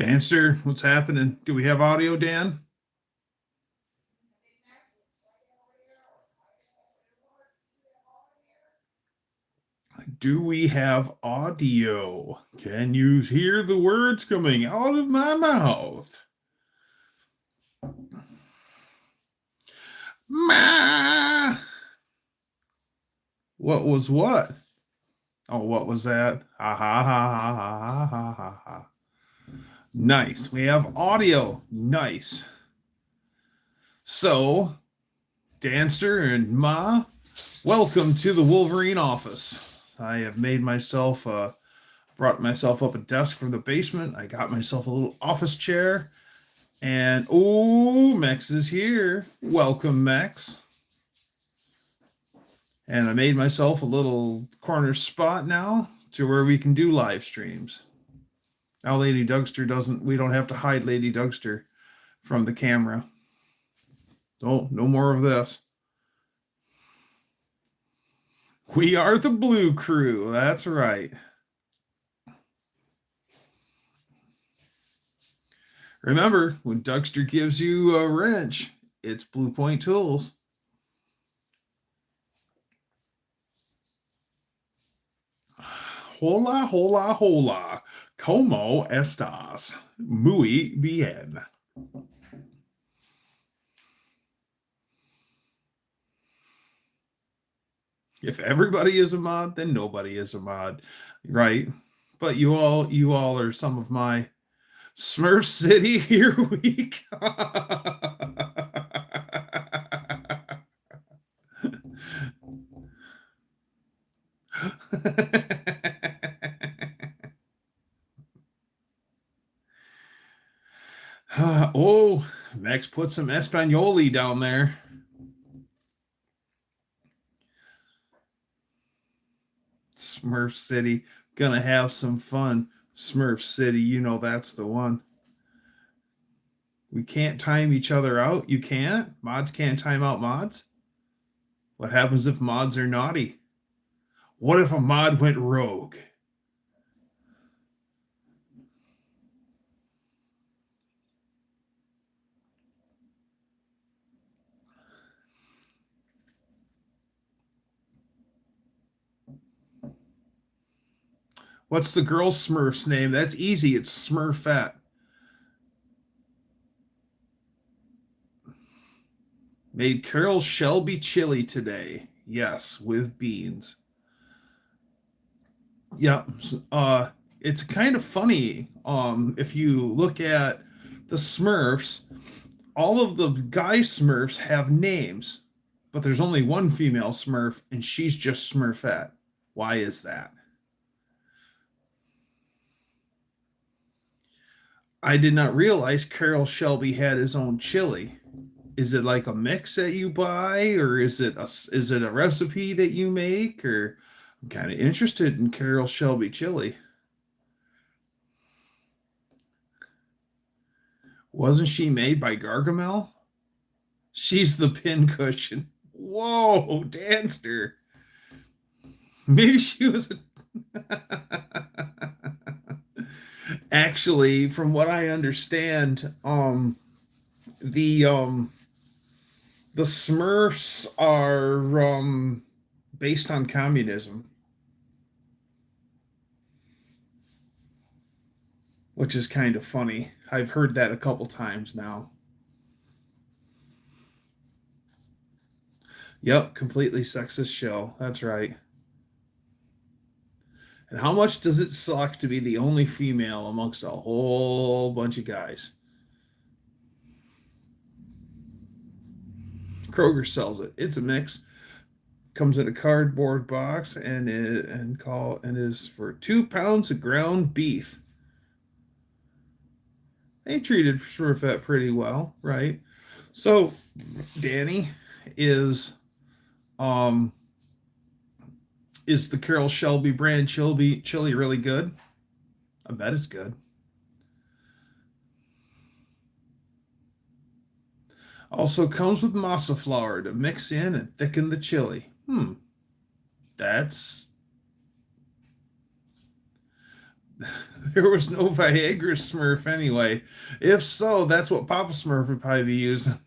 Danster, what's happening? Do we have audio, Dan? Do we have audio? Can you hear the words coming out of my mouth? Ma! What was what? Oh, what was that? Ha ha ha ha ha ha ha ha. Nice. We have audio. Nice. So, Danster and Ma, welcome to the Wolverine office. I have made myself, brought myself up a desk from the basement. I got myself a little office chair. And, oh, Mex is here. Welcome, Mex. And I made myself a little corner spot now to where we can do live streams. Now Lady Dougster we don't have to hide Lady Dougster from the camera. Oh, no more of this. We are the Blue Crew. That's right. Remember, when Dougster gives you a wrench, it's Blue Point Tools. Hola, hola, hola. ¿Cómo estás? Muy bien. If everybody is a mod, then nobody is a mod, right? But you all are some of my Smurf City here week. Oh, Max put some Espagnoli down there. Smurf City, gonna have some fun. Smurf City, you know that's the one. We can't time each other out. You can't? Mods can't time out mods? What happens if mods are naughty? What if a mod went rogue? What's the girl Smurf's name? That's easy. It's Smurfette. Made Carol Shelby chili today. Yes, with beans. Yeah. It's kind of funny. If you look at the Smurfs, all of the guy Smurfs have names, but there's only one female Smurf, and she's just Smurfette. Why is that? I did not realize Carol Shelby had his own chili. Is it like a mix that you buy, or is it a recipe that you make? Or I'm kind of interested in Carol Shelby chili. Wasn't she made by Gargamel? She's the pincushion. Whoa, Danster. Maybe she was actually, from what I understand, the Smurfs are based on communism, which is kind of funny. I've heard that a couple times now. Yep, completely sexist show. That's right. And how much does it suck to be the only female amongst a whole bunch of guys? Kroger sells it. It's a mix. Comes in a cardboard box and is for 2 pounds of ground beef. They treated Smurfette pretty well, right? So, Danny, is the Carol Shelby brand chili really good? I bet it's good. Also comes with masa flour to mix in and thicken the chili. That's There was no Viagra Smurf anyway. If so, that's what Papa Smurf would probably be using.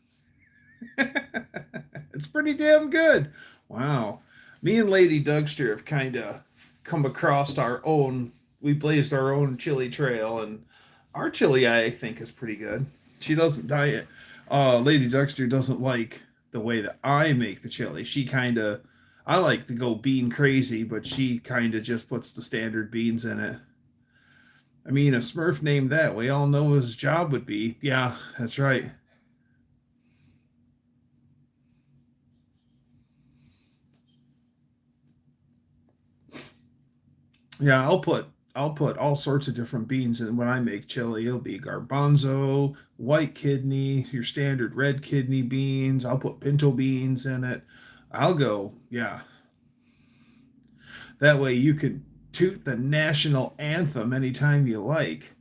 It's pretty damn good. Wow. Me and Lady Dougster have kind of come across our own, we blazed our own chili trail, and our chili, I think, is pretty good. She doesn't diet. Lady Dougster doesn't like the way that I make the chili. She kind of, I like to go bean crazy, but she kind of just puts the standard beans in it. I mean, a Smurf named that, we all know what his job would be. Yeah, that's right. Yeah, I'll put all sorts of different beans in when I make chili. It'll be garbanzo, white kidney, your standard red kidney beans. I'll put pinto beans in it. I'll go, yeah. That way you can toot the national anthem anytime you like.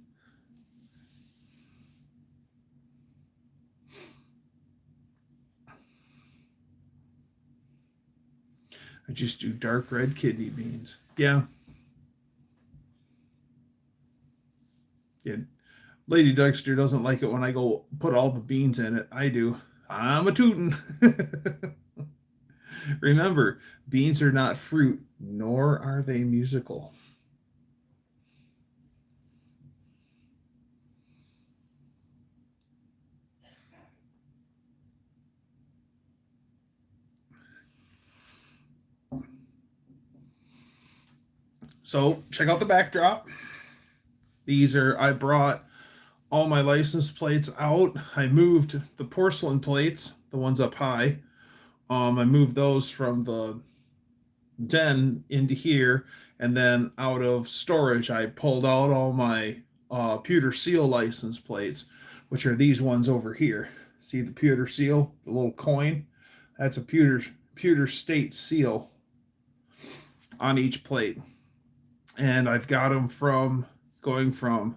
I just do dark red kidney beans. Yeah. Yeah. Lady Dexter doesn't like it when I go put all the beans in it. I do. I'm a tootin'. Remember, beans are not fruit, nor are they musical. So check out the backdrop. I brought all my license plates out. I moved the porcelain plates, the ones up high. I moved those from the den into here, and then out of storage, I pulled out all my pewter seal license plates, which are these ones over here. See the pewter seal, the little coin? That's a pewter state seal on each plate, and I've got them from going from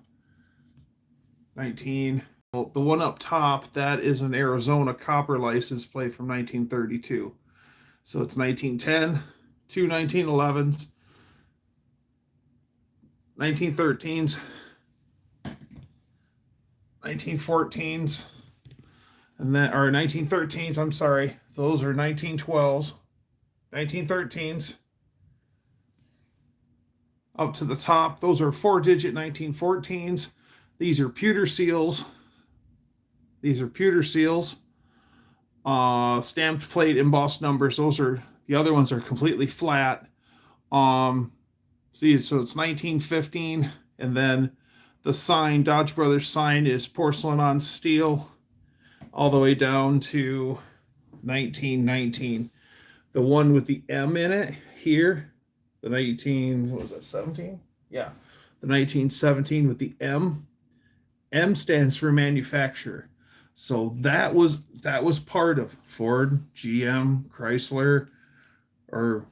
19. Well, the one up top, that is an Arizona copper license plate from 1932. So it's 1910, two 1911s, 1913s, 1914s, and then, or 1913s, I'm sorry. So those are 1912s, 1913s. Up to the top, those are 4-digit 1914s. These are pewter seals. These are pewter seals. Stamped plate, embossed numbers. Those are, the other ones are completely flat. See, so it's 1915, and then the sign, Dodge Brothers sign, is porcelain on steel, all the way down to 1919. The one with the M in it here, the 19, what was that, 17? Yeah, the 1917 with the M. M stands for manufacturer. So that was part of Ford, GM, Chrysler, or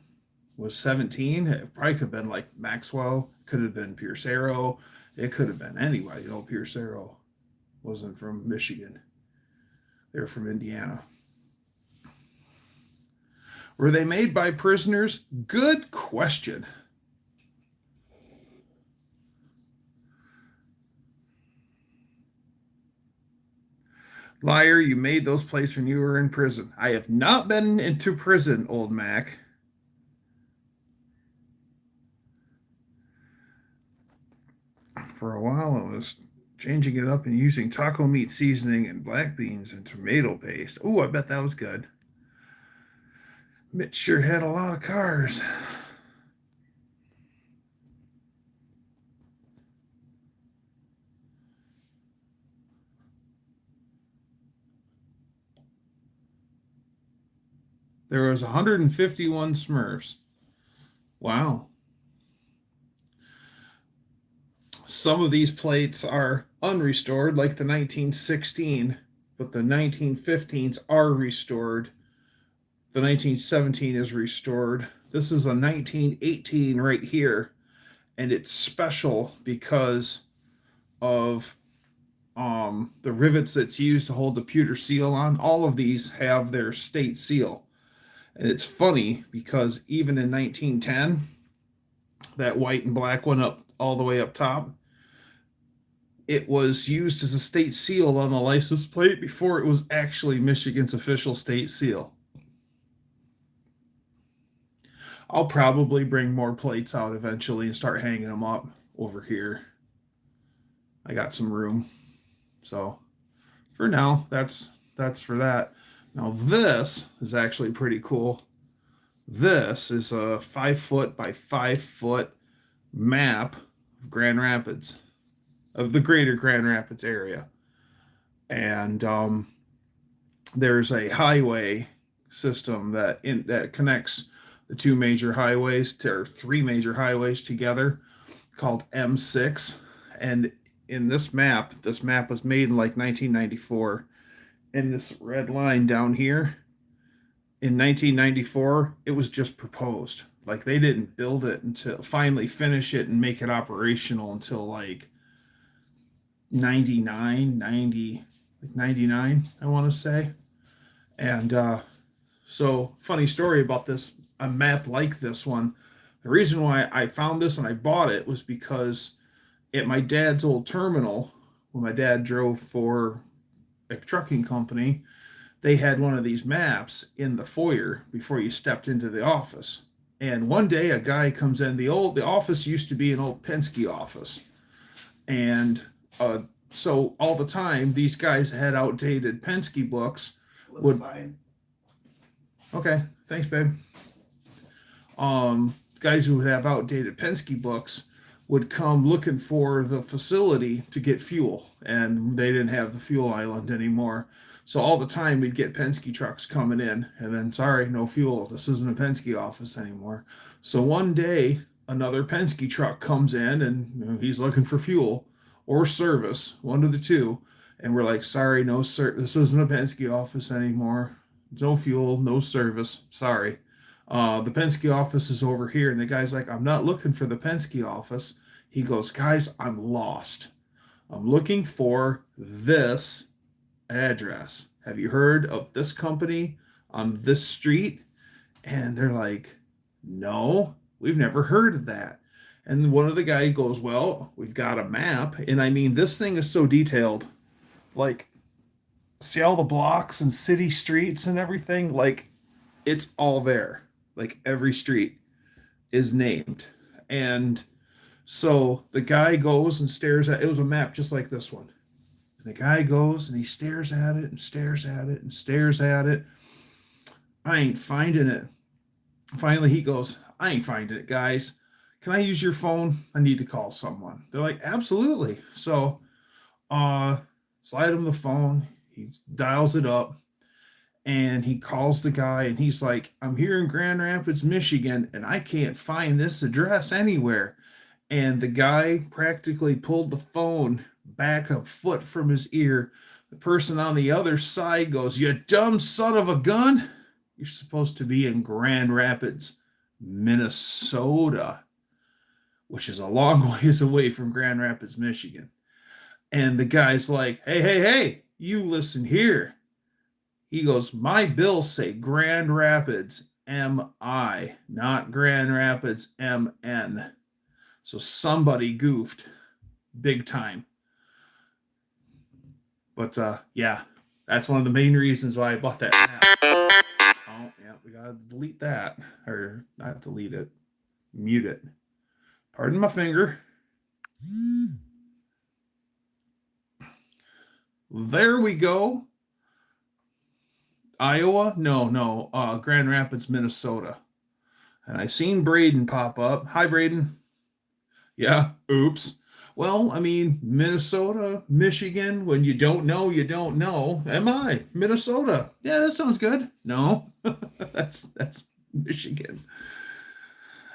was 17. It probably could have been like Maxwell, could have been Pierce Arrow, it could have been anybody. You know, Pierce Arrow wasn't from Michigan. They're from Indiana. Were they made by prisoners? Good question. Liar, you made those plates when you were in prison. I have not been into prison, old Mac. For a while, I was changing it up and using taco meat seasoning and black beans and tomato paste. Oh, I bet that was good. Mitch sure had a lot of cars. There was 151 Smurfs. Wow. Some of these plates are unrestored, like the 1916, but the 1915s are restored. The 1917 is restored. This is a 1918 right here, and it's special because of the rivets that's used to hold the pewter seal on. All of these have their state seal. And it's funny because even in 1910, that white and black one up all the way up top, it was used as a state seal on the license plate before it was actually Michigan's official state seal. I'll probably bring more plates out eventually and start hanging them up over here. I got some room. So for now, that's for that. Now this is actually pretty cool. This is a 5-foot by 5-foot map of Grand Rapids, of the greater Grand Rapids area. And there's a highway system that connects the two major highways, or three major highways together, called M6. And in this map was made in like 1994. And this red line down here, in 1994, it was just proposed. Like they didn't build it until finally finish it and make it operational until like 99, I want to say. And so funny story about this, a map like this one. The reason why I found this and I bought it was because at my dad's old terminal, when my dad drove for a trucking company, they had one of these maps in the foyer before you stepped into the office. And one day a guy comes in. The office used to be an old Penske office. And so all the time, these guys had outdated Penske books. Looks fine. Okay, thanks, babe. Guys who would have outdated Penske books would come looking for the facility to get fuel, and they didn't have the fuel island anymore. So all the time we'd get Penske trucks coming in, and then, sorry, no fuel. This isn't a Penske office anymore. So one day, another Penske truck comes in, and he's looking for fuel or service, one of the two. And we're like, sorry, no, sir, this isn't a Penske office anymore. No fuel, no service. Sorry. The Penske office is over here. And the guy's like, I'm not looking for the Penske office. He goes, guys, I'm lost. I'm looking for this address. Have you heard of this company on this street? And they're like, no, we've never heard of that. And one of the guys goes, well, we've got a map. And I mean, this thing is so detailed. Like, see all the blocks and city streets and everything? Like, it's all there. Like, every street is named. And so the guy goes and stares at it. Was a map just like this one. And the guy goes and he stares at it and stares at it and stares at it. I ain't finding it. Finally, he goes, I ain't finding it, guys. Can I use your phone? I need to call someone. They're like, absolutely. So slide him the phone. He dials it up and he calls the guy and he's like, I'm here in Grand Rapids, Michigan, and I can't find this address anywhere. And the guy practically pulled the phone back a foot from his ear. The person on the other side goes, you dumb son of a gun. You're supposed to be in Grand Rapids, Minnesota, which is a long ways away from Grand Rapids, Michigan. And the guy's like, hey, you listen here. He goes, my bills say Grand Rapids, M-I, not Grand Rapids, M-N. So somebody goofed big time. But yeah, that's one of the main reasons why I bought that map. Oh, yeah, we got to delete that. Or not delete it, mute it. Pardon my finger. There we go. Iowa? No. Grand Rapids, Minnesota. And I seen Braden pop up. Hi, Braden. Yeah, oops. Well, I mean, Minnesota, Michigan, when you don't know, you don't know. Am I? Minnesota. Yeah, that sounds good. No, that's Michigan.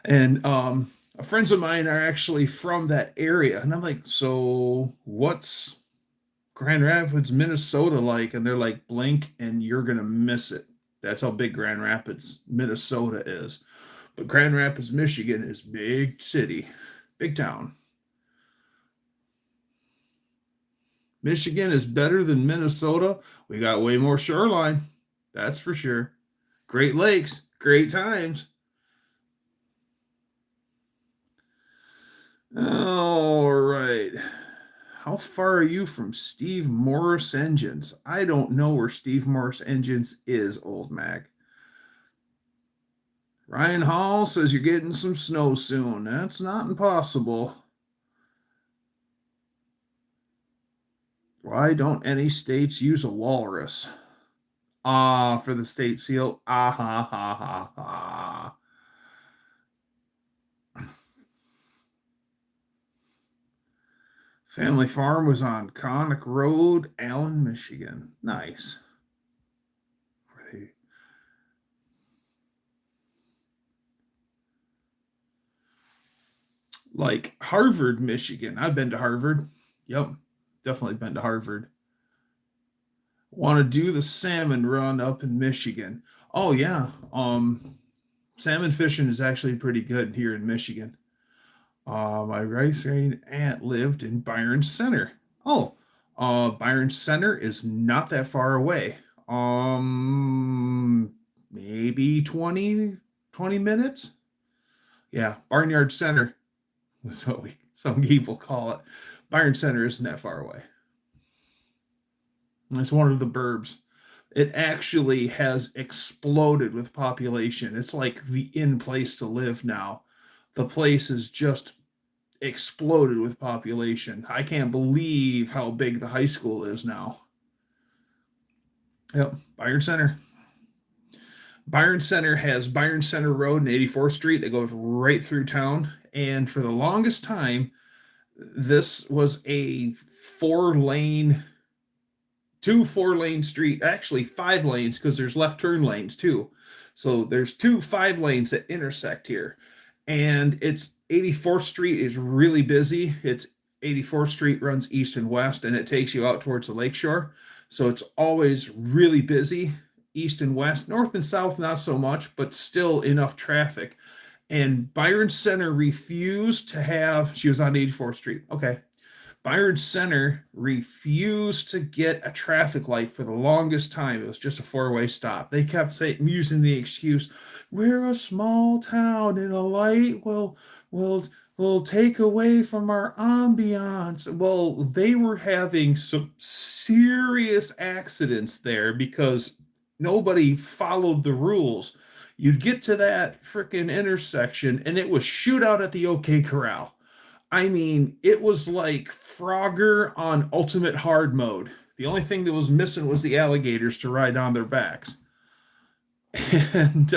And friends of mine are actually from that area. And I'm like, so what's Grand Rapids, Minnesota like? And they're like, blink and you're going to miss it. That's how big Grand Rapids, Minnesota is. But Grand Rapids, Michigan is big city, big town. Michigan is better than Minnesota. We got way more shoreline. That's for sure. Great Lakes, great times. All right. How far are you from Steve Morris Engines? I don't know where Steve Morris Engines is, old Mac. Ryan Hall says you're getting some snow soon. That's not impossible. Why don't any states use a walrus? For the state seal. Ah, ha, ha, ha, ha. Family farm was on Conic Road, Allen, Michigan. Nice. Like Harvard, Michigan. I've been to Harvard. Yep, definitely been to Harvard. Want to do the salmon run up in Michigan? Oh yeah. Salmon fishing is actually pretty good here in Michigan. My rice grain aunt lived in Byron Center. Oh, Byron Center is not that far away. Maybe 20 minutes. Yeah, Barnyard Center was what some people call it. Byron Center isn't that far away. It's one of the burbs. It actually has exploded with population. It's like the in place to live now. The place is just exploded with population. I can't believe how big the high school is now. Yep, Byron Center. Byron Center has Byron Center Road and 84th Street that goes right through town. And for the longest time, this was a two 4-lane street, actually 5 lanes because there's left turn lanes too. So there's 2 5 lanes that intersect here. And it's 84th Street is really busy. It's 84th Street runs east and west, and it takes you out towards the lakeshore. So it's always really busy, east and west. North and south, not so much, but still enough traffic. And Byron Center refused to have, she was on 84th Street. Okay. Byron Center refused to get a traffic light for the longest time. It was just a 4-way stop. They kept using the excuse, we're a small town and a light will take away from our ambiance. Well, they were having some serious accidents there because nobody followed the rules. You'd get to that freaking intersection and it was shootout at the OK Corral. I mean, it was like Frogger on ultimate hard mode. The only thing that was missing was the alligators to ride on their backs. And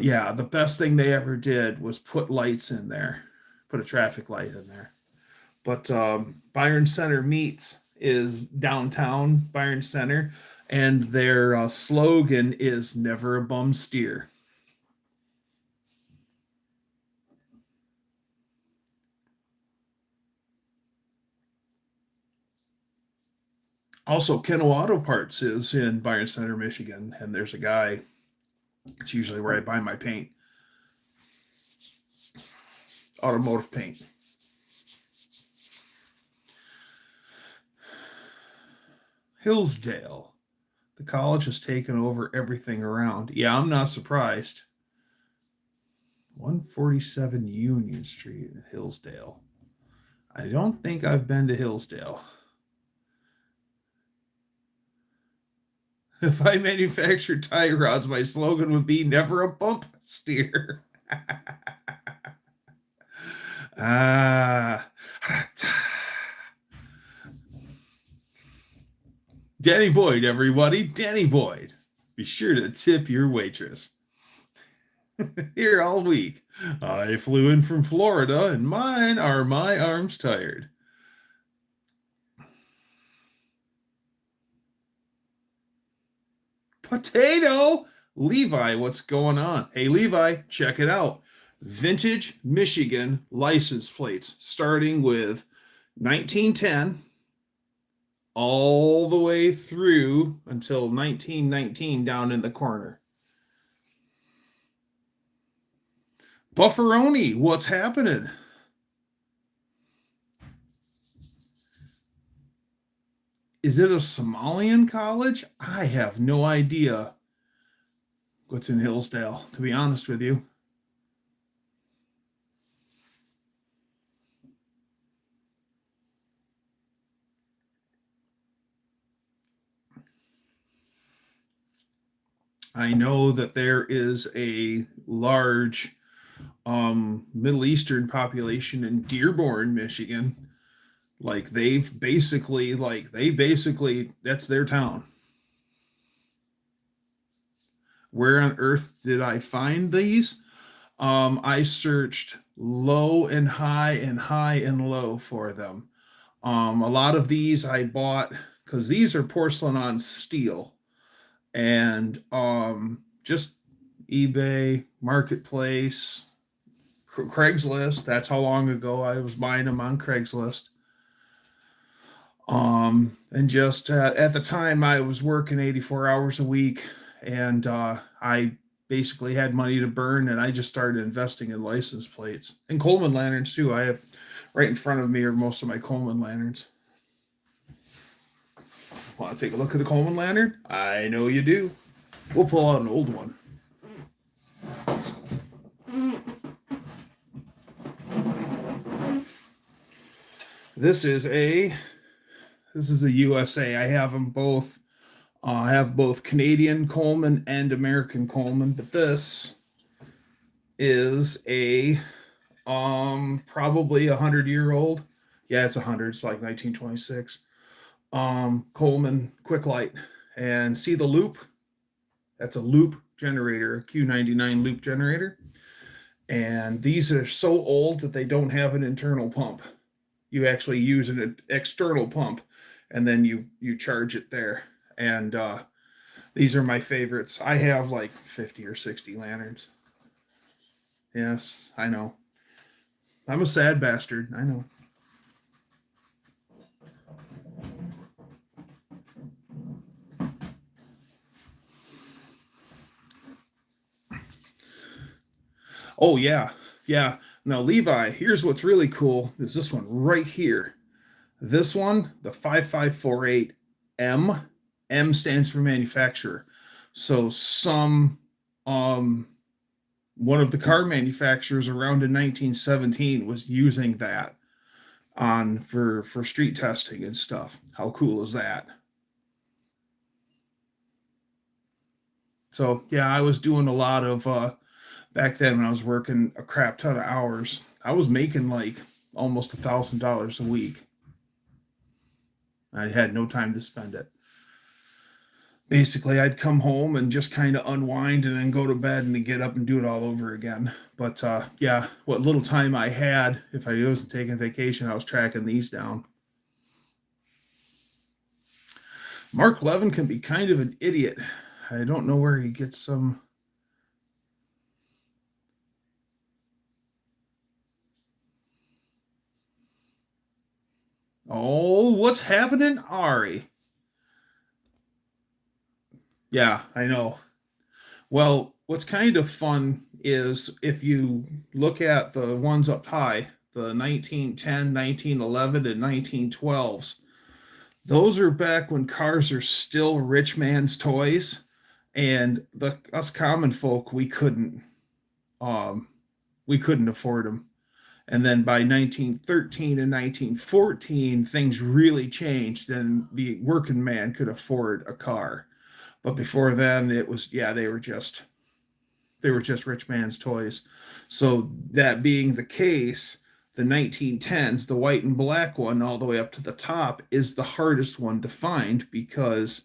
yeah, the best thing they ever did was put lights in there, put a traffic light in there. But Byron Center Meats is downtown Byron Center, and their slogan is "Never a bum steer." Also, Keno Auto Parts is in Byron Center, Michigan, and there's a guy. It's usually where I buy my paint. Automotive paint. Hillsdale. The college has taken over everything around. Yeah, I'm not surprised. 147 Union Street in Hillsdale. I don't think I've been to Hillsdale. If I manufactured tie rods, my slogan would be never a bump steer. Danny Boyd, everybody. Danny Boyd. Be sure to tip your waitress. Here all week. I flew in from Florida and mine are my arms tired. Potato! Levi, what's going on? Hey, Levi, check it out. Vintage Michigan license plates starting with 1910 all the way through until 1919 down in the corner. Bufferoni, what's happening? Is it a Somalian college? I have no idea what's in Hillsdale, to be honest with you. I know that there is a large Middle Eastern population in Dearborn, Michigan. Like they basically that's their town. Where on earth did I find these? I searched low and high and low for them. A lot of these I bought because these are porcelain on steel, and just eBay, Marketplace, Craigslist. That's how long ago I was buying them on Craigslist. And just at the time I was working 84 hours a week, and I basically had money to burn, and I just started investing in license plates and Coleman lanterns too. I have right in front of me are most of my Coleman lanterns. Want to take a look at the Coleman lantern? I know you do. We'll pull out an old one. This is a USA. I have them both. I have both Canadian Coleman and American Coleman, but this is a probably 100-year-old. Yeah, it's 100. It's like 1926. Coleman Quick Light. And see the loop? That's a loop generator, a Q99 loop generator. And these are so old that they don't have an internal pump. You actually use an external pump, and then you charge it there. And these are my favorites. I have like 50 or 60 lanterns. Yes, I know. I'm a sad bastard. I know. Oh, yeah. Yeah. Now, Levi, here's what's really cool. Is this one right here. This one, the 5548M. M stands for manufacturer. So one of the car manufacturers around in 1917 was using that for street testing and stuff. How cool is that? So yeah, I was doing a lot of back then when I was working a crap ton of hours. I was making like almost $1,000 a week. I had no time to spend it. Basically, I'd come home and just kind of unwind and then go to bed and then get up and do it all over again. But yeah, what little time I had, if I wasn't taking vacation, I was tracking these down. Mark Levin can be kind of an idiot. I don't know where he gets some. Oh, what's happening, Ari? Yeah, I know. Well, what's kind of fun is if you look at the ones up high, the 1910, 1911, and 1912s, those are back when cars are still rich man's toys, and us common folk we couldn't afford them. And then by 1913 and 1914, things really changed, and the working man could afford a car. But before then, it was yeah, they were just rich man's toys. So that being the case, the 1910s, the white and black one, all the way up to the top, is the hardest one to find because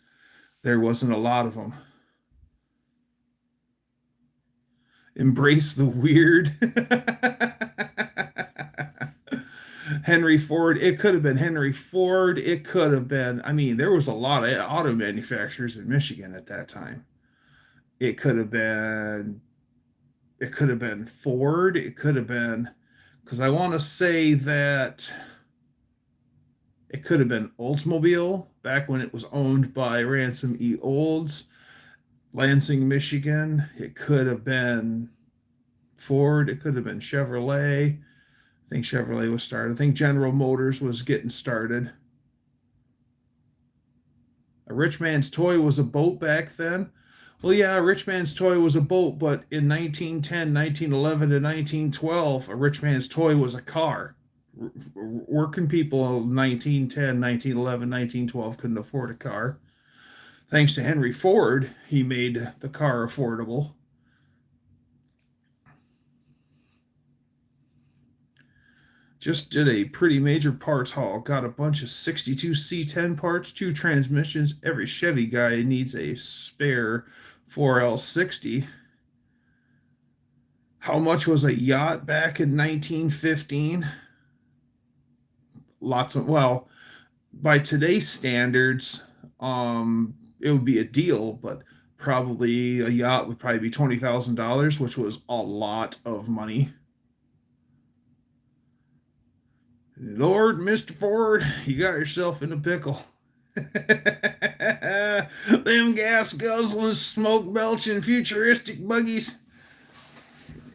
there wasn't a lot of them. Embrace the weird. Henry Ford. It could have been Henry Ford. It could have been, I mean, there was a lot of auto manufacturers in Michigan at that time. It could have been Ford. It could have been, because I want to say that it could have been Oldsmobile back when it was owned by Ransom E. Olds, Lansing, Michigan. It could have been Ford. It could have been Chevrolet. I think Chevrolet was started. I think General Motors was getting started. A rich man's toy was a boat back then. Well, yeah, a rich man's toy was a boat, but in 1910, 1911, and 1912, a rich man's toy was a car. Working people in 1910, 1911, 1912 couldn't afford a car. Thanks to Henry Ford, he made the car affordable. Just did a pretty major parts haul. Got a bunch of 62 C10 parts, 2 transmissions. Every Chevy guy needs a spare 4L60. How much was a yacht back in 1915? Lots of, well, by today's standards, it would be a deal, but probably a yacht would probably be $20,000, which was a lot of money. Lord, Mr. Ford, you got yourself in a pickle. Them gas guzzling, smoke belching, futuristic buggies.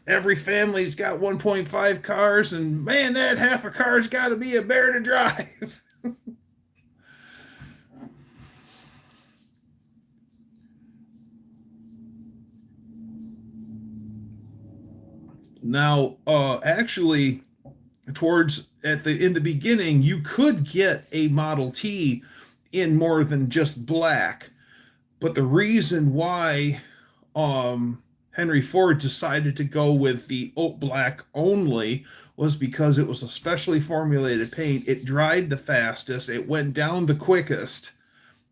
Every family's got 1.5 cars, and man, that half a car's got to be a bear to drive. Now, actually, in the beginning, you could get a Model T in more than just black, but the reason why Henry Ford decided to go with the black only was because it was a specially formulated paint. It dried the fastest, it went down the quickest,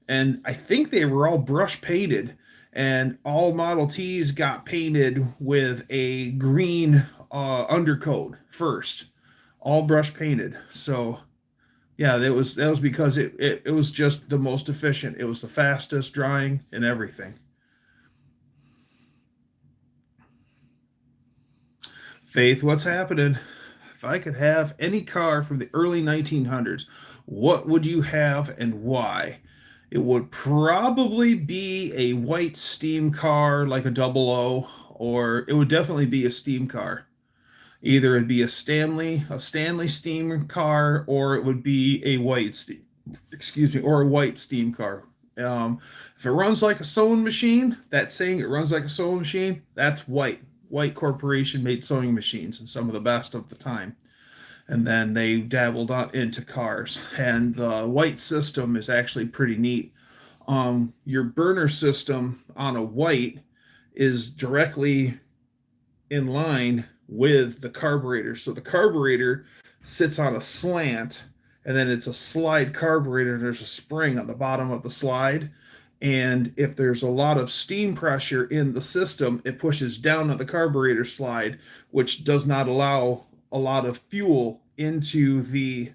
and I think they were all brush painted. And all Model Ts got painted with a green undercoat first, all brush painted. So yeah, that was because it was just the most efficient. It was the fastest drying and everything. Faith, what's happening? If I could have any car from the early 1900s, what would you have and why? It would probably be a white steam car like a double O, or it would definitely be a steam car. Either it'd be a Stanley steam car, or it would be a white steam, excuse me, or a white steam car. If it runs like a sewing machine, that's saying it runs like a sewing machine, that's white. White Corporation made sewing machines, and some of the best of the time. And then they dabbled into cars. And the white system is actually pretty neat. Your burner system on a white is directly in line with the carburetor. So the carburetor sits on a slant, and then it's a slide carburetor. There's a spring on the bottom of the slide. And if there's a lot of steam pressure in the system, it pushes down on the carburetor slide, which does not allow a lot of fuel into the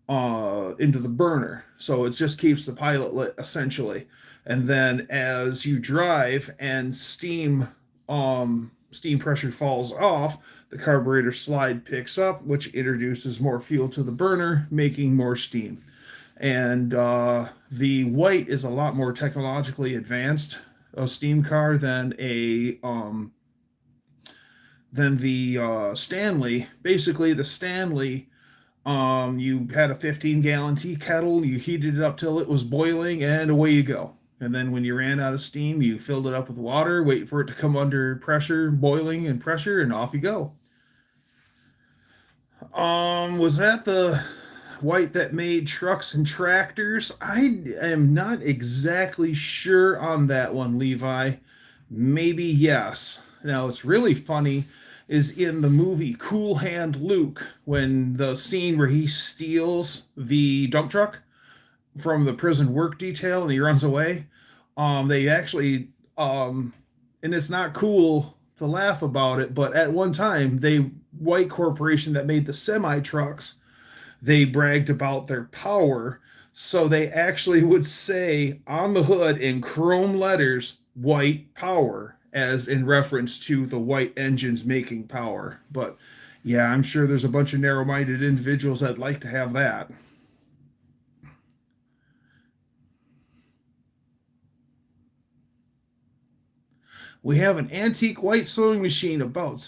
burner. So it just keeps the pilot lit essentially. And then as you drive and steam pressure falls off, the carburetor slide picks up, which introduces more fuel to the burner, making more steam. And the white is a lot more technologically advanced a steam car than the Stanley. Basically, the Stanley, you had a 15-gallon tea kettle, you heated it up till it was boiling, and away you go. And then when you ran out of steam, you filled it up with water, wait for it to come under pressure, boiling and pressure, and off you go. Was that the white that made trucks and tractors? I am not exactly sure on that one, Levi. Maybe yes. Now, it's really funny is in the movie Cool Hand Luke, when the scene where he steals the dump truck from the prison work detail and he runs away. They actually, and it's not cool to laugh about it, but at one time, white corporation that made the semi trucks, they bragged about their power. So they actually would say on the hood in chrome letters, white power, as in reference to the white engines making power. But yeah, I'm sure there's a bunch of narrow-minded individuals that'd like to have that. We have an antique white sewing machine about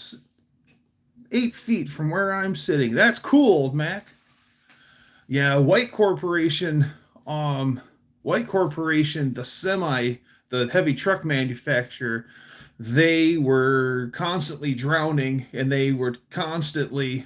8 feet from where I'm sitting. That's cool, old Mac. Yeah, White Corporation, the heavy truck manufacturer, they were constantly drowning, and they would constantly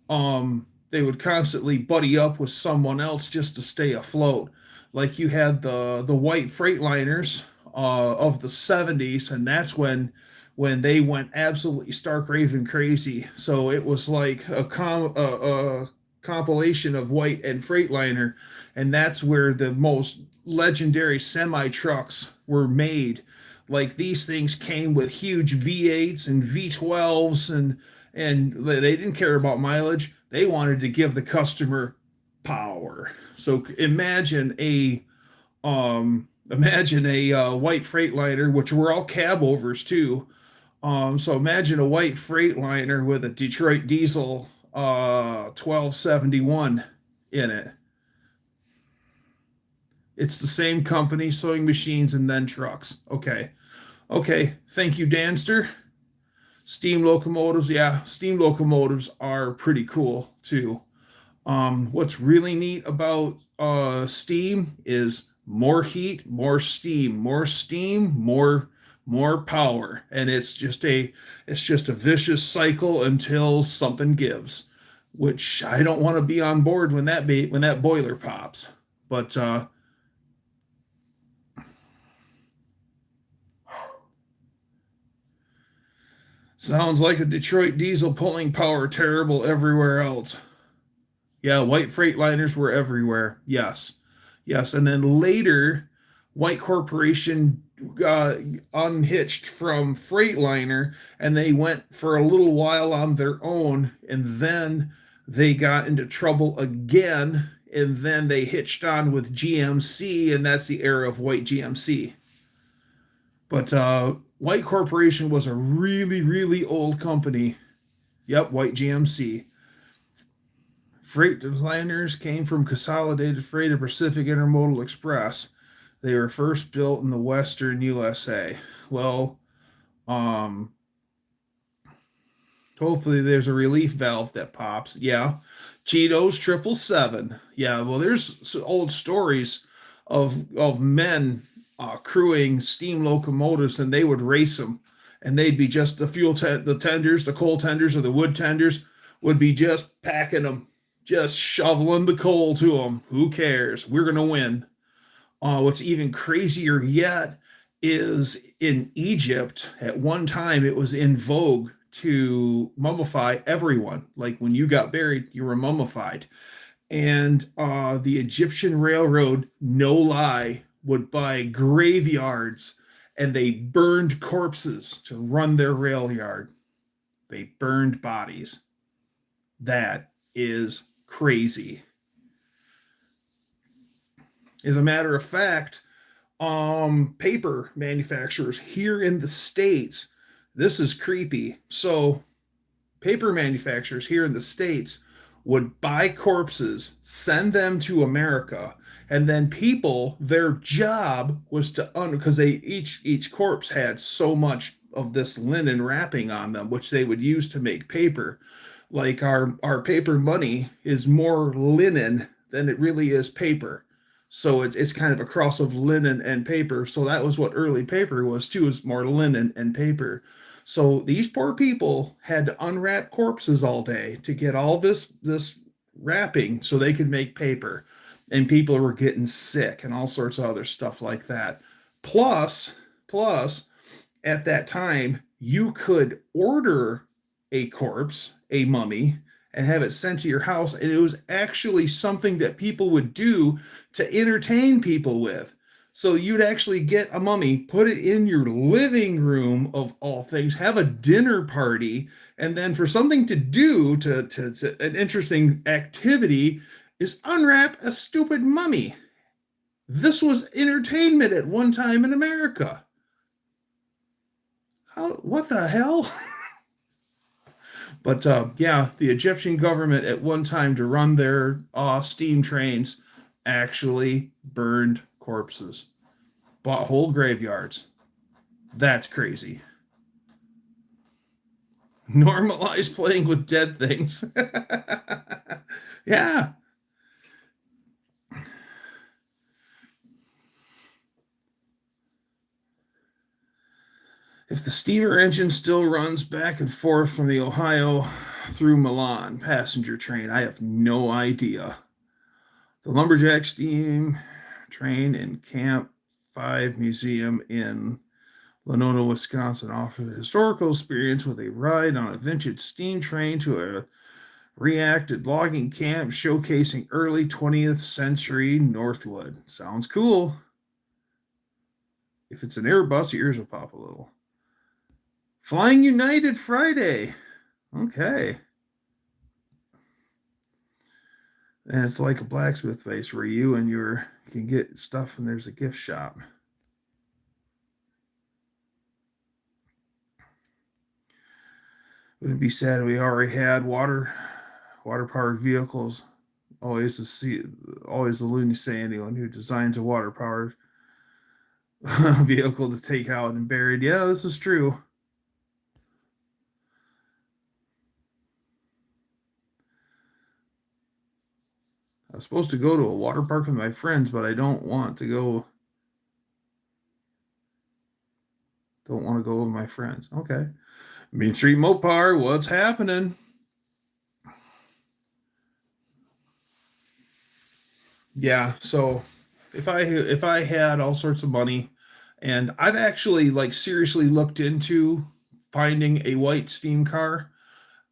buddy up with someone else just to stay afloat. like you had the white Freightliners of the 70s, and that's when they went absolutely stark raving crazy. So it was like a compilation of white and Freightliner, and that's where the most legendary semi trucks were made. Like these things came with huge V8s and V12s, and they didn't care about mileage. They wanted to give the customer power. So imagine a white Freightliner, which were all cab overs too. So imagine a white Freightliner with a Detroit diesel 1271 in it. It's the same company, sewing machines and then trucks. Okay. Okay. Thank you, Danster. Steam locomotives. Yeah, steam locomotives are pretty cool too. What's really neat about steam is more heat, more steam, more power, and it's just a vicious cycle until something gives, which I don't want to be on board when that boiler pops. But sounds like a Detroit diesel pulling power terrible everywhere else. Yeah, white Freightliners were everywhere. Yes. Yes. And then later, White Corporation got unhitched from Freightliner and they went for a little while on their own. And then they got into trouble again. And then they hitched on with GMC, and that's the era of white GMC. But White Corporation was a really, really old company. Yep, white GMC. Freight liners came from Consolidated Freight and Pacific Intermodal Express. They were first built in the Western USA. Well, um, hopefully there's a relief valve that pops. Yeah. Cheetos 777. Yeah, well, there's old stories of men crewing steam locomotives, and they would race them, and they'd be just the tenders, the coal tenders, or the wood tenders would be just packing them, just shoveling the coal to them. Who cares? We're gonna win. What's even crazier yet is in Egypt, at one time, it was in vogue to mummify everyone. Like when you got buried, you were mummified. And the Egyptian railroad, no lie, would buy graveyards, and they burned corpses to run their rail yard. They burned bodies. That is crazy. As a matter of fact, paper manufacturers here in the States, this is creepy. So, paper manufacturers here in the States would buy corpses, send them to America, and then people, their job was to because they each corpse had so much of this linen wrapping on them, which they would use to make paper. Like our paper money is more linen than it really is paper. So it's kind of a cross of linen and paper. So that was what early paper was too, is more linen and paper. So these poor people had to unwrap corpses all day to get all this wrapping so they could make paper. And people were getting sick and all sorts of other stuff like that. Plus, at that time, you could order a corpse, a mummy, and have it sent to your house. And it was actually something that people would do to entertain people with. So you'd actually get a mummy, put it in your living room of all things, have a dinner party, and then for something to do to an interesting activity is unwrap a stupid mummy. This was entertainment at one time in America. What the hell? But yeah, the Egyptian government at one time, to run their steam trains, actually burned corpses, bought whole graveyards. That's crazy. Normalize playing with dead things. Yeah. If the steamer engine still runs back and forth from the Ohio through Milan passenger train, I have no idea. The lumberjack steam Train and Camp 5 Museum in Winona, Wisconsin offers a historical experience with a ride on a vintage steam train to a reacted logging camp showcasing early 20th century Northwood. Sounds cool. If it's an Airbus, your ears will pop a little. Flying United Friday. Okay. And it's like a blacksmith place where you and your can get stuff and there's a gift shop. Wouldn't it be sad if we already had water powered vehicles? Always the loony say anyone who designs a water powered vehicle to take out and bury it. Yeah, this is true. I was supposed to go to a water park with my friends, but I don't want to go. Don't want to go with my friends. Okay. Main Street Mopar, what's happening? Yeah, so if I had all sorts of money, and I've actually like seriously looked into finding a white steam car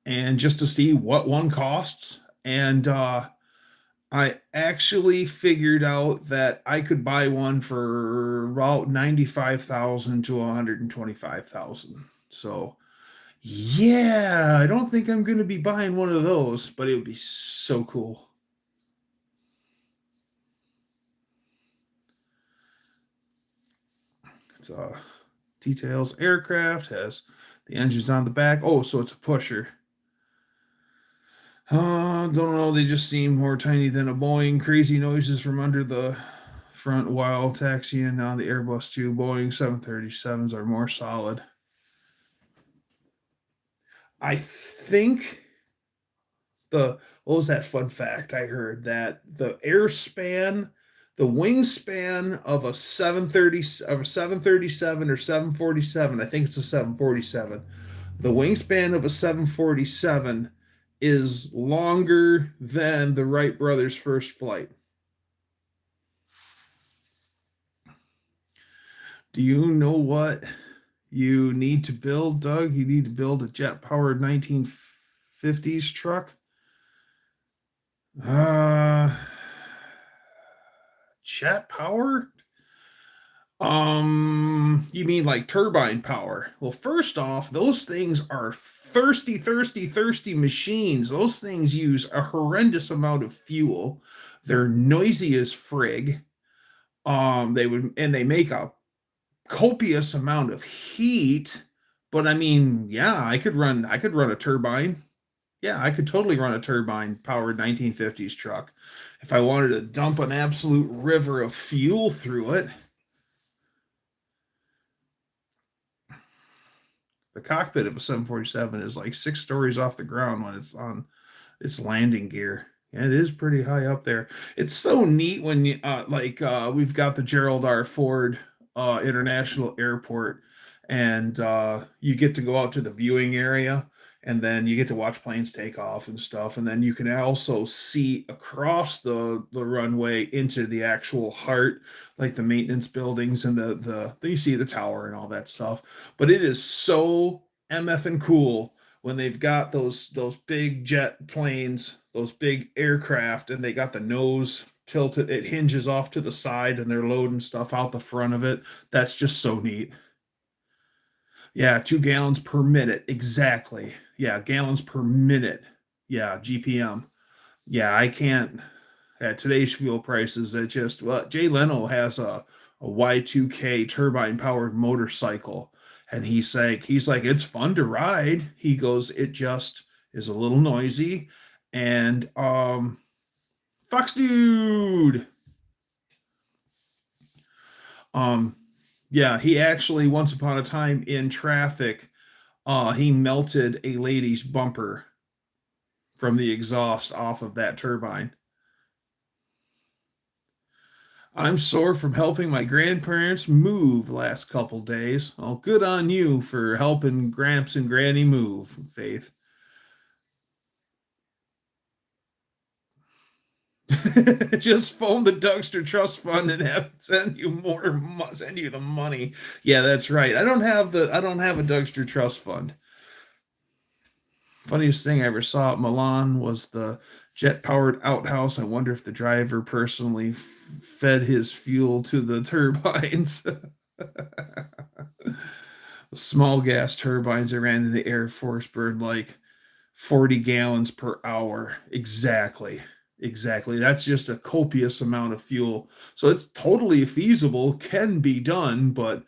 and just to see what one costs. And I actually figured out that I could buy one for about 95,000 to 125,000. So yeah, I don't think I'm going to be buying one of those, but it would be so cool. It's details aircraft, has the engines on the back. Oh, so it's a pusher. Don't know. They just seem more tiny than a Boeing. Crazy noises from under the front while taxiing on the Airbus 2. Boeing 737s are more solid. I think what was that fun fact I heard? That the wingspan of a 737 or 747, I think it's a 747. The wingspan of a 747 is longer than the Wright brothers' first flight. Do you know what you need to build, Doug? You need to build a jet-powered 1950s truck. Jet power? You mean like turbine power? Well, first off, those things are thirsty machines. Those things use a horrendous amount of fuel. They're noisy as frig. They make a copious amount of heat. But I mean, yeah, I could run a turbine. Yeah, I could totally run a turbine powered 1950s truck if I wanted to dump an absolute river of fuel through it. The cockpit of a 747 is like 6 stories off the ground when it's on its landing gear. Yeah, it is pretty high up there. It's so neat when you we've got the Gerald R. Ford International Airport, and you get to go out to the viewing area, and then you get to watch planes take off and stuff, and then you can also see across the runway into the actual heart, like the maintenance buildings and the you see the tower and all that stuff. But it is so MF and cool when they've got those big jet planes, those big aircraft, and they got the nose tilted, it hinges off to the side, and they're loading stuff out the front of it. That's just so neat. Yeah, 2 gallons per minute. Exactly. Yeah, gallons per minute. Yeah, GPM. Yeah, I can't. At today's fuel prices, it just, well, Jay Leno has a Y2K turbine powered motorcycle. And he's like, it's fun to ride. He goes, it just is a little noisy. And Fox Dude. Yeah, he actually once upon a time in traffic, he melted a lady's bumper from the exhaust off of that turbine. I'm sore from helping my grandparents move last couple days. Oh, good on you for helping Gramps and Granny move, Faith. Just phone the Dougster Trust Fund and send you the money. Yeah, that's right. I don't have a Dougster Trust Fund. Funniest thing I ever saw at Milan was the jet powered outhouse. I wonder if the driver personally fed his fuel to the turbines. The small gas turbines that ran in the Air Force burned like 40 gallons per hour. Exactly. Exactly. That's just a copious amount of fuel. So it's totally feasible, can be done, but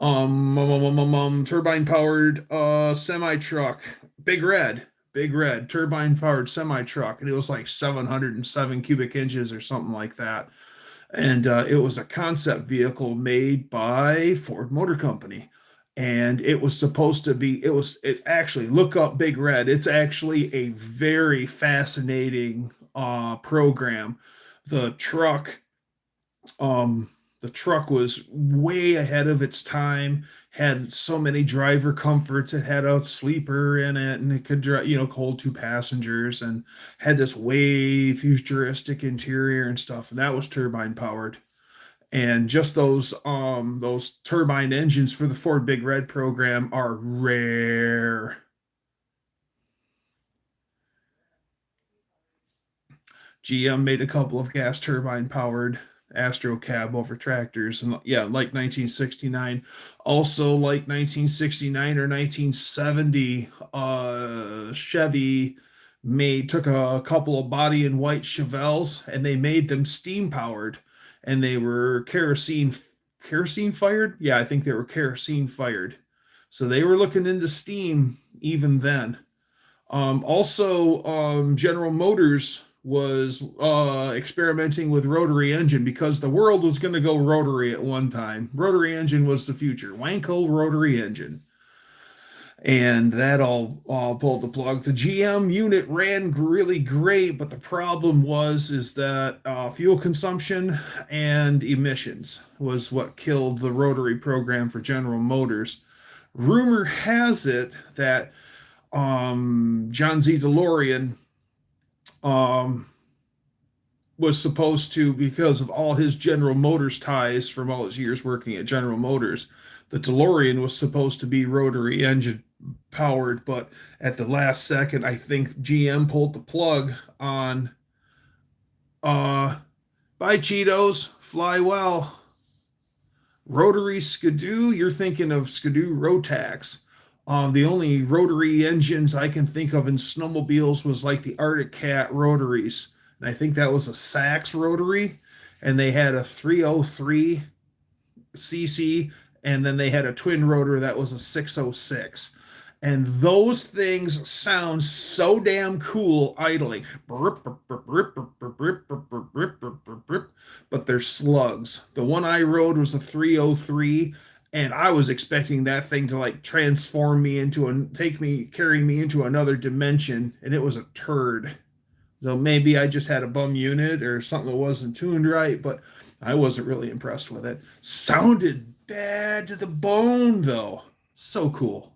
turbine powered semi truck, big red turbine powered semi truck, and it was like 707 cubic inches or something like that. And it was a concept vehicle made by Ford Motor Company. And it was supposed to be, it's actually, look up Big Red. It's actually a very fascinating program. The truck, the truck was way ahead of its time, had so many driver comforts. It had a sleeper in it, and it could hold two passengers, and had this way futuristic interior and stuff. And that was turbine powered. And just those turbine engines for the Ford Big Red program are rare. GM made a couple of gas turbine powered Astro cab over tractors, and yeah, like 1969. Also, like 1969 or 1970, Chevy took a couple of body and white Chevelles and they made them steam powered, and they were kerosene fired. Yeah, I think they were kerosene fired. So they were looking into steam even then. Also, General Motors was experimenting with rotary engine because the world was going to go rotary at one time. Rotary engine was the future. Wankel rotary engine. And that all pulled the plug. The GM unit ran really great, but the problem is that fuel consumption and emissions was what killed the rotary program for General Motors. Rumor has it that John Z. DeLorean um, was supposed to, because of all his General Motors ties from all his years working at General Motors, the DeLorean was supposed to be rotary engine powered, but at the last second, I think GM pulled the plug on bye Cheetos, fly well. Rotary Skidoo, you're thinking of Skidoo Rotax. The only rotary engines I can think of in snowmobiles was like the Arctic Cat rotaries. And I think that was a Sachs rotary. And they had a 303 cc, and then they had a twin rotor that was a 606. And those things sound so damn cool idling. But they're slugs. The one I rode was a 303, and I was expecting that thing to like transform me carry me into another dimension, and it was a turd. So maybe I just had a bum unit or something that wasn't tuned right, but I wasn't really impressed with it. Sounded bad to the bone, though. So cool.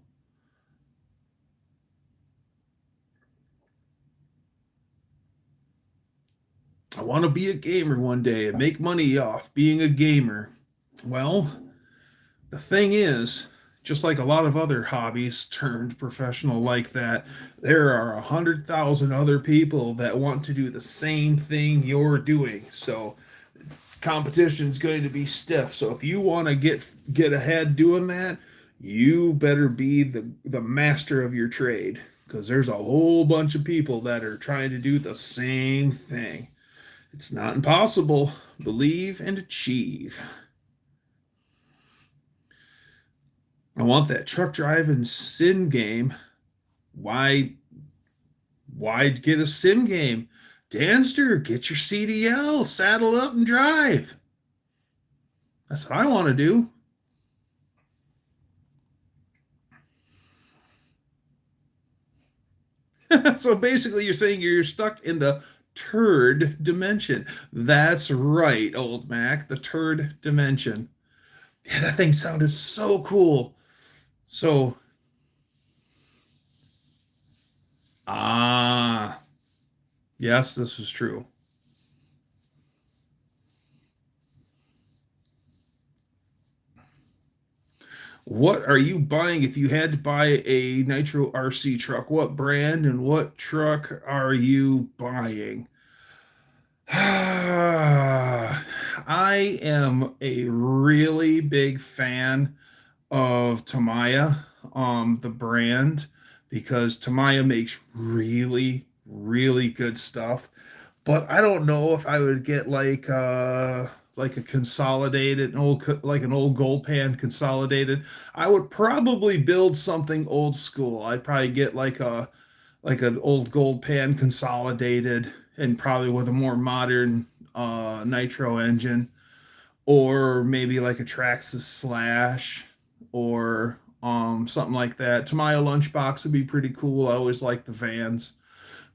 I want to be a gamer one day and make money off being a gamer. Well, the thing is, just like a lot of other hobbies turned professional like that, there are 100,000 other people that want to do the same thing you're doing. So competition is going to be stiff. So if you want to get ahead doing that, you better be the master of your trade, because there's a whole bunch of people that are trying to do the same thing. It's not impossible. Believe and achieve. I want that truck driving sim game. Why get a sim game? Danster, get your CDL, saddle up and drive. That's what I want to do. So basically, you're saying you're stuck in the turd dimension. That's right, old Mac, the turd dimension. Yeah, that thing sounded so cool. So, yes, this is true. What are you buying if you had to buy a Nitro RC truck? What brand and what truck are you buying? I am a really big fan of Tamiya, the brand, because Tamiya makes really, really good stuff. But I don't know if I would get like a consolidated, like an old gold pan consolidated. I would probably build something old school. I'd probably get like an old gold pan consolidated and probably with a more modern nitro engine, or maybe like a Traxxas Slash or something like that. Tamiya lunchbox would be pretty cool. I always like the vans.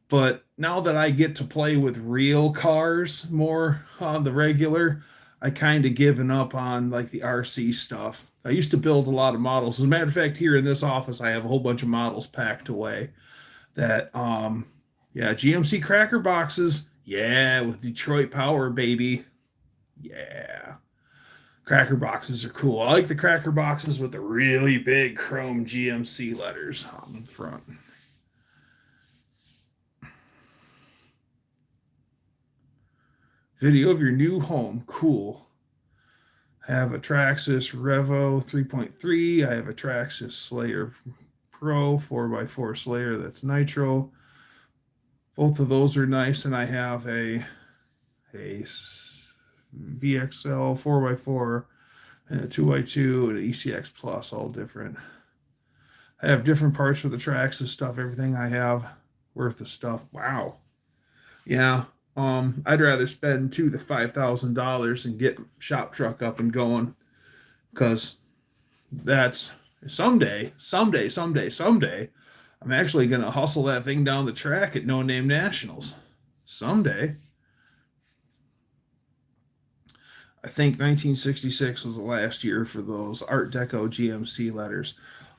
But now that I get to play with real cars more on the regular, I kind of given up on like the RC stuff. I used to build a lot of models. As a matter of fact, here in this office, I have a whole bunch of models packed away that yeah, GMC cracker boxes. Yeah, with Detroit Power, baby. Yeah. Cracker boxes are cool. I like the cracker boxes with the really big chrome GMC letters on the front. Video of your new home. Cool. I have a Traxxas Revo 3.3. I have a Traxxas Slayer Pro 4x4 Slayer that's nitro. Both of those are nice, and I have a VXL 4x4 and a 2x2 and an ECX Plus, all different. I have different parts for the Traxxas stuff. Everything I have worth of stuff. Wow. Yeah. I'd rather spend $2,000 to $5,000 and get shop truck up and going, because that's someday. I'm actually gonna hustle that thing down the track at No Name Nationals. Someday. I think 1966 was the last year for those Art Deco GMC letters.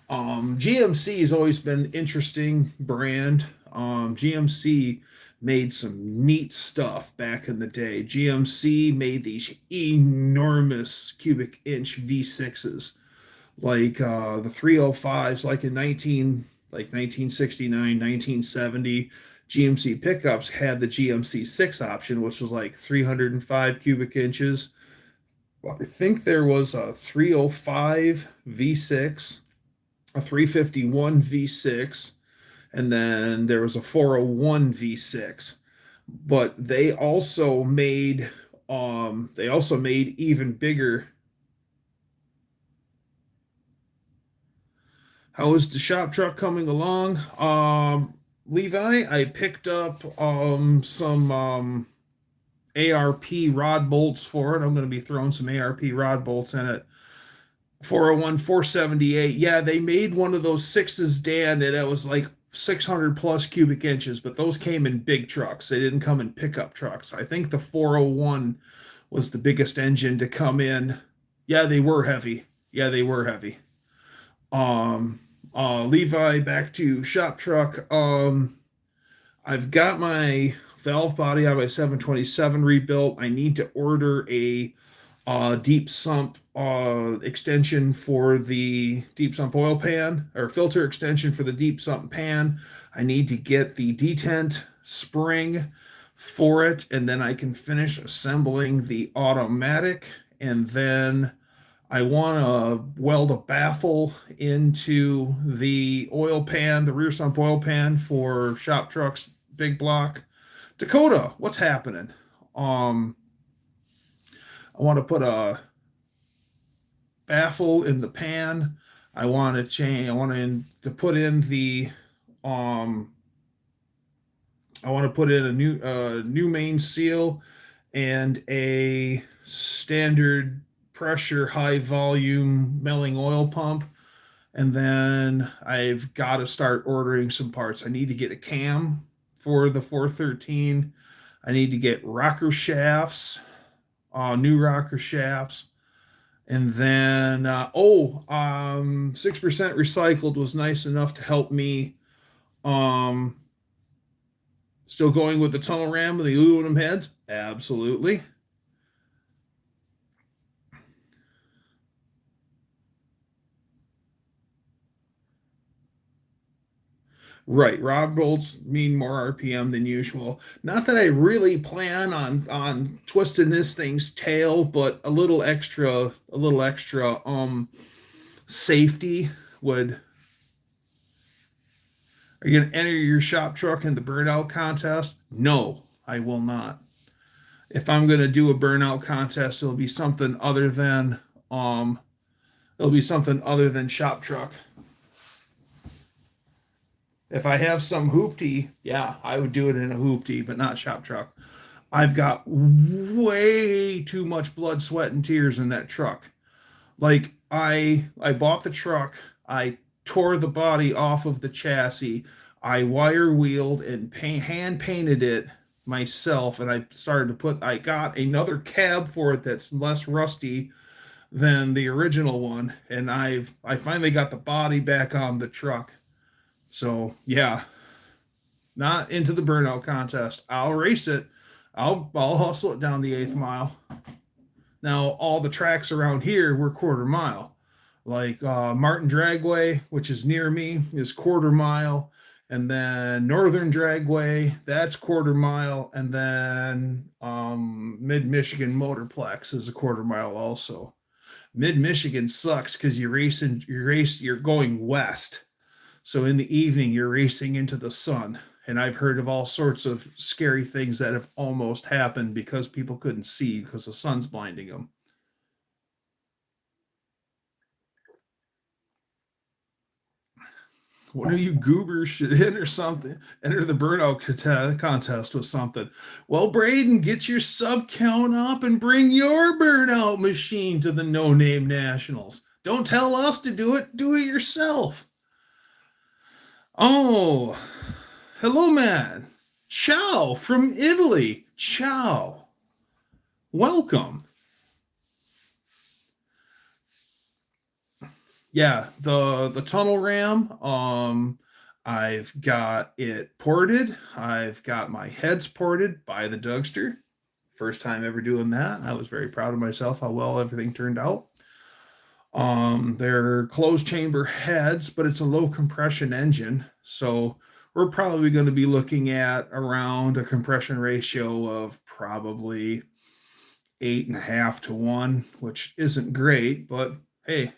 GMC has always been an interesting brand. GMC made some neat stuff back in the day. GMC made these enormous cubic inch V6s, like the 305s, like in 1969, 1970. GMC pickups had the GMC 6 option, which was like 305 cubic inches. I think there was a 305 V6, a 351 V6, and then there was a 401 V6. But they also made even bigger. How is the shop truck coming along? Levi, I picked up some ARP rod bolts for it. I'm going to be throwing some ARP rod bolts in it. 401, 478. Yeah, they made one of those sixes, Dan, that was like 600 plus cubic inches, but those came in big trucks. They didn't come in pickup trucks. I think the 401 was the biggest engine to come in. Yeah, they were heavy. Yeah, they were heavy. Levi, back to shop truck. I've got my valve body on my 727 rebuilt. I need to order a deep sump extension for the deep sump oil pan, or filter extension for the deep sump pan. I need to get the detent spring for it, and then I can finish assembling the automatic, and then I want to weld a baffle into the oil pan, the rear sump oil pan for shop trucks, big block. Dakota, what's happening? I want to put a baffle in the pan. I want to change. I want to put in the. I want to put in a new main seal and a standard pressure high volume milling oil pump. And then I've got to start ordering some parts. I need to get a cam for the 413. I need to get rocker shafts, new rocker shafts. And then 6% recycled was nice enough to help me. Still going with the tunnel ram with the aluminum heads? Absolutely. Right, rod bolts mean more RPM than usual. Not that I really plan on twisting this thing's tail, but a little extra safety would. Are you going to enter your shop truck in the burnout contest? No, I will not. If I'm going to do a burnout contest, um it'll be something other than shop truck. If I have some hoopty, yeah, I would do it in a hoopty, but not shop truck. I've got way too much blood, sweat, and tears in that truck. Like I bought the truck, I tore the body off of the chassis, I wire wheeled and hand painted it myself, and I got another cab for it that's less rusty than the original one, and I finally got the body back on the truck. So yeah, not into the burnout contest. I'll race it. I'll hustle it down the 8th mile. Now all the tracks around here were quarter mile. Like Martin Dragway, which is near me, is quarter mile. And then Northern Dragway, that's quarter mile. And then Mid Michigan Motorplex is a quarter mile also. Mid Michigan sucks because you're going west. So in the evening, you're racing into the sun. And I've heard of all sorts of scary things that have almost happened because people couldn't see because the sun's blinding them. One of you goobers should enter something, enter the burnout contest with something. Well, Braden, get your sub count up and bring your burnout machine to the No Name Nationals. Don't tell us to do it yourself. Oh, hello, man. Ciao from Italy. Ciao. Welcome. Yeah, the tunnel ram. I've got it ported. I've got my heads ported by the Dougster. First time ever doing that. I was very proud of myself how well everything turned out. They're closed chamber heads, but it's a low compression engine. So we're probably going to be looking at around a compression ratio of probably 8.5 to 1, which isn't great, but hey,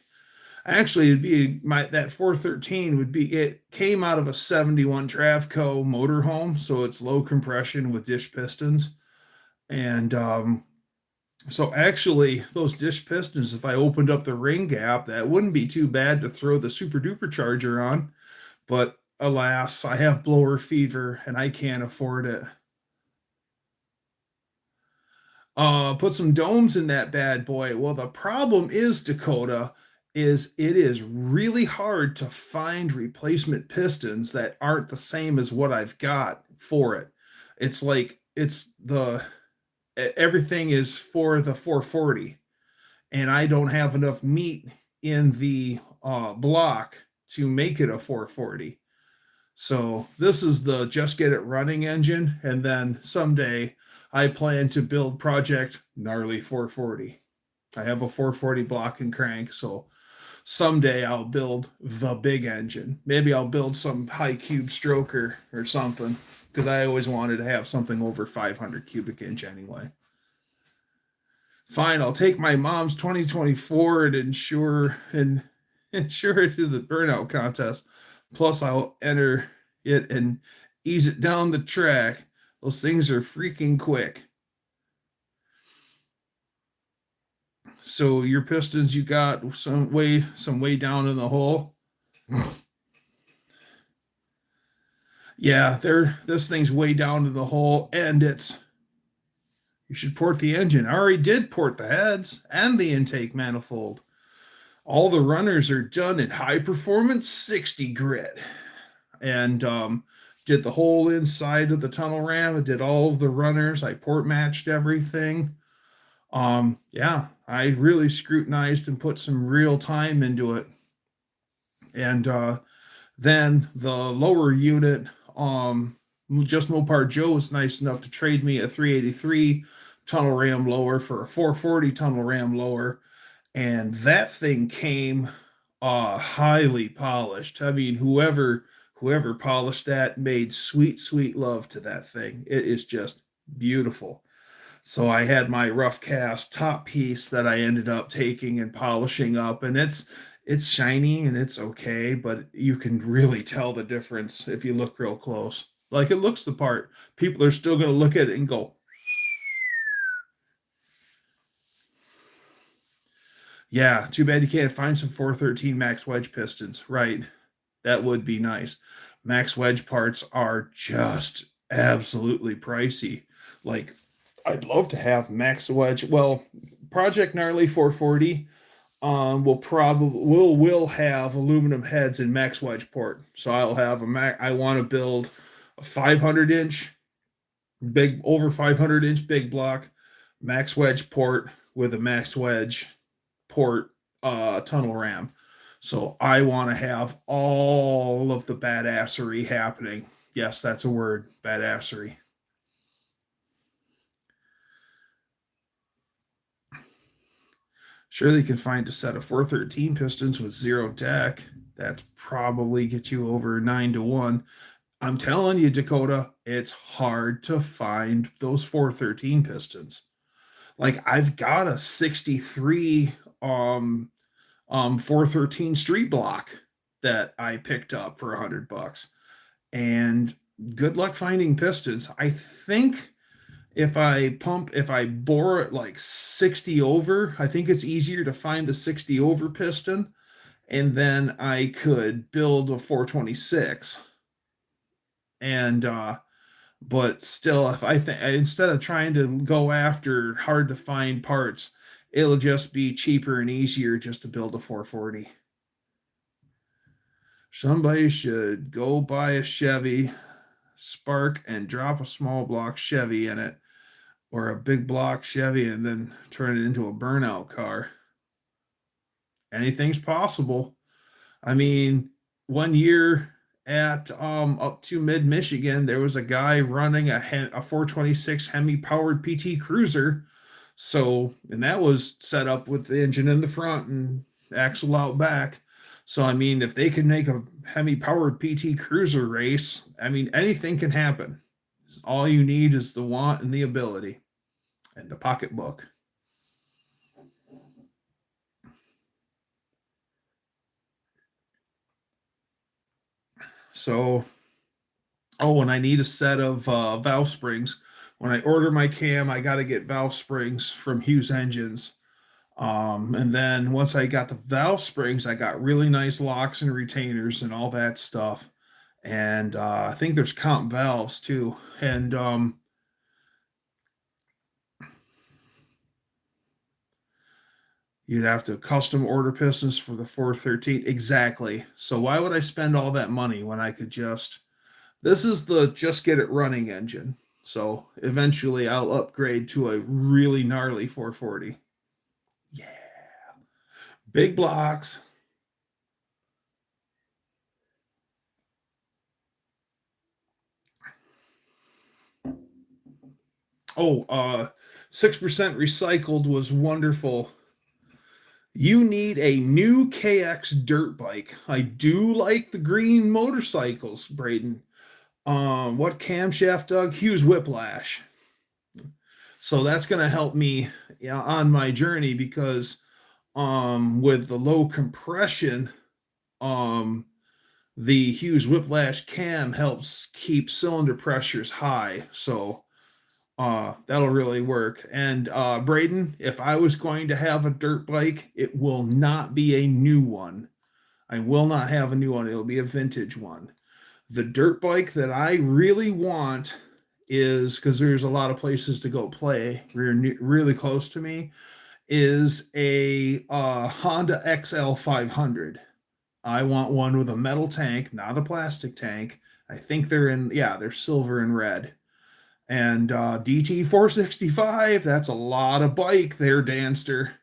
actually it'd be that 413 would be, it came out of a 71 Travco motorhome, so it's low compression with dish pistons. And so actually, those dish pistons, if I opened up the ring gap, that wouldn't be too bad to throw the super duper charger on. But alas, I have blower fever and I can't afford it. Put some domes in that bad boy. Well, the problem is, Dakota, is it is really hard to find replacement pistons that aren't the same as what I've got for it. It's like everything is for the 440, and I don't have enough meat in the block to make it a 440. So this is the just get it running engine, and then someday I plan to build Project Gnarly 440. I have a 440 block and crank, so someday I'll build the big engine. Maybe I'll build some high cube stroker or something, because I always wanted to have something over 500 cubic inch anyway. Fine, I'll take my mom's 2024 and insure it to the burnout contest. Plus, I'll enter it and ease it down the track. Those things are freaking quick. So your pistons, you got some way down in the hole. Yeah, this thing's way down in the hole, and you should port the engine. I already did port the heads and the intake manifold. All the runners are done in high performance 60 grit, and did the whole inside of the tunnel ram. I did all of the runners. I port matched everything. Yeah, I really scrutinized and put some real time into it. And then the lower unit, just Mopar Joe was nice enough to trade me a 383 tunnel ram lower for a 440 tunnel ram lower, and that thing came highly polished. I mean, whoever whoever polished that made sweet, sweet love to that thing. It is just beautiful. So I had my rough cast top piece that I ended up taking and polishing up, and it's shiny and it's okay, but you can really tell the difference if you look real close. Like, it looks the part. People are still going to look at it and go, yeah, too bad you can't find some 413 max wedge pistons. Right. That would be nice. Max wedge parts are just absolutely pricey. Like, I'd love to have max wedge. Well, Project Gnarly 440 will have aluminum heads in max wedge port. So I'll have I want to build a 500-inch big, over 500-inch big block max wedge port with a max wedge port tunnel ram. So I want to have all of the badassery happening. Yes, that's a word, badassery. Surely you can find a set of 413 pistons with 0 deck. That probably gets you over 9-1. I'm telling you, Dakota, it's hard to find those 413 pistons. Like, I've got a 63 413 street block that I picked up for $100, and good luck finding pistons. I think if I bore it like 60 over, I think it's easier to find the 60 over piston, and then I could build a 426. And but still, if I think, instead of trying to go after hard to find parts, it'll just be cheaper and easier just to build a 440. Somebody should go buy a Chevy Spark and drop a small block Chevy in it, or a big block Chevy, and then turn it into a burnout car. Anything's possible. I mean, one year at up to mid Michigan, there was a guy running a 426 Hemi powered PT Cruiser. So, and that was set up with the engine in the front and axle out back. So, I mean, if they can make a Hemi powered PT Cruiser race, I mean, anything can happen. All you need is the want and the ability and the pocketbook. So, oh, and I need a set of valve springs. When I order my cam, I got to get valve springs from Hughes Engines. And then once I got the valve springs, I got really nice locks and retainers and all that stuff. And I think there's comp valves too. And you'd have to custom order pistons for the 413. Exactly. So why would I spend all that money when I could just, this is the just get it running engine. So eventually I'll upgrade to a really gnarly 440. Yeah. Big blocks. Oh, 6% recycled was wonderful. You need a new KX dirt bike. I do like the green motorcycles, Braden. What camshaft, Doug? Hughes Whiplash. So that's going to help me on my journey, because with the low compression, the Hughes Whiplash cam helps keep cylinder pressures high. So that'll really work. And Braden, if I was going to have a dirt bike, it will not be a new one. I will not have a new one. It'll be a vintage one. The dirt bike that I really want is, because there's a lot of places to go play really close to me, is a Honda XL 500. I want one with a metal tank, not a plastic tank. I think they're silver and red. And DT 465, that's a lot of bike there, Danster.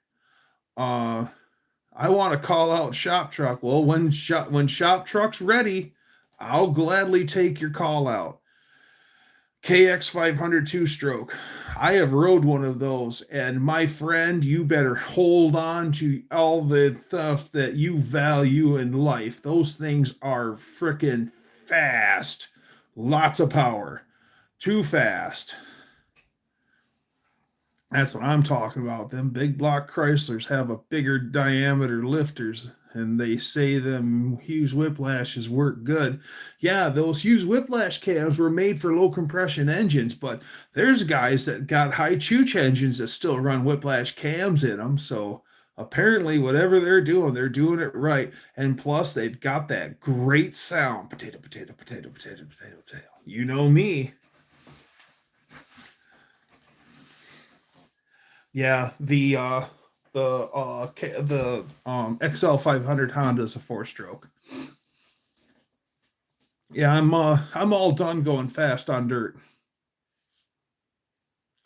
I want to call out Shop Truck. Well, when Shop Truck's ready, I'll gladly take your call out. KX 500 two-stroke. I have rode one of those, and my friend, you better hold on to all the stuff that you value in life. Those things are freaking fast. Lots of power. Too fast. That's what I'm talking about. Them big block Chryslers have a bigger diameter lifters, and they say them Hughes Whiplashes work good. Yeah, those Hughes Whiplash cams were made for low compression engines, but there's guys that got high chooch engines that still run Whiplash cams in them. So apparently, whatever they're doing it right. And plus, they've got that great sound. Potato, potato, potato, potato, potato, potato. You know me. Yeah, the XL 500 Honda is a 4-stroke. Yeah, I'm all done going fast on dirt.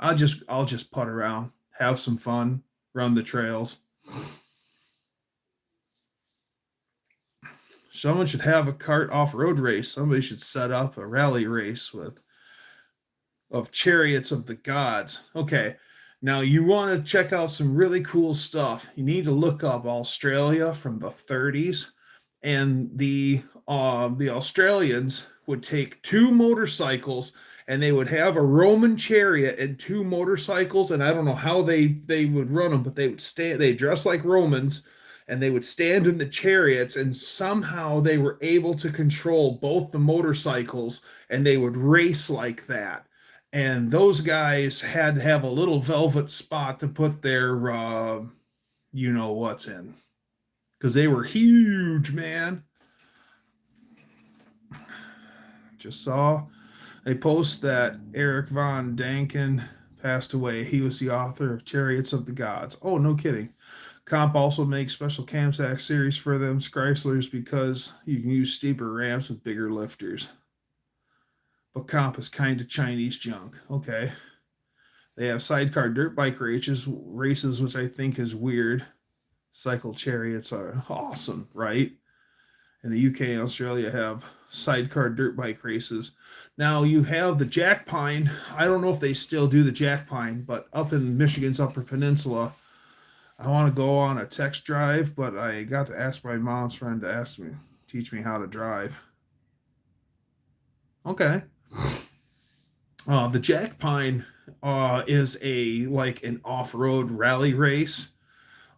I'll just putt around, have some fun, run the trails. Someone should have a kart off-road race. Somebody should set up a rally race of chariots of the gods. Okay. Now you want to check out some really cool stuff. You need to look up Australia from the 30s, and the Australians would take 2 motorcycles and they would have a Roman chariot and 2 motorcycles, and I don't know how they would run them, but they dress like Romans, and they would stand in the chariots, and somehow they were able to control both the motorcycles, and they would race like that. And those guys had to have a little velvet spot to put their you know what's in, because they were huge, man. Just saw a post that Eric von Danken passed away. He was the author of Chariots of the Gods. Oh, no kidding. Comp also makes special camsack series for them Chryslers because you can use steeper ramps with bigger lifters. But comp is kind of Chinese junk. Okay. They have sidecar dirt bike races, which I think is weird. Cycle chariots are awesome, right? And the UK and Australia have sidecar dirt bike races. Now you have the Jack Pine. I don't know if they still do the Jack Pine, but up in Michigan's Upper Peninsula, I want to go on a text drive, but I got to ask my mom's friend to teach me how to drive. Okay. The Jack Pine is an off-road rally race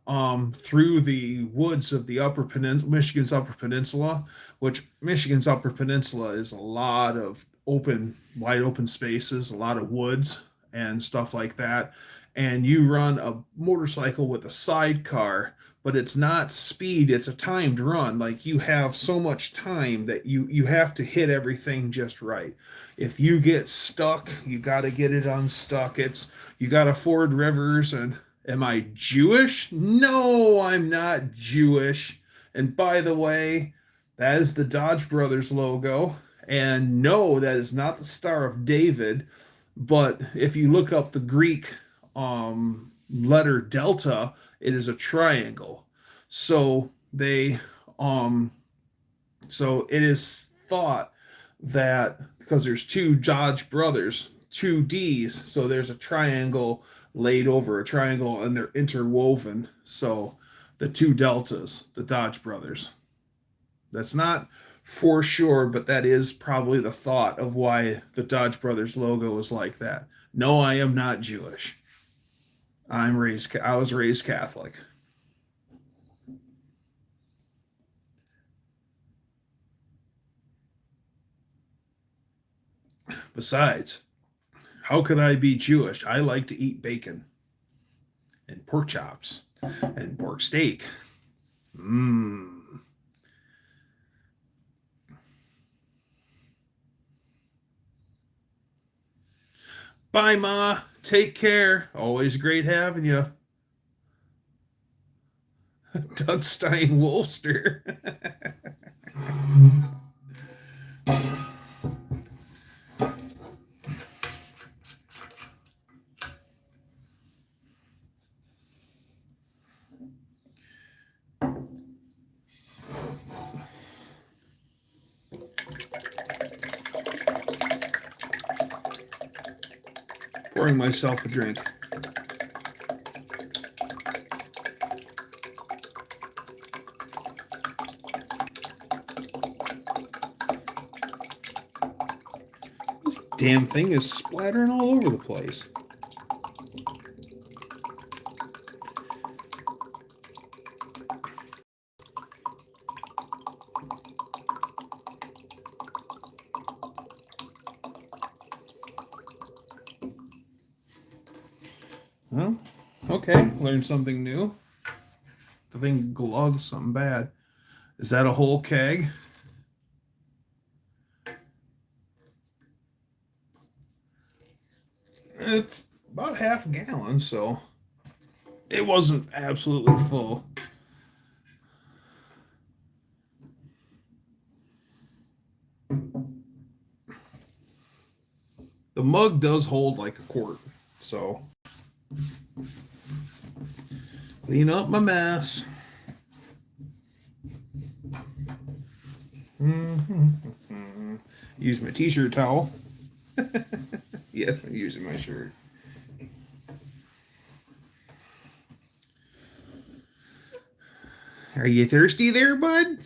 through the woods of the Michigan's Upper Peninsula, which Michigan's Upper Peninsula is a lot of wide open spaces, a lot of woods and stuff like that. And you run a motorcycle with a sidecar, but it's not speed, it's a timed run. Like, you have so much time that you have to hit everything just right. If you get stuck, you got to get it unstuck. You got to ford rivers. And am I Jewish? No, I'm not Jewish. And by the way, that is the Dodge Brothers logo. And no, that is not the Star of David. But if you look up the Greek letter delta, it is a triangle. So it is thought that because there's 2 Dodge Brothers, 2 D's, so there's a triangle laid over a triangle and they're interwoven. So the 2 deltas, the Dodge Brothers. That's not for sure, but that is probably the thought of why the Dodge Brothers logo is like that. No, I am not Jewish. I was raised Catholic. Besides, how could I be Jewish? I like to eat bacon and pork chops and pork steak. Bye, Ma. Take care. Always great having you. DougsterWolverineGarage. Pouring myself a drink. Damn thing is splattering all over the place. Well, okay, learned something new. The thing glugged something bad. Is that a whole keg? It's about half a gallon, so it wasn't absolutely full. The mug does hold like a quart, so clean up my mess. Use my t-shirt towel. Yes, I'm using my shirt. Are you thirsty there, bud?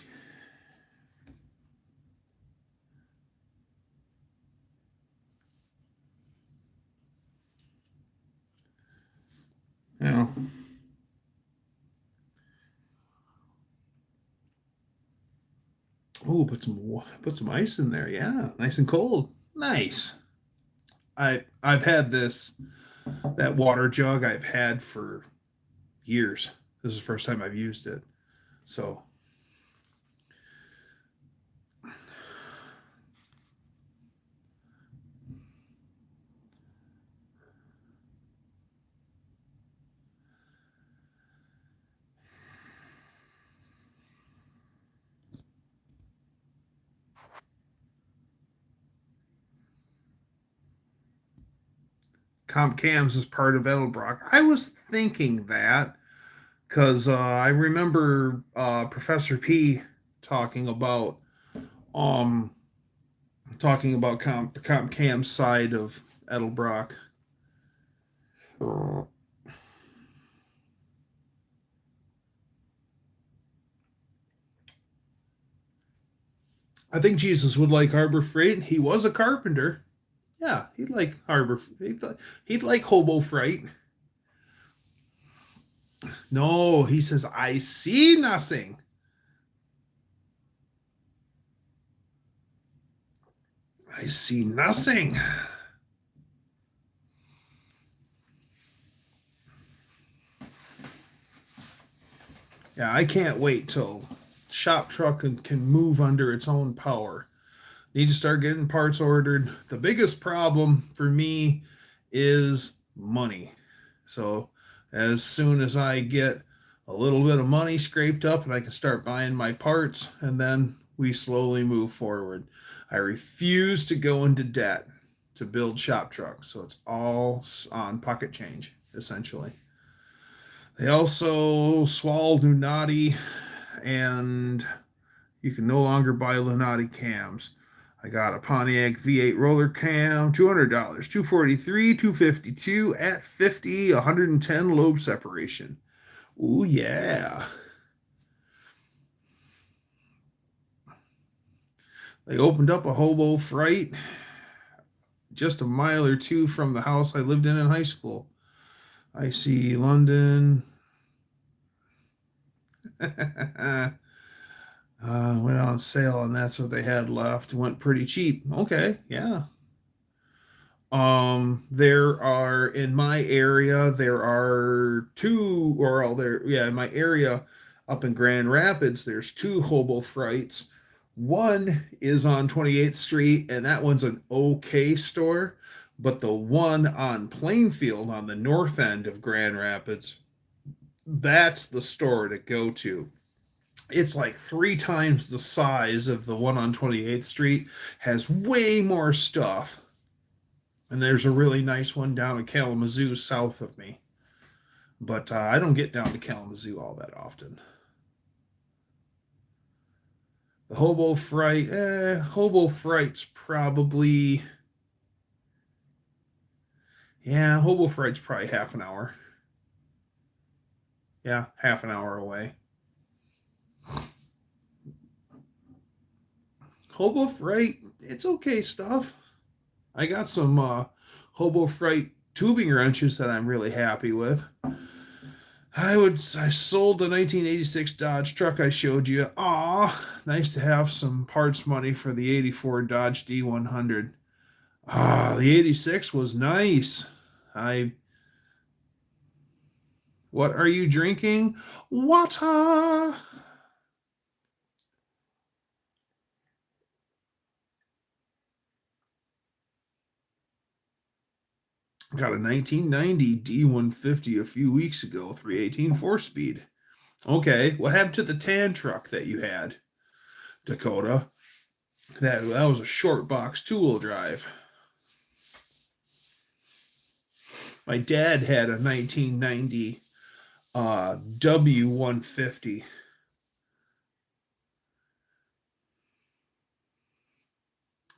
No. Oh, put some ice in there. Yeah, nice and cold. Nice. I've had that water jug I've had for years. This is the first time I've used it. So Comp Cams is part of Edelbrock. I was thinking that because I remember Professor P talking about um the Comp Cam side of Edelbrock. I think Jesus would like Harbor Freight. He was a carpenter. Yeah, he'd like Harbor. He'd like Hobo Freight. No, he says, I see nothing. I see nothing. Yeah, I can't wait till Shop Truck can move under its own power. Need to start getting parts ordered. The biggest problem for me is money. So as soon as I get a little bit of money scraped up and I can start buying my parts, and then we slowly move forward. I refuse to go into debt to build Shop Truck, so it's all on pocket change, essentially. They also swallowed Lunati, and you can no longer buy Lunati cams. I got a Pontiac V8 roller cam, $200, 243, 252 at 50, 110 lobe separation. Ooh, yeah. They opened up a Hobo Freight just a mile or two from the house I lived in high school. I see London. Went on sale and that's what they had left. Went pretty cheap. Okay, yeah. There are in my area, there are two, or all there, yeah, in my area up in Grand Rapids, there's two Hobo Frights. One is on 28th Street, and that one's an okay store, but the one on Plainfield on the north end of Grand Rapids, that's the store to go to. It's like three times the size of the one on 28th Street, has way more stuff. And there's a really nice one down in Kalamazoo south of me. But I don't get down to Kalamazoo all that often. The Hobo Fright's probably, yeah, Hobo Fright's probably half an hour. Yeah, half an hour away. Hobo Fright, it's okay stuff. I got some Hobo Fright tubing wrenches that I'm really happy with. I sold the 1986 Dodge truck I showed you. Aw, nice to have some parts money for the 84 Dodge D100. The 86 was nice. What are you drinking? Water. Got a 1990 D150 a few weeks ago, 318 4-speed. Okay, what happened to the tan truck that you had, Dakota? That was a short box two-wheel drive. My dad had a 1990 W150.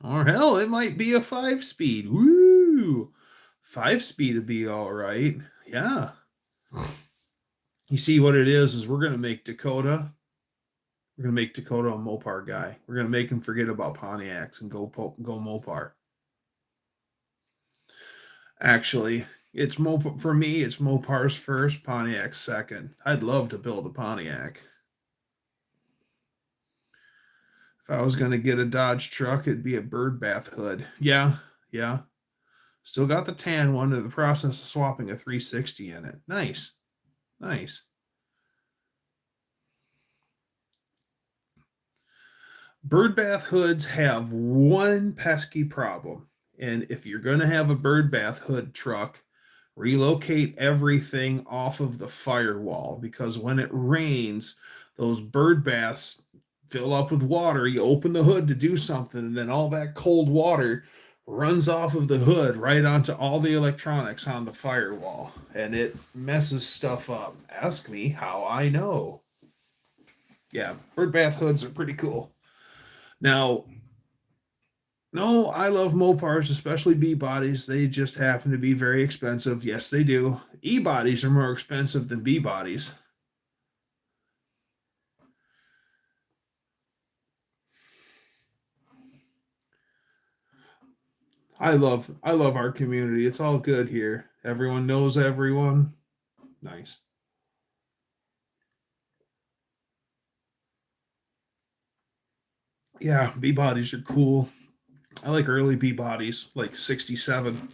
Or hell, it might be a 5-speed. Woo! 5-speed would be all right. Yeah. You see what it is we're going to make Dakota a Mopar guy. We're going to make him forget about Pontiacs and go Mopar. Actually, it's for me, it's Mopars first, Pontiac second. I'd love to build a Pontiac. If I was going to get a Dodge truck, it'd be a birdbath hood. Yeah. Still got the tan one, in the process of swapping a 360 in it. Nice. Birdbath hoods have one pesky problem. And if you're going to have a birdbath hood truck, relocate everything off of the firewall, because when it rains, those bird baths fill up with water. You open the hood to do something, and then all that cold water runs off of the hood right onto all the electronics on the firewall, and it messes stuff up. Ask me how I know. Yeah, bird bath hoods are pretty cool. Now, no, I love Mopars, especially B bodies. They just happen to be very expensive. Yes, they do. E bodies are more expensive than B bodies. I love our community. It's all good here. Everyone knows everyone. Nice. Yeah, B bodies are cool. I like early B bodies, like 67.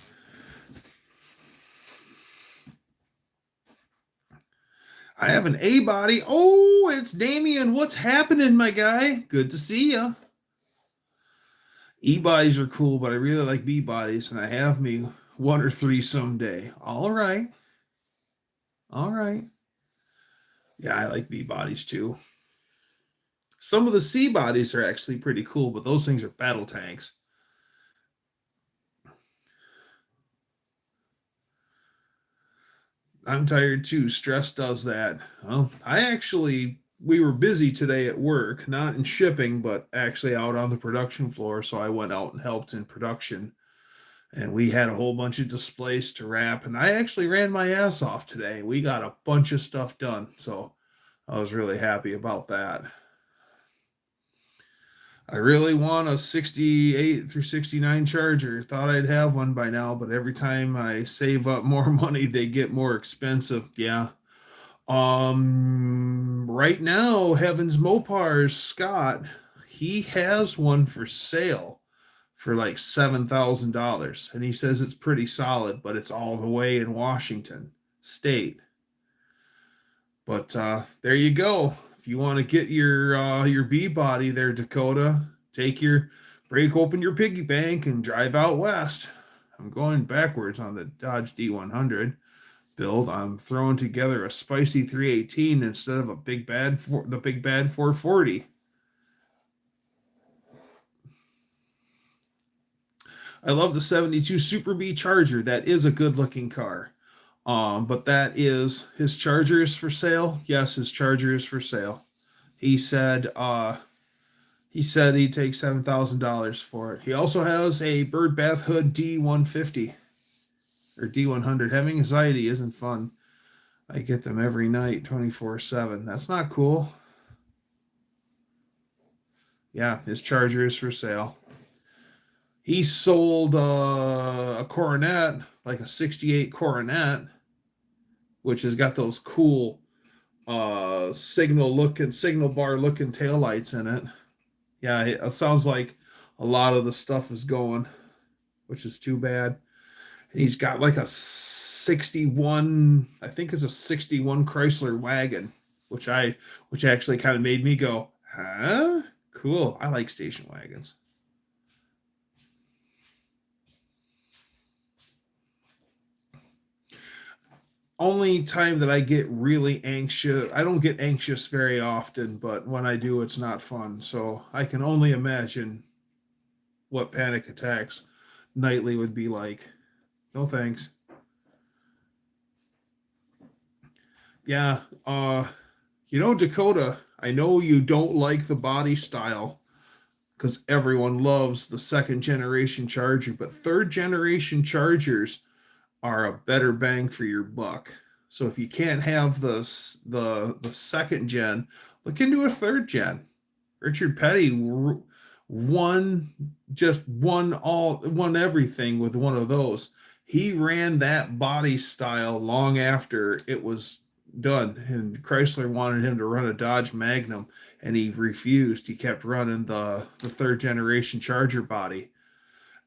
I have an A body. Oh, it's Damien. What's happening, my guy? Good to see you. E bodies are cool, but I really like B bodies, and I have me one or three someday. All right. Yeah, I like B bodies too. Some of the C bodies are actually pretty cool, but those things are battle tanks. I'm tired too. Stress does that. Well, we were busy today at work, not in shipping, but actually out on the production floor. So I went out and helped in production. And we had a whole bunch of displays to wrap. And I actually ran my ass off today. We got a bunch of stuff done. So I was really happy about that. I really want a 68 through 69 Charger. Thought I'd have one by now, but every time I save up more money, they get more expensive. Yeah. Right now, Heaven's Mopars, Scott, he has one for sale for like $7,000. And he says it's pretty solid, but it's all the way in Washington State. But there you go. If you want to get your B body there, Dakota, break open your piggy bank and drive out west. I'm going backwards on the Dodge D100 build. I'm throwing together a spicy 318 instead of the big bad 440. I love the 72 Super B Charger. That is a good looking car. But his Charger is for sale. Yes, his Charger is for sale. He said he'd take $7,000 for it. He also has a bird bath hood D150 or D100. Having anxiety isn't fun. I get them every night, 24/7. That's not cool. Yeah, his Charger is for sale. he sold a Coronet, like a 68 Coronet, which has got those cool signal bar looking taillights in it. Yeah, it sounds like a lot of the stuff is going, which is too bad. And he's got like a 61, I think it's a 61 Chrysler wagon, which actually kind of made me go, huh? Cool. I like station wagons. Only time that I get really anxious, I don't get anxious very often, but when I do, it's not fun. So I can only imagine what panic attacks nightly would be like. No thanks. Yeah, Dakota, I know you don't like the body style because everyone loves the second generation Charger, but third generation Chargers are a better bang for your buck. So if you can't have the second gen, look into a third gen. Richard Petty won everything with one of those. He ran that body style long after it was done, and Chrysler wanted him to run a Dodge Magnum, and he refused. He kept running the third generation Charger body.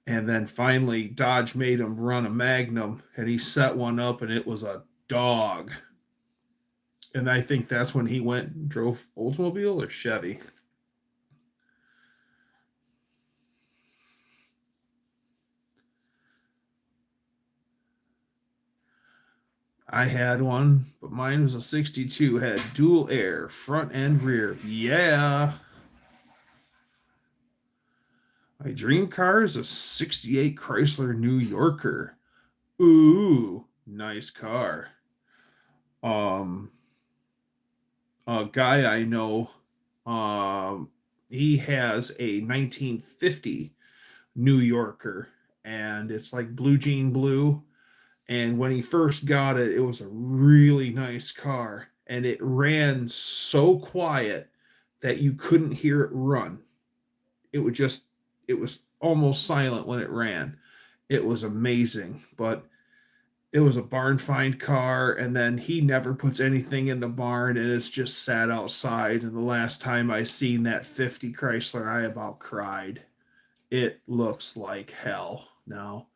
And then finally, Dodge made him run a Magnum, and he set one up, and it was a dog. And I think that's when he went and drove Oldsmobile or Chevy. I had one, but mine was a 62, had dual air, front and rear. Yeah. My dream car is a 68 Chrysler New Yorker. Ooh, nice car. Um, a guy I know, he has a 1950 New Yorker, and it's like blue jean blue. And when he first got it, it was a really nice car, and it ran so quiet that you couldn't hear it run. It was almost silent when it ran. It was amazing, but it was a barn find car, and then he never puts anything in the barn, and it's just sat outside. And the last time I seen that 50 Chrysler, I about cried. It looks like hell now.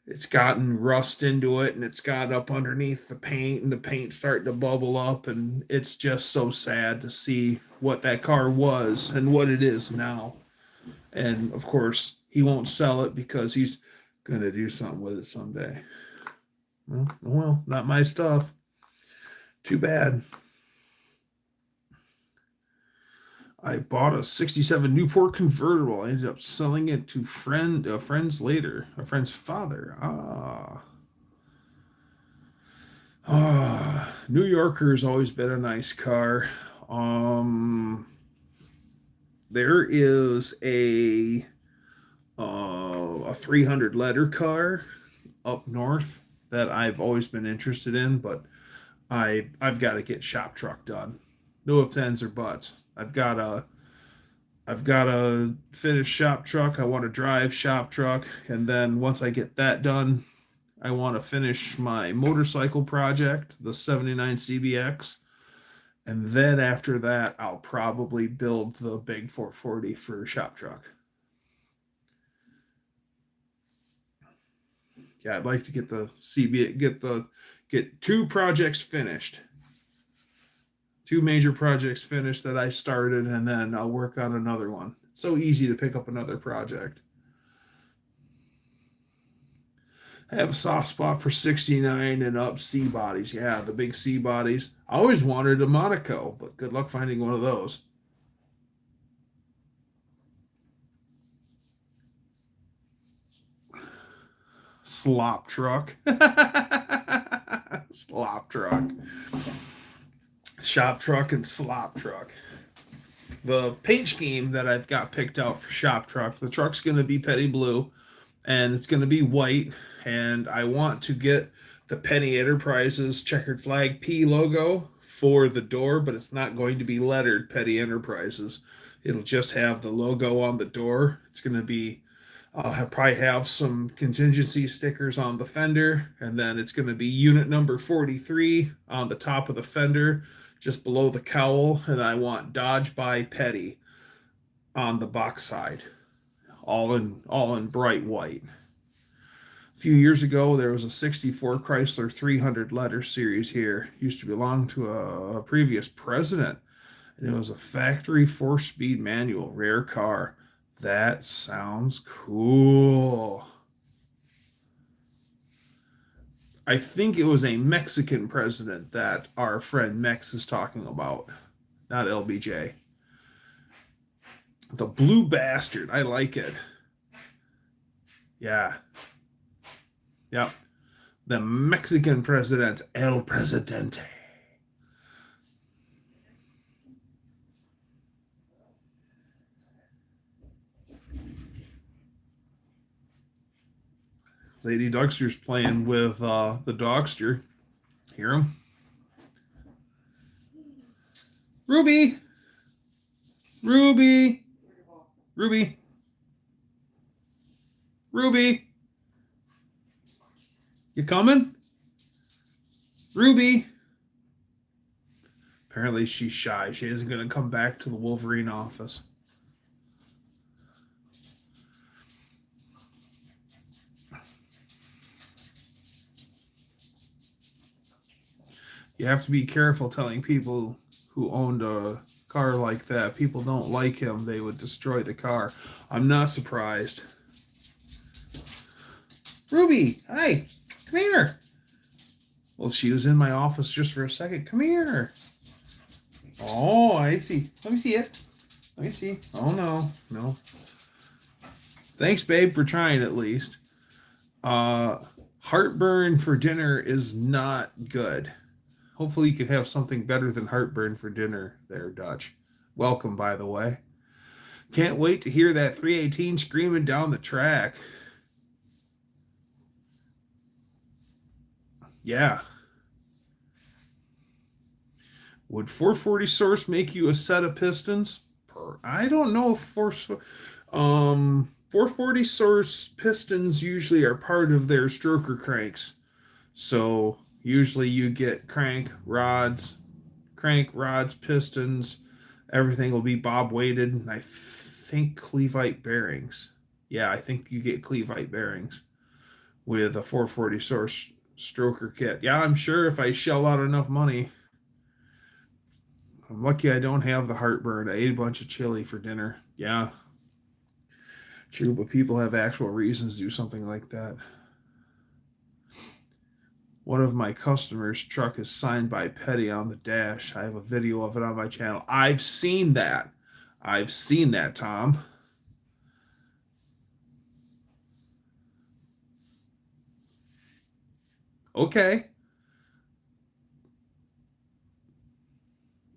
It's gotten rust into it, and it's got up underneath the paint, and the paint's starting to bubble up, and it's just so sad to see what that car was and what it is now. And of course, he won't sell it because he's going to do something with it someday. Well, not my stuff. Too bad. I bought a 67 Newport convertible. I ended up selling it to friends later. A friend's father. New Yorker's always been a nice car. There is a 300 letter car up north that I've always been interested in, but I've got to get shop truck done. No ifs, ands, or buts. I've got to finish shop truck. I want to drive shop truck, and then once I get that done, I want to finish my motorcycle project, the 79 CBX, and then after that, I'll probably build the big 440 for shop truck. Yeah, I'd like to get the CBX, get two projects finished. Two major projects finished that I started, and then I'll work on another one. It's so easy to pick up another project. I have a soft spot for 69 and up C bodies. Yeah, the big C bodies. I always wanted a Monaco, but good luck finding one of those. Slop truck. Slop truck. Shop truck and slop truck. The paint scheme that I've got picked out for shop truck, the truck's going to be Petty Blue, and it's going to be white, and I want to get the Penny Enterprises checkered flag P logo for the door, but it's not going to be lettered Petty Enterprises. It'll just have the logo on the door. It's going to be probably have some contingency stickers on the fender, and then it's going to be unit number 43 on the top of the fender, just below the cowl, and I want Dodge by Petty on the box side, all in bright white. A few years ago, there was a 64 Chrysler 300 letter series here. Used to belong to a previous president, and it was a factory 4-speed manual, rare car. That sounds cool. I think it was a Mexican president that our friend Mex is talking about, not LBJ. The Blue Bastard. I like it. Yeah. Yep. The Mexican president, El Presidente. Lady Dougster's playing with the Dougster. Hear him? Ruby! Ruby! Ruby! Ruby! You coming? Ruby! Apparently she's shy. She isn't going to come back to the Wolverine office. You have to be careful telling people who owned a car like that. People don't like him. They would destroy the car. I'm not surprised. Ruby, hi. Come here. Well, she was in my office just for a second. Come here. Oh, I see. Let me see it. Let me see. Oh, no. Thanks, babe, for trying at least. Heartburn for dinner is not good. Hopefully you can have something better than heartburn for dinner there, Dutch. Welcome, by the way. Can't wait to hear that 318 screaming down the track. Yeah. Would 440 source make you a set of pistons? I don't know if 440 source pistons usually are part of their stroker cranks. So usually you get crank rods, pistons. Everything will be bob weighted. And I think Clevite bearings. Yeah, I think you get Clevite bearings with a 440 source stroker kit. Yeah, I'm sure if I shell out enough money. I'm lucky I don't have the heartburn. I ate a bunch of chili for dinner. Yeah. True, but people have actual reasons to do something like that. One of my customers' truck is signed by Petty on the dash. I have a video of it on my channel. I've seen that. Tom. Okay.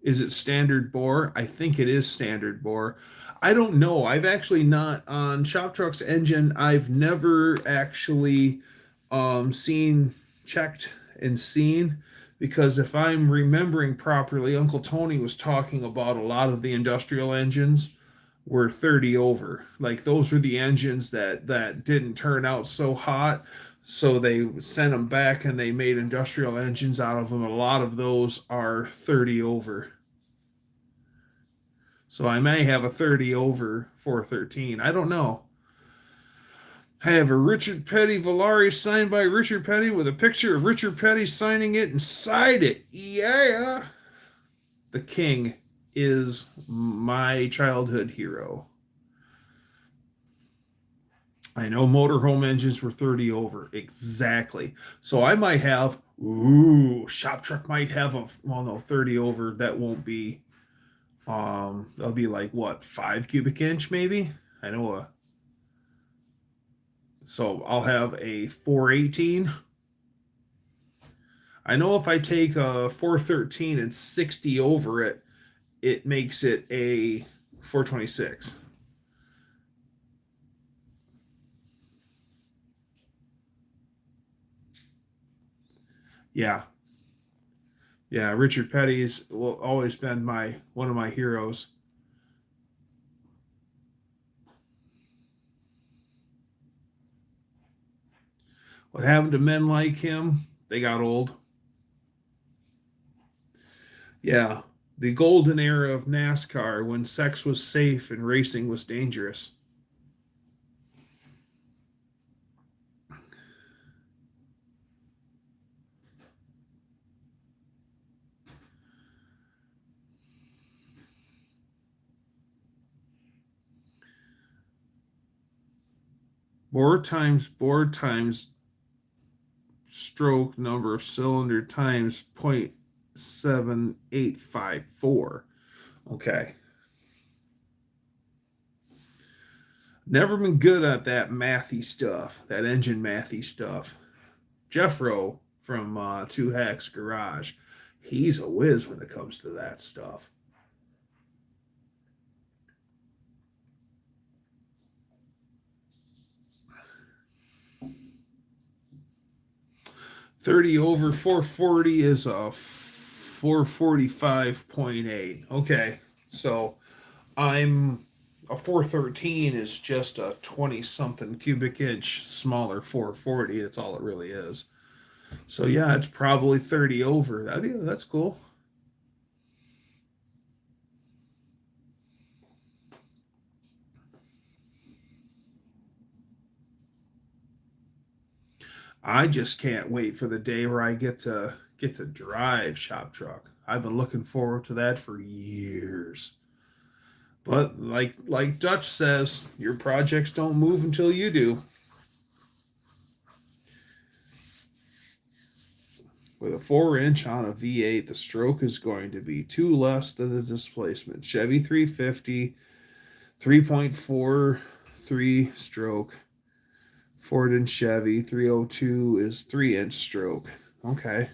Is it standard bore? I think it is standard bore. I don't know. I've actually not on Shop Truck's engine. I've never actually checked and seen, because if I'm remembering properly, Uncle Tony was talking about a lot of the industrial engines were 30 over. Like those were the engines that didn't turn out so hot. So they sent them back and they made industrial engines out of them. A lot of those are 30 over. So I may have a 30 over 413. I don't know. I have a Richard Petty Volare signed by Richard Petty with a picture of Richard Petty signing it inside it. Yeah. The King is my childhood hero. I know motorhome engines were 30 over. Exactly. So I might have, Shop Truck might have 30 over. That won't be, that'll be like what, 5 cubic inch maybe? I know so I'll have a 418. I know if I take a 413 and 60 over it, it makes it a 426. Yeah. Yeah, Richard Petty's will always been one of my heroes. What happened to men like him? They got old. Yeah, the golden era of NASCAR when sex was safe and racing was dangerous. Board times, stroke number of cylinder times 0.7854. Okay. Never been good at that mathy stuff, that engine mathy stuff. Jeffro from Two Hacks Garage, he's a whiz when it comes to that stuff. 30 over 440 is a 445.8. Okay, so I'm a 413 is just a 20 something cubic inch smaller 440. That's all it really is. So yeah, it's probably 30 over. That's cool. I just can't wait for the day where I get to drive shop truck. I've been looking forward to that for years. But like Dutch says, your projects don't move until you do. With a 4-inch on a V8, the stroke is going to be 2 less than the displacement. Chevy 350, 3.43 stroke. Ford and Chevy 302 is 3-inch stroke. Okay.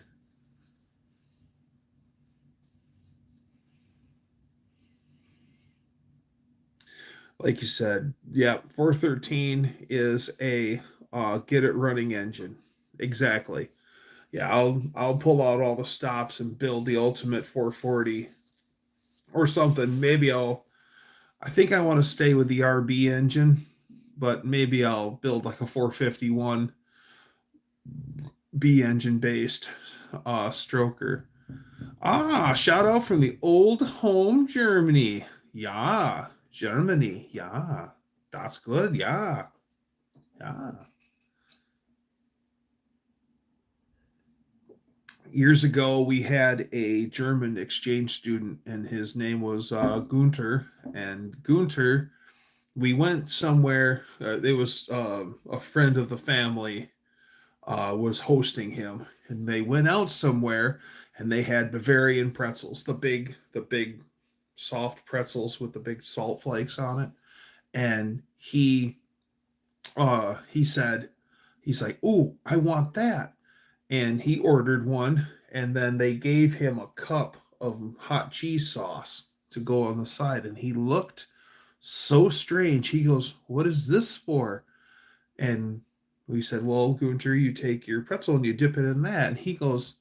Like you said, yeah, 413 is a get it running engine. Exactly. Yeah, I'll pull out all the stops and build the ultimate 440 or something. I think I want to stay with the RB engine, but maybe I'll build like a 451 B engine based stroker. Shout out from the old home Germany. Yeah, Germany. Yeah, that's good. Yeah, yeah. Years ago, we had a German exchange student, and his name was Gunter. And Gunter, we went somewhere. It was a friend of the family was hosting him, and they went out somewhere, and they had Bavarian pretzels, the big soft pretzels with the big salt flakes on it. And he said, he's like, "Ooh, I want that." And he ordered one, and then they gave him a cup of hot cheese sauce to go on the side, and he looked so strange. He goes, "What is this for?" And we said, "Well, Gunter, you take your pretzel and you dip it in that." And he goes,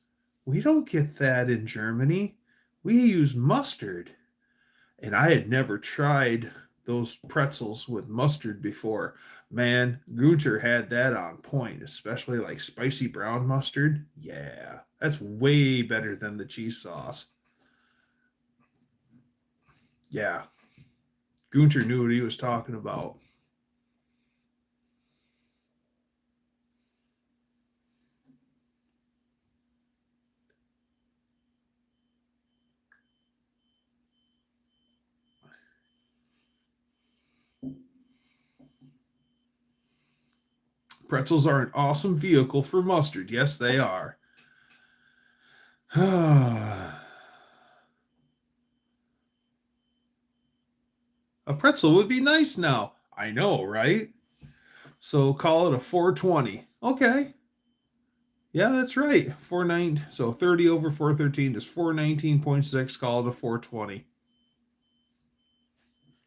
"We don't get that in Germany. We use mustard." And I had never tried those pretzels with mustard before. Man, Gunter had that on point, especially like spicy brown mustard. Yeah, that's way better than the cheese sauce. Yeah, Gunter knew what he was talking about. Pretzels are an awesome vehicle for mustard. Yes, they are. A pretzel would be nice now. I know, right? So call it a 420. Okay. Yeah, that's right. 49. So 30 over 413 is 419.6. Call it a 420.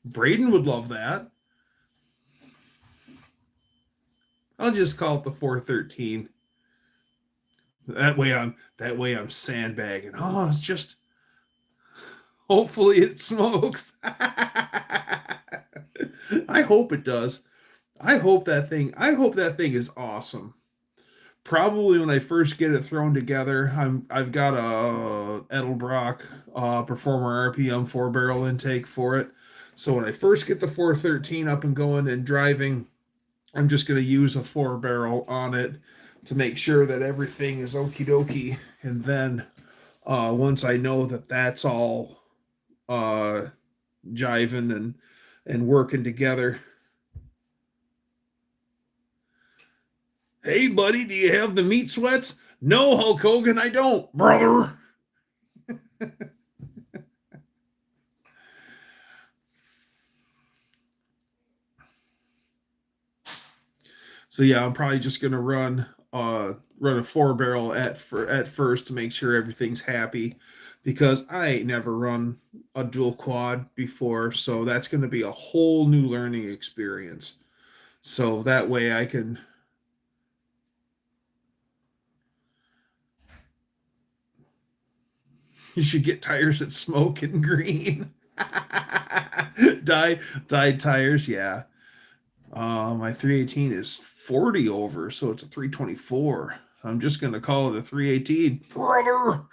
Braden would love that. I'll just call it the 413. That way I'm sandbagging. Oh, it's just hopefully it smokes. I hope it does. I hope that thing is awesome. Probably when I first get it thrown together, I've got a Edelbrock Performer RPM 4-barrel intake for it. So when I first get the 413 up and going and driving, I'm just going to use a 4-barrel on it to make sure that everything is okie dokie. And then once I know that that's all jiving and working together. Hey, buddy, do you have the meat sweats? No, Hulk Hogan, I don't, brother. So yeah, I'm probably just gonna run a 4-barrel at first to make sure everything's happy, because I ain't never run a dual quad before, so that's gonna be a whole new learning experience. So that way I can. You should get tires that smoke and green. Dyed tires, yeah. My 318 is 40 over, so it's a 324. I'm just going to call it a 318. Brother!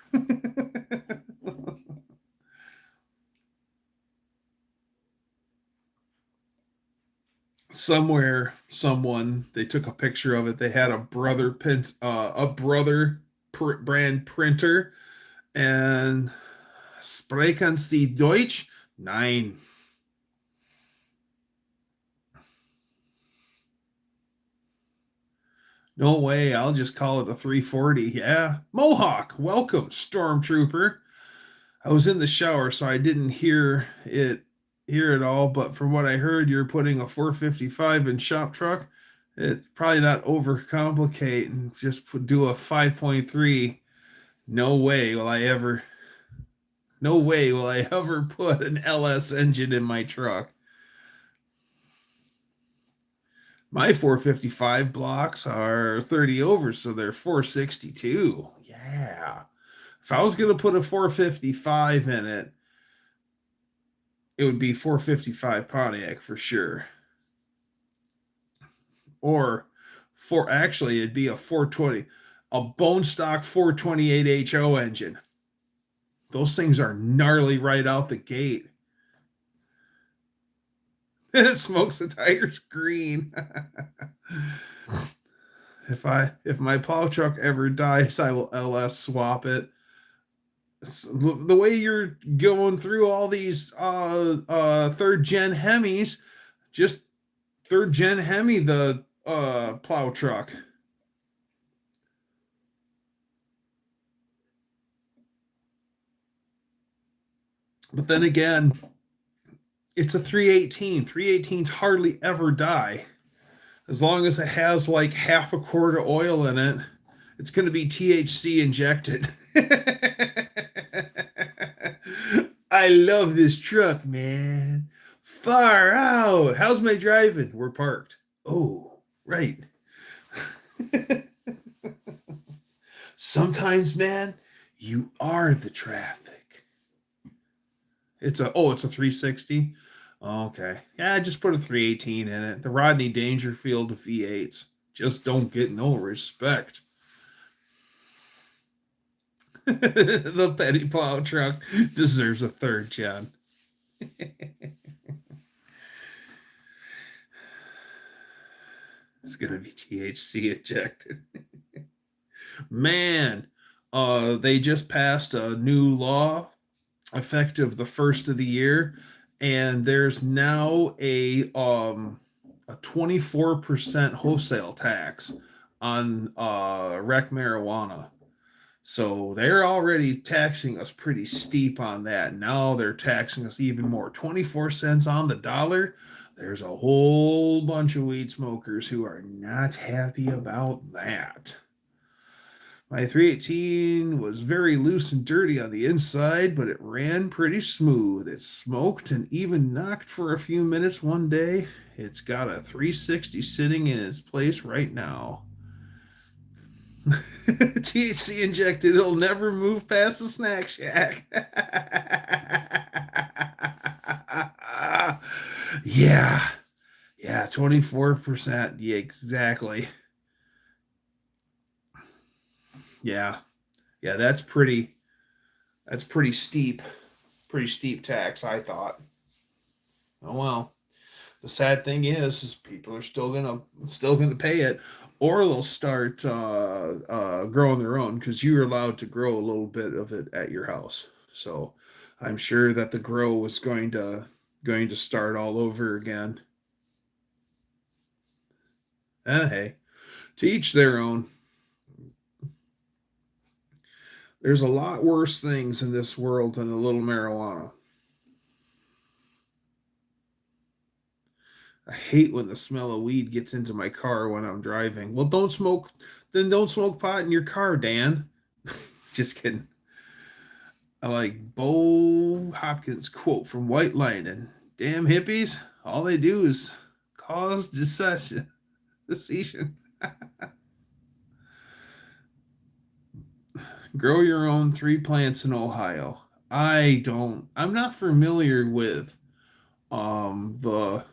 Somewhere, someone, they took a picture of it. They had a brother brand printer, and sprechen Sie Deutsch? Nein. No way, I'll just call it a 340. Yeah. Mohawk, welcome, Stormtrooper. I was in the shower, so I didn't hear it all, but from what I heard, you're putting a 455 in shop truck. It's probably not overcomplicate and just do a 5.3. No way will I ever put an LS engine in my truck. My 455 blocks are 30 over, so they're 462. Yeah. If I was going to put a 455 in it, it would be 455 Pontiac for sure. Or it'd be a 420, a bone stock 428 HO engine. Those things are gnarly right out the gate. It smokes the tires green. If my plow truck ever dies, I will LS swap it. The way you're going through all these third gen Hemis, just third gen Hemi the plow truck. But then again, it's a 318. 318s hardly ever die. As long as it has like half a quart of oil in it, it's going to be THC injected. I love this truck, man. Far out. How's my driving? We're parked. Oh, right. Sometimes, man, you are the traffic. It's a 360. Okay. Yeah, just put a 318 in it. The Rodney Dangerfield V8s just don't get no respect. The petty plow truck deserves a third gen. It's gonna be THC injected. Man, they just passed a new law effective the first of the year, and there's now a 24% wholesale tax on rec marijuana. So they're already taxing us pretty steep on that. Now they're taxing us even more. 24 cents on the dollar. There's a whole bunch of weed smokers who are not happy about that. My 318 was very loose and dirty on the inside, but it ran pretty smooth. It smoked and even knocked for a few minutes one day. It's got a 360 sitting in its place right now. THC injected, it'll never move past the snack shack. Yeah. Yeah, 24%. Yeah, exactly. Yeah. Yeah, that's pretty steep. Pretty steep tax, I thought. Oh well. The sad thing is people are still gonna pay it, or they'll start growing their own because you're allowed to grow a little bit of it at your house. So I'm sure that the grow is going to start all over again. Hey, to each their own. There's a lot worse things in this world than a little marijuana. I hate when the smell of weed gets into my car when I'm driving. Well, don't smoke pot in your car, Dan. Just kidding. I like Bo Hopkins' quote from White Lining. Damn hippies, all they do is cause secession. Grow your own 3 plants in Ohio. I'm not familiar with the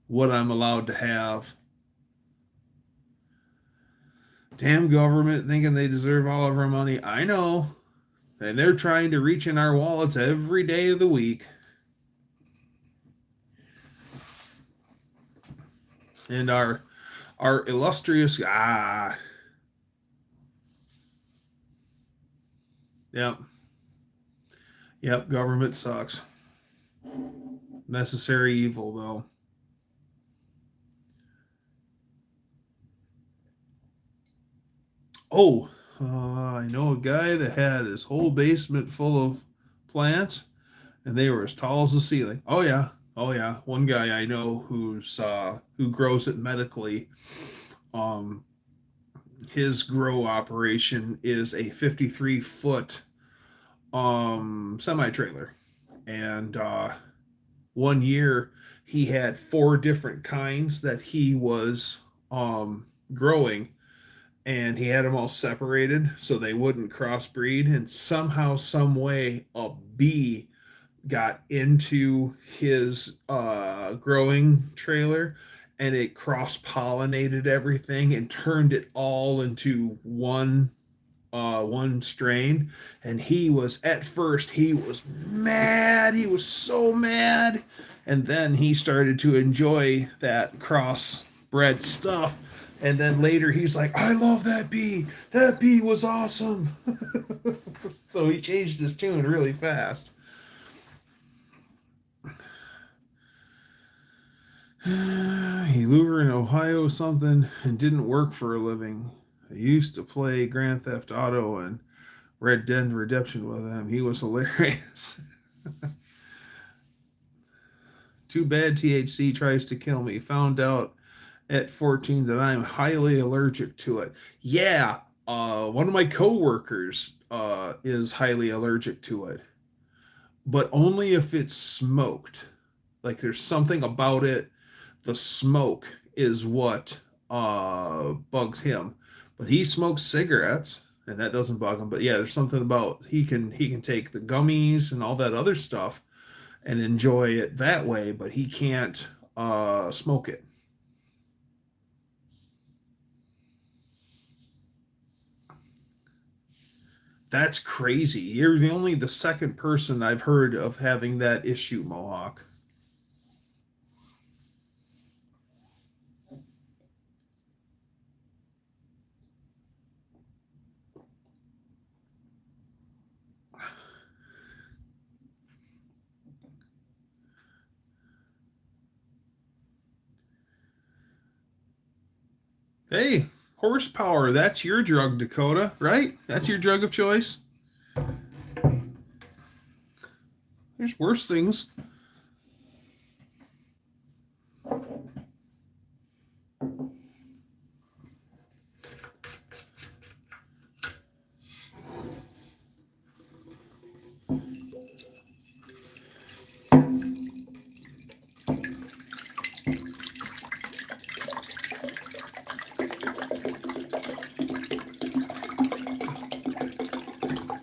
what I'm allowed to have. Damn government thinking they deserve all of our money. I know. And they're trying to reach in our wallets every day of the week. And our illustrious yep. Yep, government sucks. Necessary evil though. Oh, I know a guy that had his whole basement full of plants, and they were as tall as the ceiling. Oh yeah, oh yeah. One guy I know who grows it medically. Um, his grow operation is a 53-foot semi trailer, and one year he had 4 different kinds that he was growing, and he had them all separated so they wouldn't crossbreed. And somehow, some way, a bee got into his growing trailer, and it cross pollinated everything and turned it all into one strain. And he was mad. He was so mad. And then he started to enjoy that crossbred stuff. And then later he's like, I love that bee. That bee was awesome. So he changed his tune really fast. He over in Ohio something and didn't work for a living. I used to play Grand Theft Auto and Red Dead Redemption with him. He was hilarious. Too bad THC tries to kill me. Found out at 14 that I'm highly allergic to it. Yeah, one of my coworkers is highly allergic to it, but only if it's smoked. Like there's something about it. The smoke is what bugs him. But he smokes cigarettes, and that doesn't bug him. But yeah, there's something about he can take the gummies and all that other stuff and enjoy it that way, but he can't smoke it. That's crazy. You're the second person I've heard of having that issue, Mohawk. Hey, horsepower, that's your drug, Dakota, right? That's your drug of choice. There's worse things.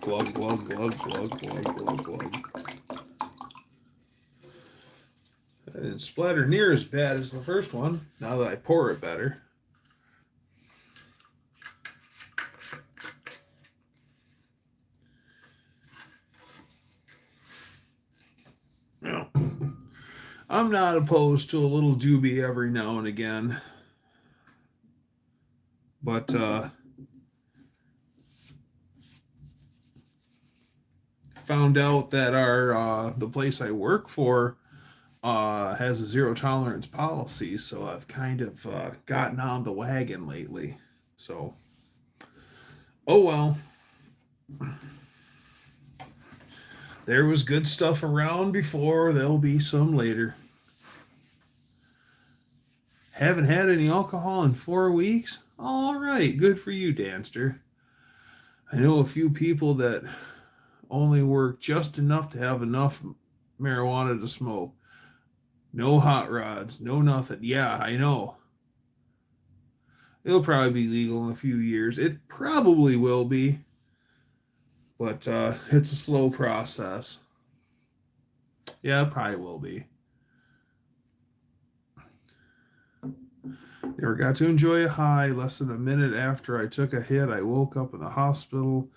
Glug, glug, glug, glug, glug, glug, glug. That didn't splatter near as bad as the first one, now that I pour it better. I'm not opposed to a little doobie every now and again. But found out that our the place I work for has a zero tolerance policy, so I've kind of gotten on the wagon lately. So, oh well. There was good stuff around before, there'll be some later. Haven't had any alcohol in 4 weeks? All right, good for you, Danster. I know a few people that only work just enough to have enough marijuana to smoke. No hot rods, no nothing. Yeah, I know. It'll probably be legal in a few years. It probably will be, but it's a slow process. Yeah, it probably will be. Never got to enjoy a high. Less than a minute after I took a hit, I woke up in the hospital,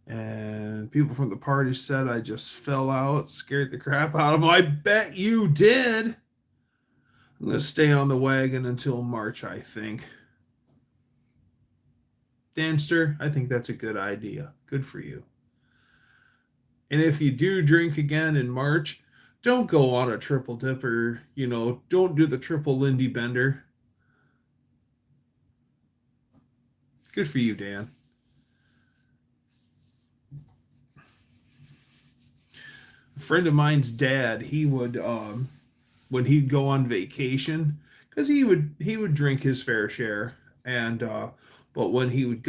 and people from the party said I just fell out, scared the crap out of them. I bet you did. I'm going to stay on the wagon until March, I think. Danster, I think that's a good idea. Good for you. And if you do drink again in March, don't go on a triple dipper. Don't do the triple Lindy Bender. Good for you, Dan. A friend of mine's dad, he would, when he'd go on vacation, because he would drink his fair share, and but when he would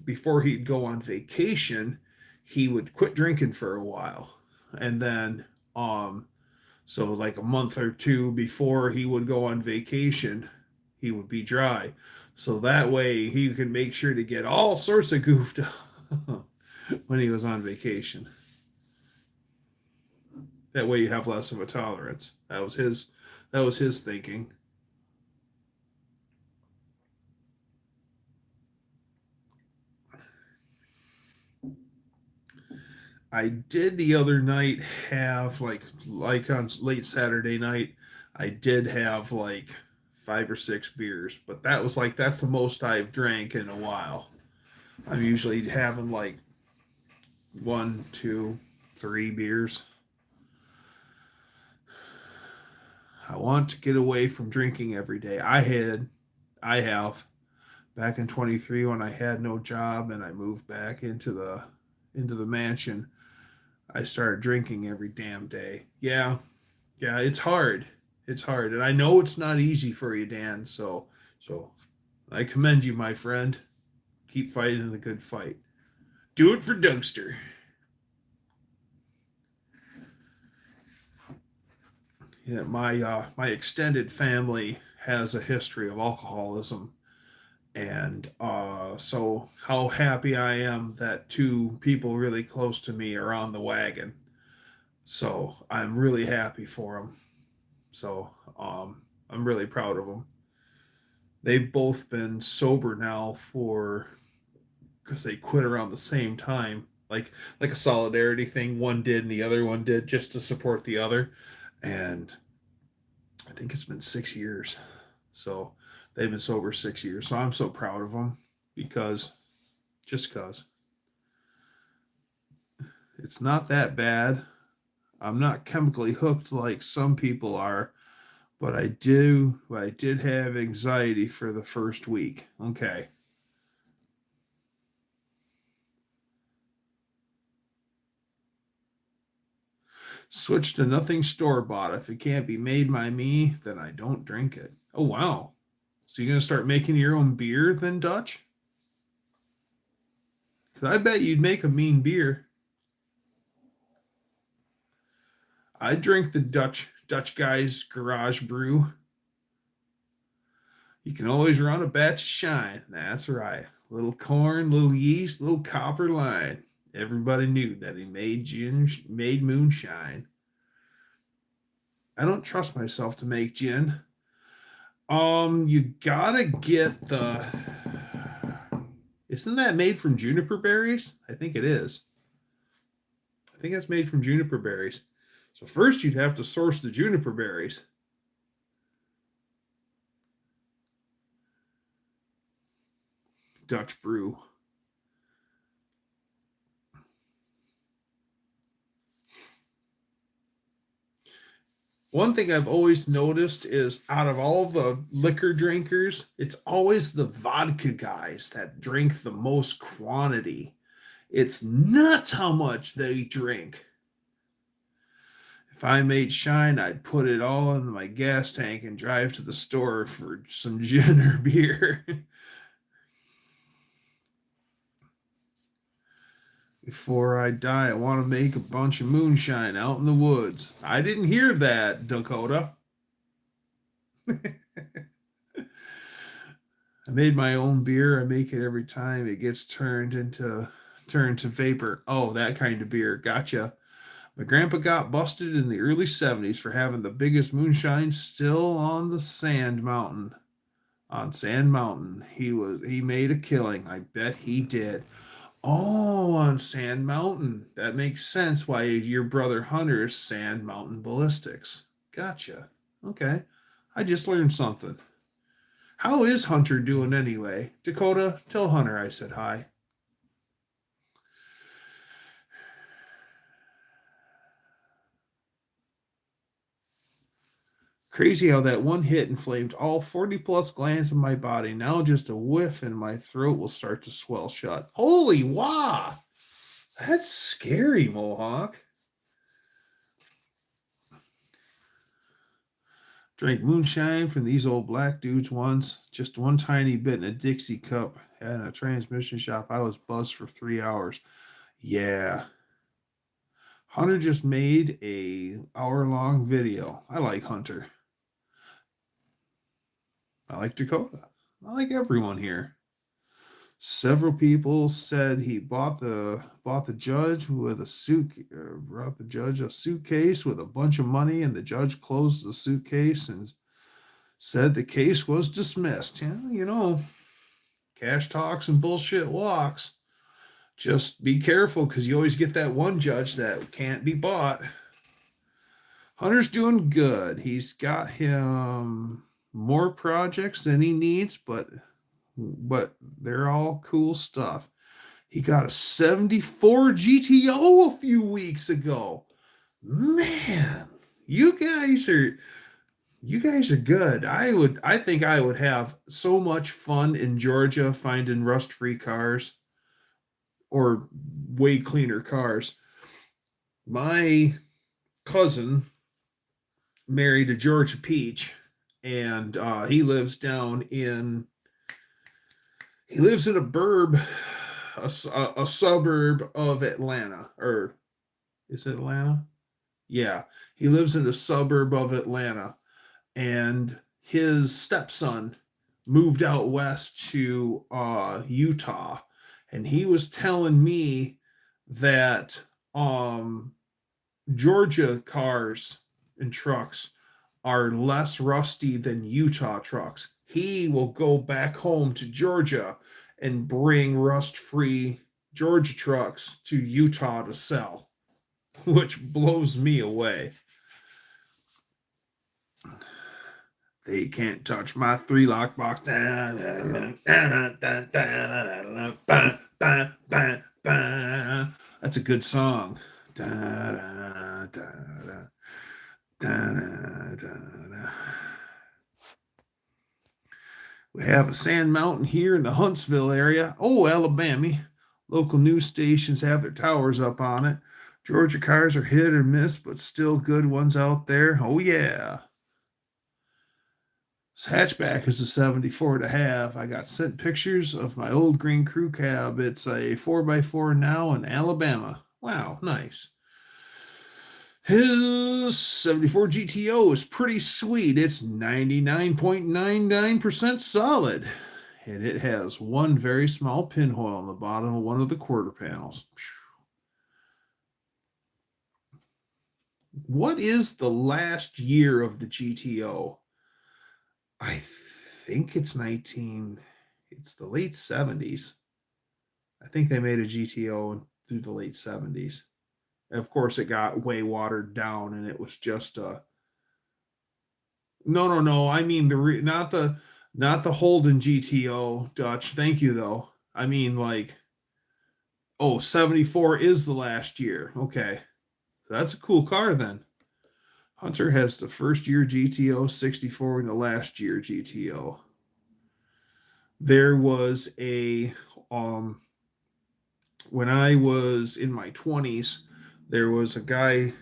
before he'd go on vacation, he would quit drinking for a while, and then so like a month or two before he would go on vacation, he would be dry, so that way he could make sure to get all sorts of goofed up when he was on vacation. That way you have less of a tolerance. That was his thinking. I did the other night have like on late Saturday night, I did have like 5 or 6 beers, but that's the most I've drank in a while. I'm usually having like 1, 2, 3 beers. I want to get away from drinking every day. I have back in 23 when I had no job and I moved back into the mansion. I started drinking every damn day. Yeah, it's hard. It's hard, and I know it's not easy for you, Dan. So I commend you, my friend. Keep fighting the good fight. Do it for Dougster. Yeah, my extended family has a history of alcoholism, and so how happy I am that 2 people really close to me are on the wagon. So I'm really happy for them. So I'm really proud of them. They've both been sober now because they quit around the same time, like a solidarity thing. One did and the other one did, just to support the other. And I think it's been 6 years. So they've been sober 6 years. So I'm so proud of them because it's not that bad. I'm not chemically hooked like some people are, but I did have anxiety for the first week. Okay. Switch to nothing store-bought. If it can't be made by me, then I don't drink it. Oh, wow. So you're going to start making your own beer then, Dutch? Because I bet you'd make a mean beer. I drink the Dutch guy's garage brew. You can always run a batch of shine. That's right. Little corn, little yeast, little copper line. Everybody knew that he made moonshine. I don't trust myself to make gin. You gotta get the. Isn't that made from juniper berries? I think it is. I think that's made from juniper berries. So first you'd have to source the juniper berries. Dutch brew. One thing I've always noticed is out of all the liquor drinkers, it's always the vodka guys that drink the most quantity. It's nuts how much they drink. If I made shine, I'd put it all in my gas tank and drive to the store for some gin or beer. Before I die, I want to make a bunch of moonshine out in the woods. I didn't hear that, Dakota. I made my own beer. I make it every time it gets turned to vapor. Oh, that kind of beer. Gotcha. My grandpa got busted in the early 70s for having the biggest moonshine still on the Sand Mountain. On Sand Mountain. He made a killing. I bet he did. Oh, on Sand Mountain. That makes sense why your brother Hunter is Sand Mountain Ballistics. Gotcha. Okay. I just learned something. How is Hunter doing anyway? Dakota, tell Hunter I said hi. Crazy how that one hit inflamed all 40 plus glands in my body. Now just a whiff and my throat will start to swell shut. Holy wow! That's scary, Mohawk. Drank moonshine from these old black dudes once. Just one tiny bit in a Dixie cup. At a transmission shop, I was buzzed for 3 hours. Yeah. Hunter just made a hour-long video. I like Hunter. I like Dakota. I like everyone here. Several people said he bought the judge with brought the judge a suitcase with a bunch of money, and the judge closed the suitcase and said the case was dismissed. Yeah, cash talks and bullshit walks. Just be careful because you always get that one judge that can't be bought. Hunter's doing good. He's got him more projects than he needs, but they're all cool stuff. He got a 74 GTO a few weeks ago. Man, you guys are good. I think I would have so much fun in Georgia finding rust-free cars or way cleaner cars. My cousin married a Georgia peach, and he lives in a suburb of Atlanta. Or is it Atlanta? Yeah, he lives in a suburb of Atlanta, and his stepson moved out west to Utah, and he was telling me that Georgia cars and trucks are less rusty than Utah trucks. He will go back home to Georgia and bring rust-free Georgia trucks to Utah to sell, which blows me away. They can't touch my 3-lock box. That's a good song. We have a Sand Mountain here in the Huntsville area. Oh, Alabama. Local news stations have their towers up on it. Georgia cars are hit or miss, but still good ones out there. Oh, yeah. This hatchback is a 74 and a half. I got sent pictures of my old green crew cab. It's a 4x4 now in Alabama. Wow, nice. His 74 GTO is pretty sweet. It's 99.99% solid. And it has one very small pinhole on the bottom of one of the quarter panels. What is the last year of the GTO? I think it's the late 70s. I think they made a GTO through the late 70s. Of course, it got way watered down, and it was just no. I mean not the Holden GTO, Dutch. Thank you though. I mean, like, oh, 74 is the last year. Okay. That's a cool car then. Hunter has the first year GTO, 64 in the last year GTO. There was a when I was in my 20s, there was a guy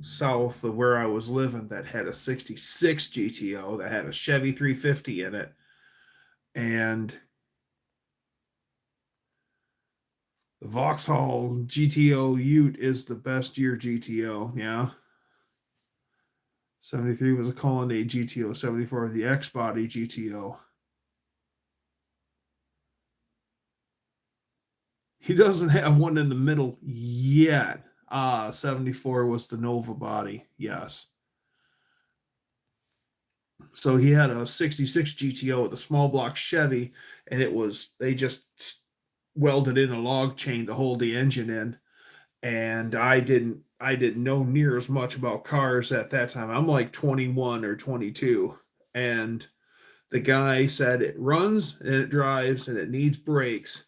south of where I was living that had a 66 GTO that had a Chevy 350 in it. And the Vauxhall GTO Ute is the best year GTO. Yeah. 73 was a Colonnade GTO. 74 the X Body GTO. He doesn't have one in the middle yet. 74 was the Nova body. Yes. So he had a 66 GTO with a small block Chevy, and they just welded in a log chain to hold the engine in. And I didn't know near as much about cars at that time. I'm like 21 or 22. And the guy said it runs and it drives and it needs brakes.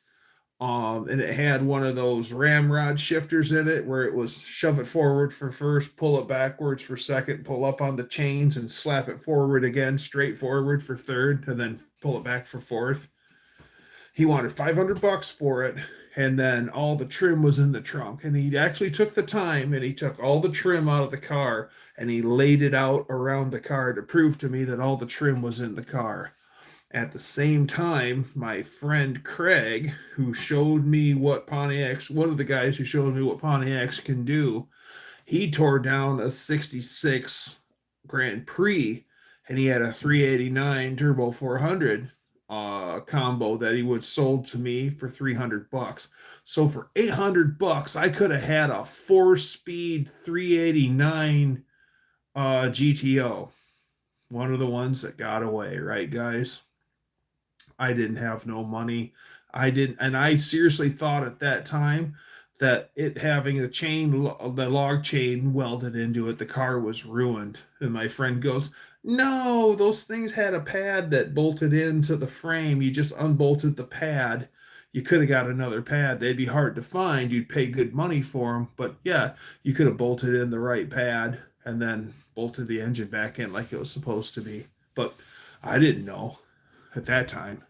And it had one of those ramrod shifters in it where it was shove it forward for first, pull it backwards for second, pull up on the chains and slap it forward again, straight forward for third, and then pull it back for fourth. He wanted $500 for it, and then all the trim was in the trunk. And he actually took the time and he took all the trim out of the car and he laid it out around the car to prove to me that all the trim was in the car. At the same time, my friend Craig, who showed me what Pontiacs, one of the guys who showed me what Pontiacs can do, he tore down a 66 Grand Prix and he had a 389 Turbo 400 combo that he would sold to me for $300. So for $800, I could have had a 4-speed 389 GTO. One of the ones that got away, right, guys? I didn't have no money. And I seriously thought at that time that it having the log chain welded into it, the car was ruined. And my friend goes, "No, those things had a pad that bolted into the frame. You just unbolted the pad. You could have got another pad. They'd be hard to find. You'd pay good money for them. But yeah, you could have bolted in the right pad and then bolted the engine back in like it was supposed to be." But I didn't know at that time.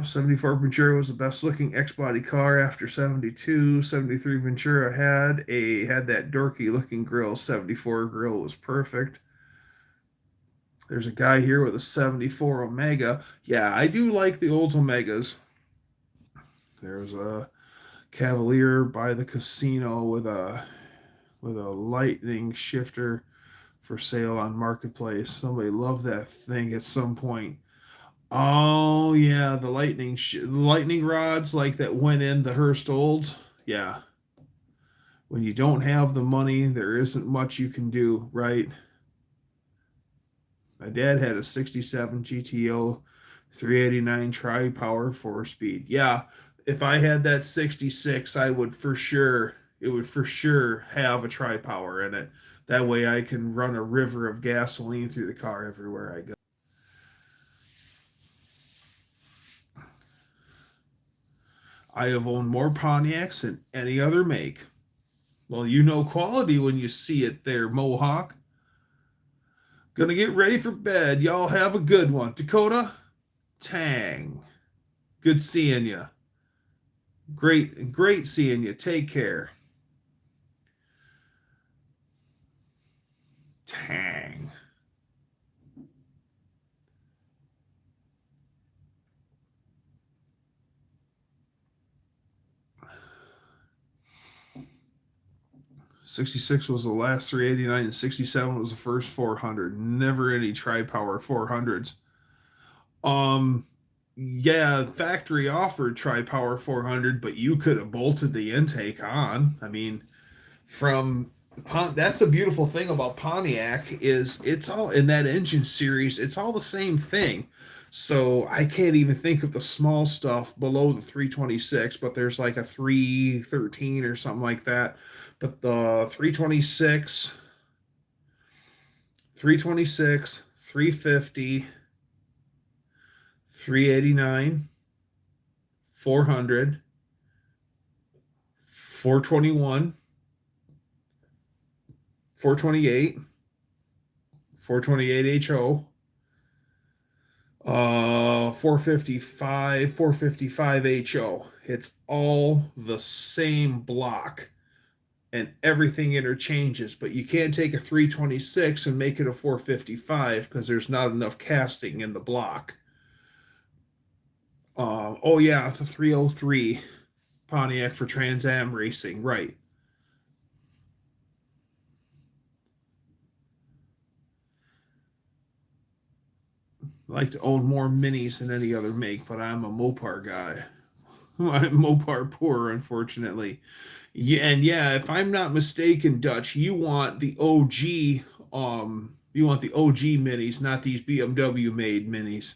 74 Ventura was the best looking X-body car after 72. 73 Ventura had that dorky looking grill. 74 grill was perfect. There's a guy here with a 74 Omega. Yeah, I do like the old Omegas. There's a Cavalier by the casino with a lightning shifter for sale on Marketplace. Somebody loved that thing at some point. Oh yeah, the lightning rods like that went in the Hearst Olds. Yeah. When you don't have the money, there isn't much you can do, right? My dad had a 67 GTO 389 tri-power 4-speed. Yeah, if I had that 66, it would for sure have a tri-power in it. That way I can run a river of gasoline through the car everywhere I go. I have owned more Pontiacs than any other make. Well, you know quality when you see it there, Mohawk. Gonna get ready for bed. Y'all have a good one. Dakota, Tang. Good seeing you. Great seeing you. Take care. Tang. '66 was the last 389 and 67 was the first 400. Never any tri-power 400s. Yeah, factory offered tri-power 400, but you could have bolted the intake on. I mean, that's a beautiful thing about Pontiac is it's all in that engine series. It's all the same thing. So I can't even think of the small stuff below the 326, but there's like a 313 or something like that. But the 326, 350, 389, 400, 421, 428, 428 HO, 455, 455 HO. It's all the same block and everything interchanges, but you can't take a 326 and make it a 455 because there's not enough casting in the block. Oh yeah, the 303 Pontiac for Trans Am racing, right? I like to own more minis than any other make, but I'm a Mopar guy. I'm Mopar poor, unfortunately. Yeah, and yeah, if I'm not mistaken, Dutch, you want the OG, you want the OG minis, not these BMW made minis.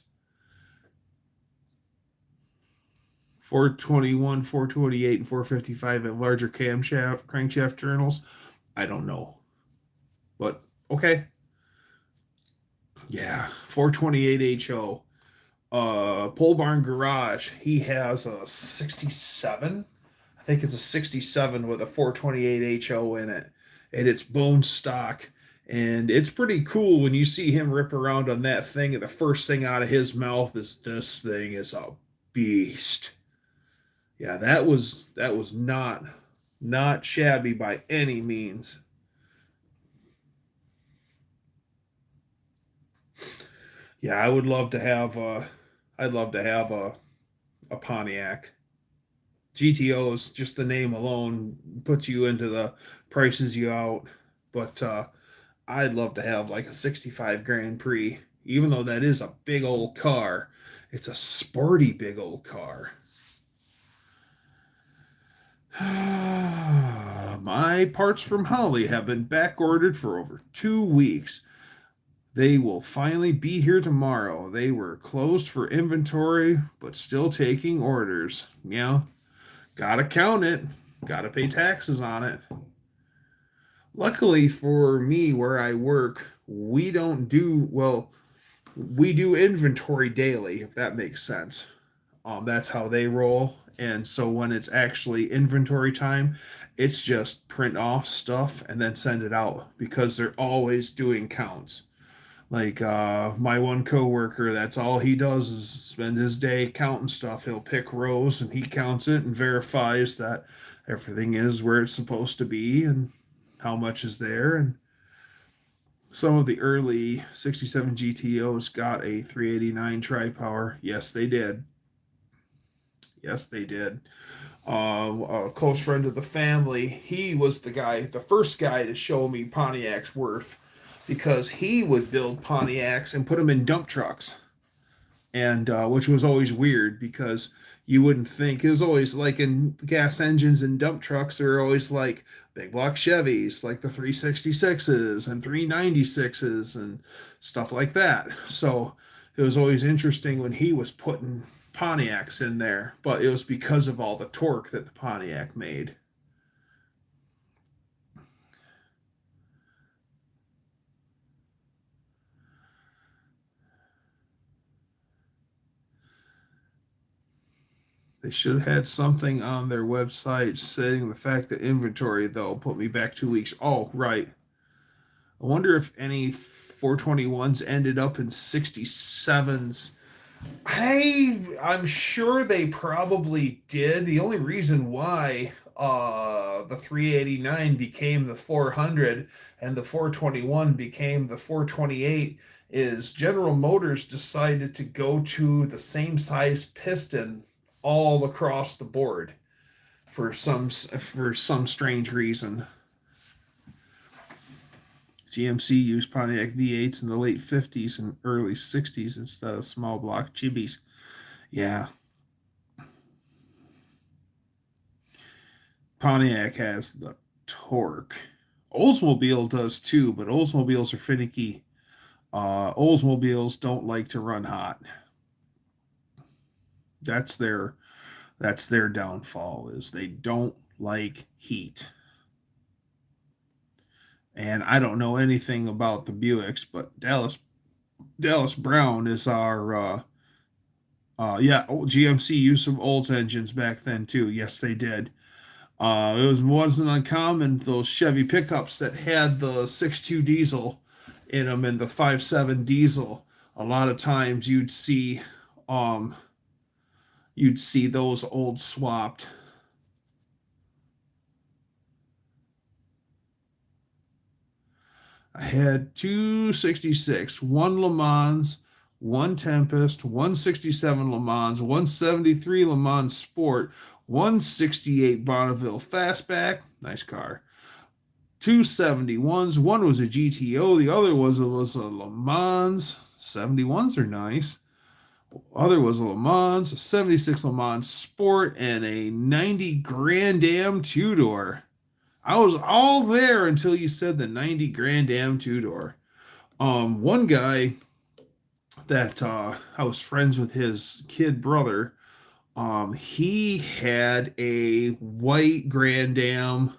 421, 428, and 455 at larger crankshaft journals. I don't know, but okay. Yeah, 428 HO. Pole Barn Garage. He has a 67. I think it's a 67 with a 428 HO in it, and it's bone stock. And it's pretty cool when you see him rip around on that thing, and the first thing out of his mouth is, "This thing is a beast." Yeah, that was not shabby by any means. Yeah, I would love to have I'd love to have a Pontiac. GTOs, just the name alone puts you into the prices you out. But I'd love to have like a 65 Grand Prix, even though that is a big old car. It's a sporty big old car. My parts from Holly have been back ordered for over 2 weeks. They will finally be here tomorrow. They were closed for inventory, but still taking orders. Yeah, gotta count it. Gotta pay taxes on it. Luckily for me, where I work, we don't do, well, we do inventory daily, if that makes sense. That's how they roll. And so when it's actually inventory time, it's just print off stuff and then send it out because they're always doing counts. Like my one coworker, that's all he does is spend his day counting stuff. He'll pick rows and he counts it and verifies that everything is where it's supposed to be and how much is there. And some of the early 67 GTOs got a 389 tri-power. Yes, they did. Yes, they did. A close friend of the family, he was the first guy to show me Pontiac's worth because he would build Pontiacs and put them in dump trucks, and which was always weird because you wouldn't think it was always like in gas engines and dump trucks. They're always like big block Chevys, like the 366s and 396s and stuff like that. So it was always interesting when he was putting Pontiacs in there, but it was because of all the torque that the Pontiac made. They should have had something on their website saying the fact that inventory, though, put me back 2 weeks. Oh, right. I wonder if any 421s ended up in 67s. I'm sure they probably did. The only reason why the 389 became the 400 and the 421 became the 428 is General Motors decided to go to the same size piston all across the board for some strange reason. GMC used Pontiac V8s in the late 50s and early 60s instead of small block chibis. Yeah, Pontiac has the torque. Oldsmobile does too, but Oldsmobiles are finicky. Oldsmobiles don't like to run hot. That's their that's their downfall is they don't like heat. And I don't know anything about the Buicks, but Dallas Brown is our Yeah, GMC used some Olds engines back then too. Yes, they did. Wasn't uncommon, those Chevy pickups that had the 6.2 diesel in them and the 5.7 diesel. A lot of times um you'd see those old swapped. I had 266, one Le Mans, one Tempest, 167 Le Mans, 173 Le Mans Sport, 168 Bonneville Fastback, nice car. 271s, one was a GTO, the other was a Le Mans. 71s are nice. Other was a Le Mans, a 76 Le Mans Sport, and a 90 Grand Am two-door. I was all there until you said the 90 Grand Am two-door. One guy that I was friends with, his kid brother, he had a white Grand Am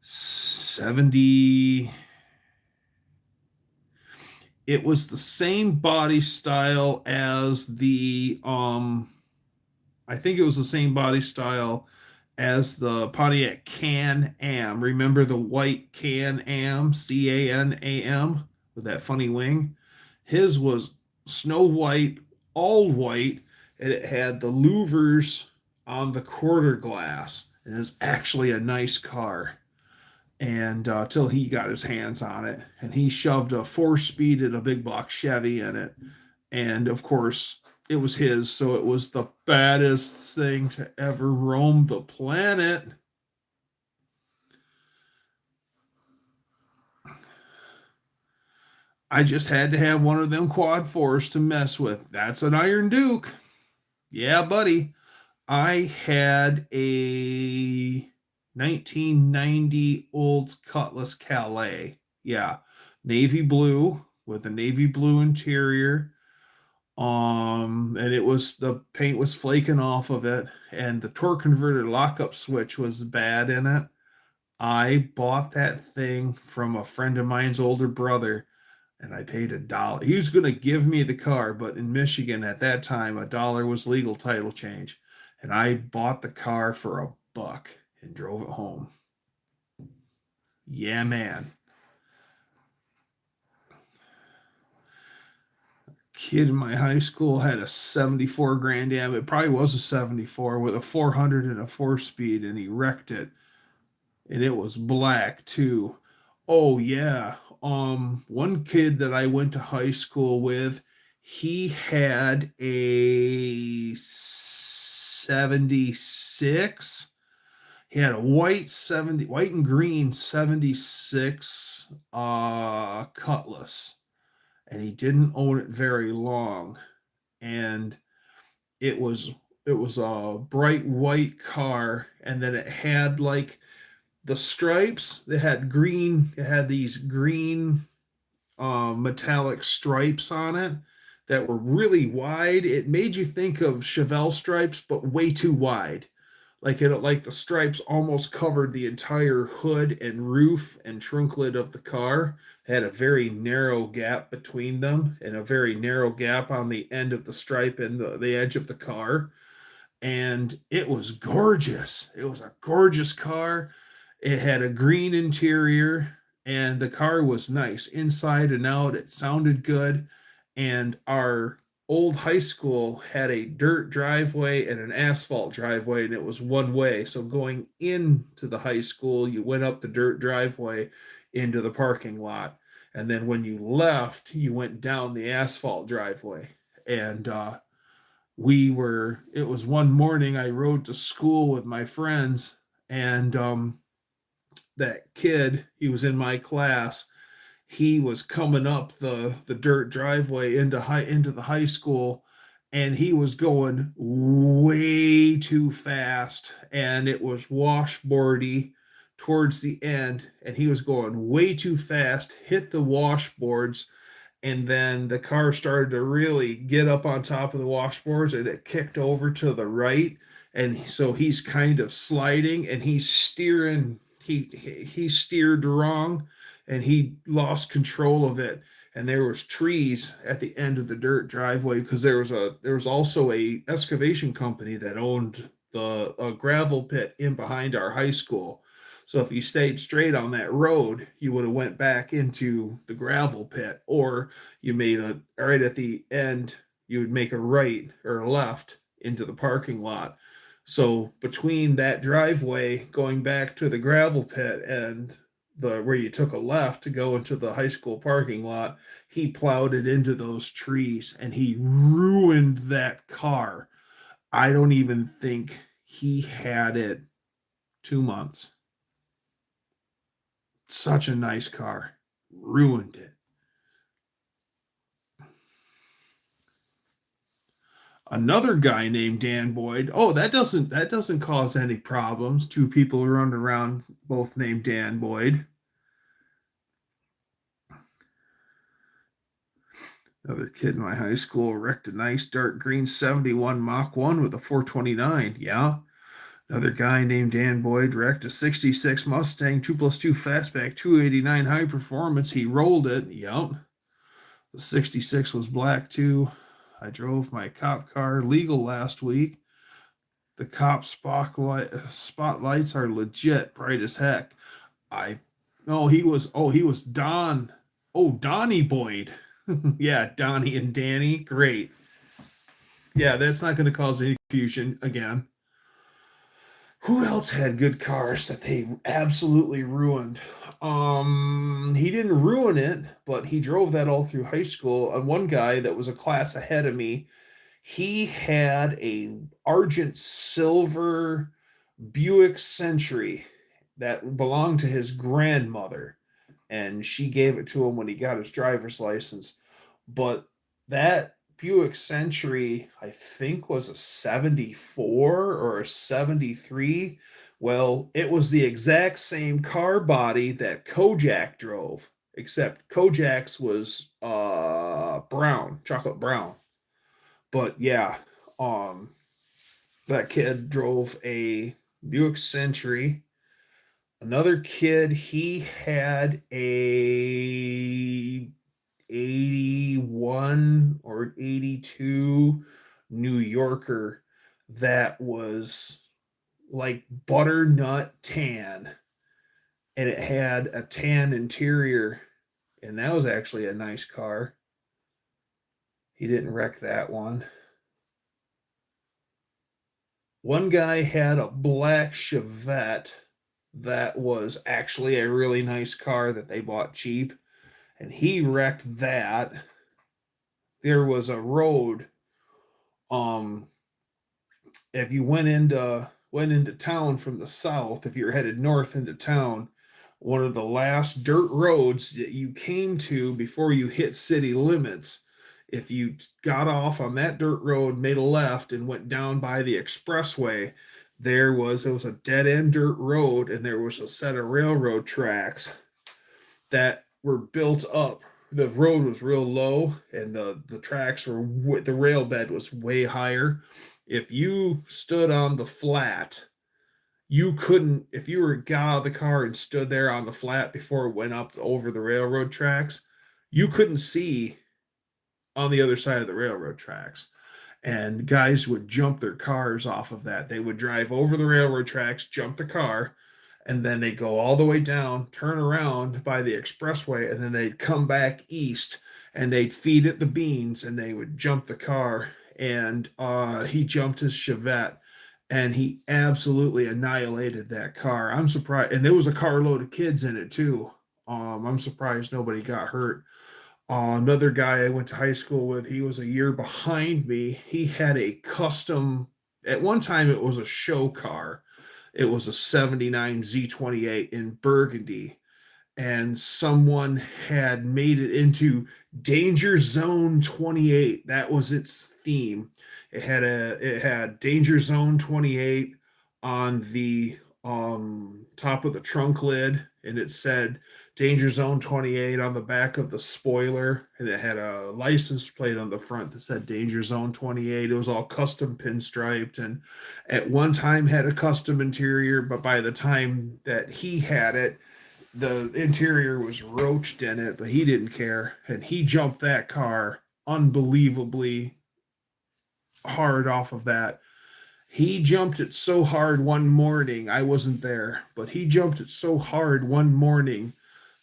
70. It was the same body style as the I think it was the same body style as the Pontiac Can-Am. Remember the white Can-Am, Canam, with that funny wing? His was snow white, all white, and it had the louvers on the quarter glass. And it was actually a nice car. And till he got his hands on it, and he shoved a 4-speed and a big block Chevy in it. And of course, it was his, so it was the baddest thing to ever roam the planet. I just had to have one of them quad fours to mess with. That's an Iron Duke. Yeah, buddy. I had a 1990 Olds Cutlass Calais. Yeah, navy blue with a navy blue interior. And it was, the paint was flaking off of it, and the torque converter lockup switch was bad in it. I bought that thing from a friend of mine's older brother, and I paid $1. He was going to give me the car, but in Michigan at that time, $1 was legal title change, and I bought the car for $1 and drove it home. Yeah, man. Kid in my high school had a 74 Grand Am. It probably was a 74 with a 400 and a 4-speed, and he wrecked it. And it was black too. Oh yeah. One kid that I went to high school with, he had a 76. He had a white and green 76 Cutlass, and he didn't own it very long. And it was a bright white car, and then it had like the stripes. It had green. It had these green metallic stripes on it that were really wide. It made you think of Chevelle stripes, but way too wide. Like the stripes almost covered the entire hood and roof and trunk lid of the car. It had a very narrow gap between them, and a very narrow gap on the end of the stripe and the edge of the car. And it was gorgeous. It was a gorgeous car. It had a green interior, and the car was nice inside and out. It sounded good. And our old high school had a dirt driveway and an asphalt driveway, and it was one way. So going into the high school, you went up the dirt driveway into the parking lot. And then when you left, you went down the asphalt driveway. And it was one morning I rode to school with my friends, and that kid, he was in my class. He was coming up the dirt driveway into the high school, and he was going way too fast, and it was washboardy towards the end, and he was going way too fast, hit the washboards, and then the car started to really get up on top of the washboards, and it kicked over to the right, and so he's kind of sliding, and he's steering. He steered wrong, and he lost control of it, and there was trees at the end of the dirt driveway because there was also a excavation company that owned the gravel pit in behind our high school. So if you stayed straight on that road, you would have went back into the gravel pit, or you made a right at the end, you would make a right or a left into the parking lot. So between that driveway going back to the gravel pit and the where you took a left to go into the high school parking lot, he plowed it into those trees and he ruined that car. I don't even think he had it 2 months. Such a nice car. Ruined it. Another guy named Dan Boyd. Oh, that doesn't cause any problems. Two people running around both named Dan Boyd. Another kid in my high school wrecked a nice dark green 71 Mach 1 with a 429. Yeah. Another guy named Dan Boyd wrecked a 66 Mustang 2+2 fastback 289 high performance. He rolled it. Yep. The 66 was black too. I drove my cop car legal last week. The cop spotlights are legit, bright as heck. He was Don. Oh, Donnie Boyd. Yeah, Donnie and Danny. Great. Yeah, that's not going to cause any confusion again. Who else had good cars that they absolutely ruined? He didn't ruin it, but he drove that all through high school. And one guy that was a class ahead of me, he had a Argent silver Buick Century that belonged to his grandmother, and she gave it to him when he got his driver's license. But that Buick Century, I think, was a 74 or a 73. Well, it was the exact same car body that Kojak drove, except Kojak's was brown, chocolate brown. But yeah, that kid drove a Buick Century. Another kid, he had a 81 or 82 New Yorker that was like butternut tan, and it had a tan interior, and that was actually a nice car. He didn't wreck that one. One guy had a black Chevette that was actually a really nice car that they bought cheap, and he wrecked that. There was a road, if you went into town from the south, if you're headed north into town, one of the last dirt roads that you came to before you hit city limits, if you got off on that dirt road, made a left, and went down by the expressway, it was a dead end dirt road, and there was a set of railroad tracks that were built up. The road was real low, and the tracks were the rail bed was way higher. If you stood on the flat, you couldn't. If you were got out of the car and stood there on the flat before it went up over the railroad tracks, you couldn't see on the other side of the railroad tracks. And guys would jump their cars off of that. They would drive over the railroad tracks, jump the car, and then they'd go all the way down, turn around by the expressway, and then they'd come back east, and they'd feed it the beans, and they would jump the car. And he jumped his Chevette, and he absolutely annihilated that car. I'm surprised, and there was a carload of kids in it too. I'm surprised nobody got hurt. Another guy I went to high school with, he was a year behind me. He had a custom, at one time it was a show car. It was a 79 Z28 in burgundy, and someone had made it into Danger Zone 28. That was its theme. It had Danger Zone 28 on the top of the trunk lid, and it said Danger Zone 28 on the back of the spoiler, and it had a license plate on the front that said Danger Zone 28. It was all custom pinstriped, and at one time had a custom interior, but by the time that he had it, the interior was roached in it, but he didn't care, and he jumped that car unbelievably hard off of that. He jumped it so hard one morning. I wasn't there, but he jumped it so hard one morning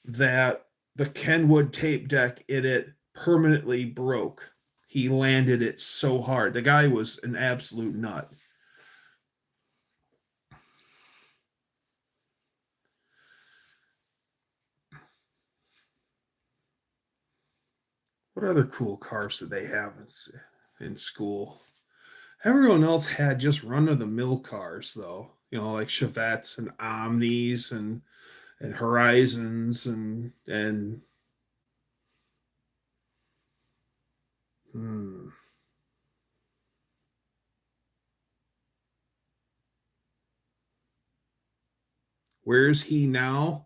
that the Kenwood tape deck in it permanently broke. He landed it so hard. The guy was an absolute nut. What other cool cars did they have in school? Everyone else had just run of the mill cars, though. You know, like Chevettes and Omnis and Horizons and hmm, where's he now?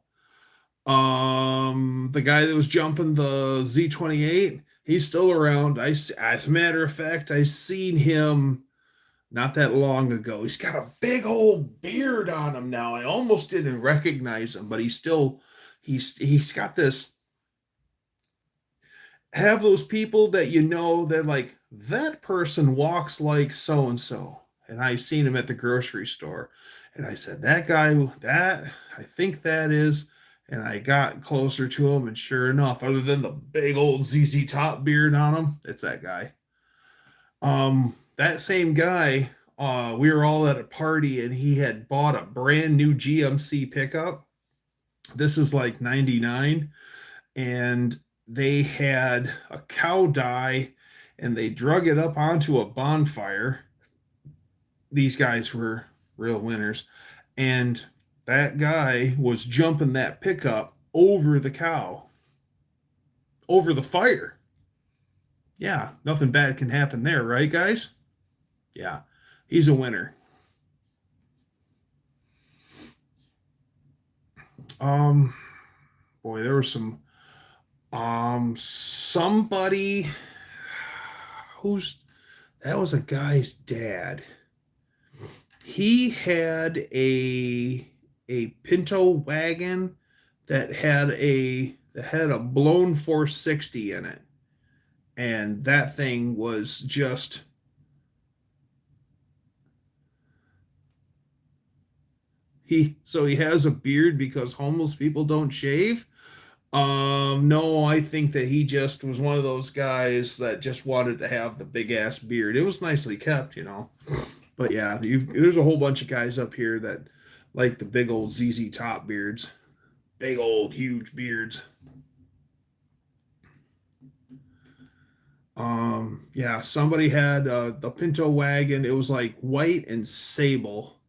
The guy that was jumping the Z28, he's still around. As a matter of fact, I seen him not that long ago. He's got a big old beard on him now. I almost didn't recognize him, but he's got this, have those people that you know that like that person walks like so and so. And I seen him at the grocery store. And I said, that guy, that I think that is. And I got closer to him, and sure enough, other than the big old ZZ Top beard on him, it's that guy. That same guy, we were all at a party and he had bought a brand new GMC pickup. This is like 99, and they had a cow die and they drug it up onto a bonfire. These guys were real winners. And that guy was jumping that pickup over the cow, over the fire. Yeah, nothing bad can happen there, right, guys? Yeah, he's a winner. Um, boy, there was somebody who's that was a guy's dad. He had a Pinto wagon that had a blown 460 in it, and that thing was just he has a beard because homeless people don't shave. No, I think that he just was one of those guys that just wanted to have the big ass beard. It was nicely kept, you know. But yeah, there's a whole bunch of guys up here that like the big old ZZ Top beards, big old huge beards. Yeah, somebody had the Pinto wagon. It was like white and sable,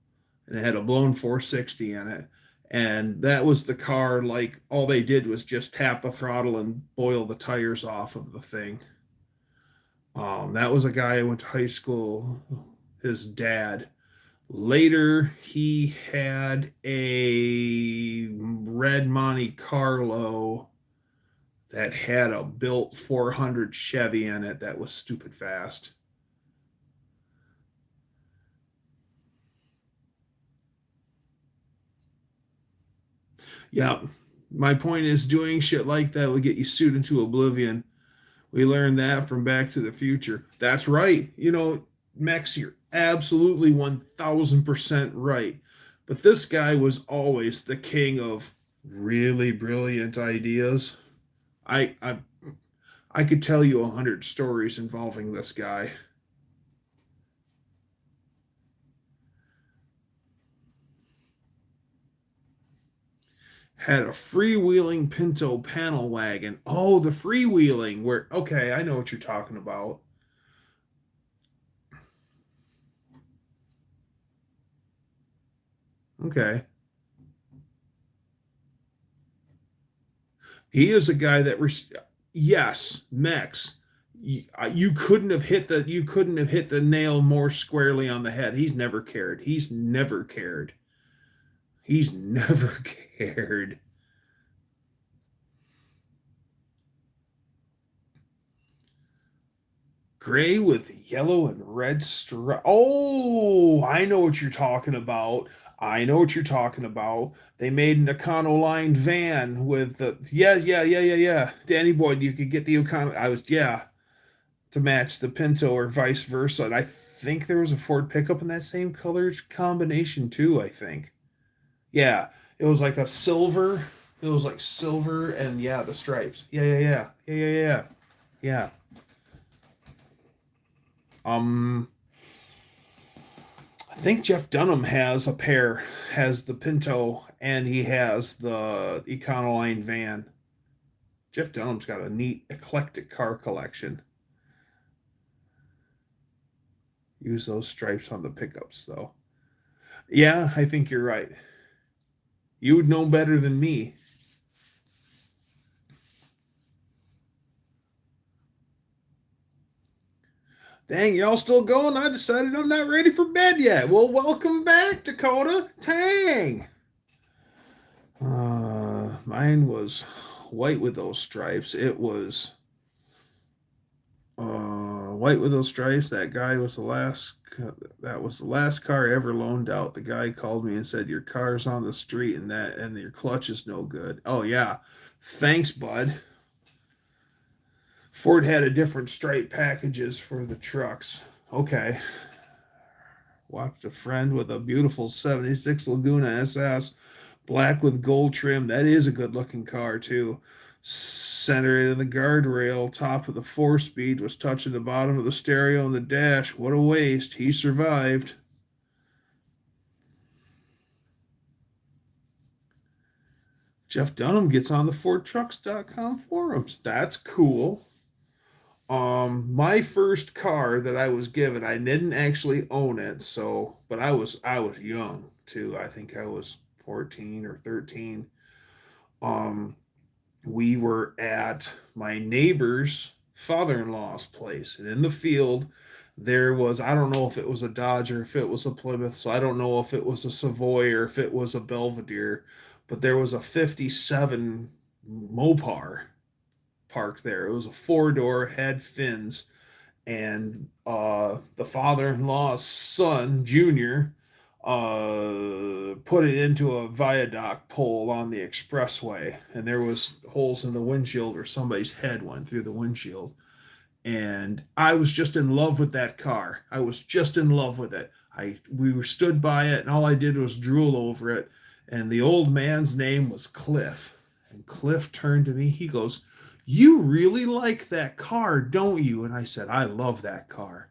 and it had a blown 460 in it. And that was the car. Like all they did was just tap the throttle and boil the tires off of the thing. That was a guy I went to high school. His dad. Later, he had a red Monte Carlo that had a built 400 Chevy in it that was stupid fast. Yeah, my point is doing shit like that will get you sued into oblivion. We learned that from Back to the Future. That's right. You know, Max, you're absolutely 1000% right. But this guy was always the king of really brilliant ideas. I I, I could tell you 100 stories involving this guy. Had a freewheeling Pinto panel wagon. Oh, the freewheeling where okay, I know what you're talking about. Okay. He is a guy that yes, Mex. You couldn't have hit the nail more squarely on the head. He's never cared. He's never cared. He's never cared. Gray with yellow and red stripe. Oh, I know what you're talking about. I know what you're talking about. They made an Econoline van with the yeah. Danny Boy, you could get the Econo. I was to match the Pinto or vice versa. And I think there was a Ford pickup in that same color combination too. I think. Yeah, it was like a silver. It was like silver and the stripes. Yeah. Um, I think Jeff Dunham has the Pinto, and he has the Econoline van. Jeff Dunham's got a neat, eclectic car collection. Use those stripes on the pickups, though. Yeah, I think you're right. You would know better than me. Dang, y'all still going? I decided I'm not ready for bed yet. Well, welcome back, Dakota. Tang. Mine was white with those stripes. It was white with those stripes. That guy was the last. That was the last car I ever loaned out. The guy called me and said, "Your car's on the street, and your clutch is no good." Oh yeah, thanks, bud. Ford had a different stripe packages for the trucks. Okay. Watched a friend with a beautiful '76 Laguna SS, black with gold trim. That is a good looking car, too. Center in the guardrail, top of the 4-speed, was touching the bottom of the stereo and the dash. What a waste. He survived. Jeff Dunham gets on the FordTrucks.com forums. That's cool. My first car that I was given, I didn't actually own it, but I was young too. I think I was 14 or 13. Um, we were at my neighbor's father-in-law's place, and in the field there was, I don't know if it was a Dodge or if it was a Plymouth, so I don't know if it was a Savoy or if it was a Belvedere, but there was a 57 Mopar parked there. It was a four-door, had fins, and the father-in-law's son, Junior, put it into a viaduct pole on the expressway, and there was holes in the windshield, or somebody's head went through the windshield. And I was just in love with that car. I was just in love with it. We were stood by it, and all I did was drool over it. And the old man's name was Cliff. And Cliff turned to me. He goes, "You really like that car, don't you?" And I said, "I love that car."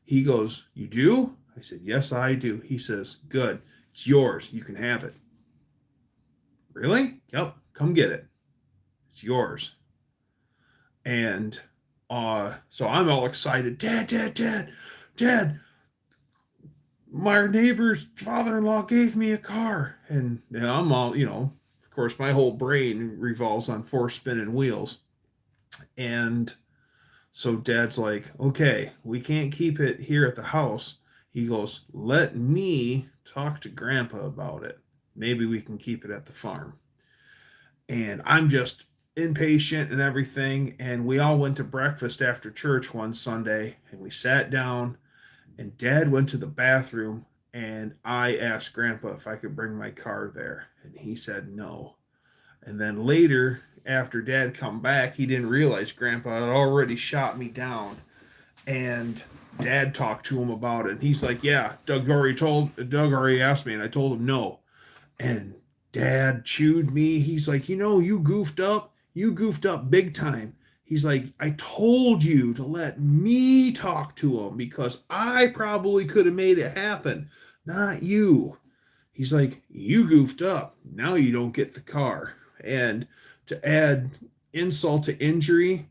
He goes, "You do?" I said, "Yes, I do." He says, "Good. It's yours. You can have it." "Really?" "Yep. Come get it. It's yours." And so I'm all excited. Dad, my neighbor's father-in-law gave me a car. And I'm all, of course, my whole brain revolves on four spinning wheels. And so Dad's like, "Okay, we can't keep it here at the house." He goes, "Let me talk to Grandpa about it. Maybe we can keep it at the farm." And I'm just impatient and everything. And we all went to breakfast after church one Sunday, and we sat down, and Dad went to the bathroom, and I asked Grandpa if I could bring my car there, and he said no. And then later, after Dad come back, he didn't realize Grandpa had already shot me down, and Dad talked to him about it, and he's like, "Yeah, Doug already asked me," and I told him no. And Dad chewed me. He's like, "You goofed up. You goofed up big time." He's like, "I told you to let me talk to him because I probably could have made it happen, not you." He's like, "You goofed up. Now you don't get the car." And to add insult to injury,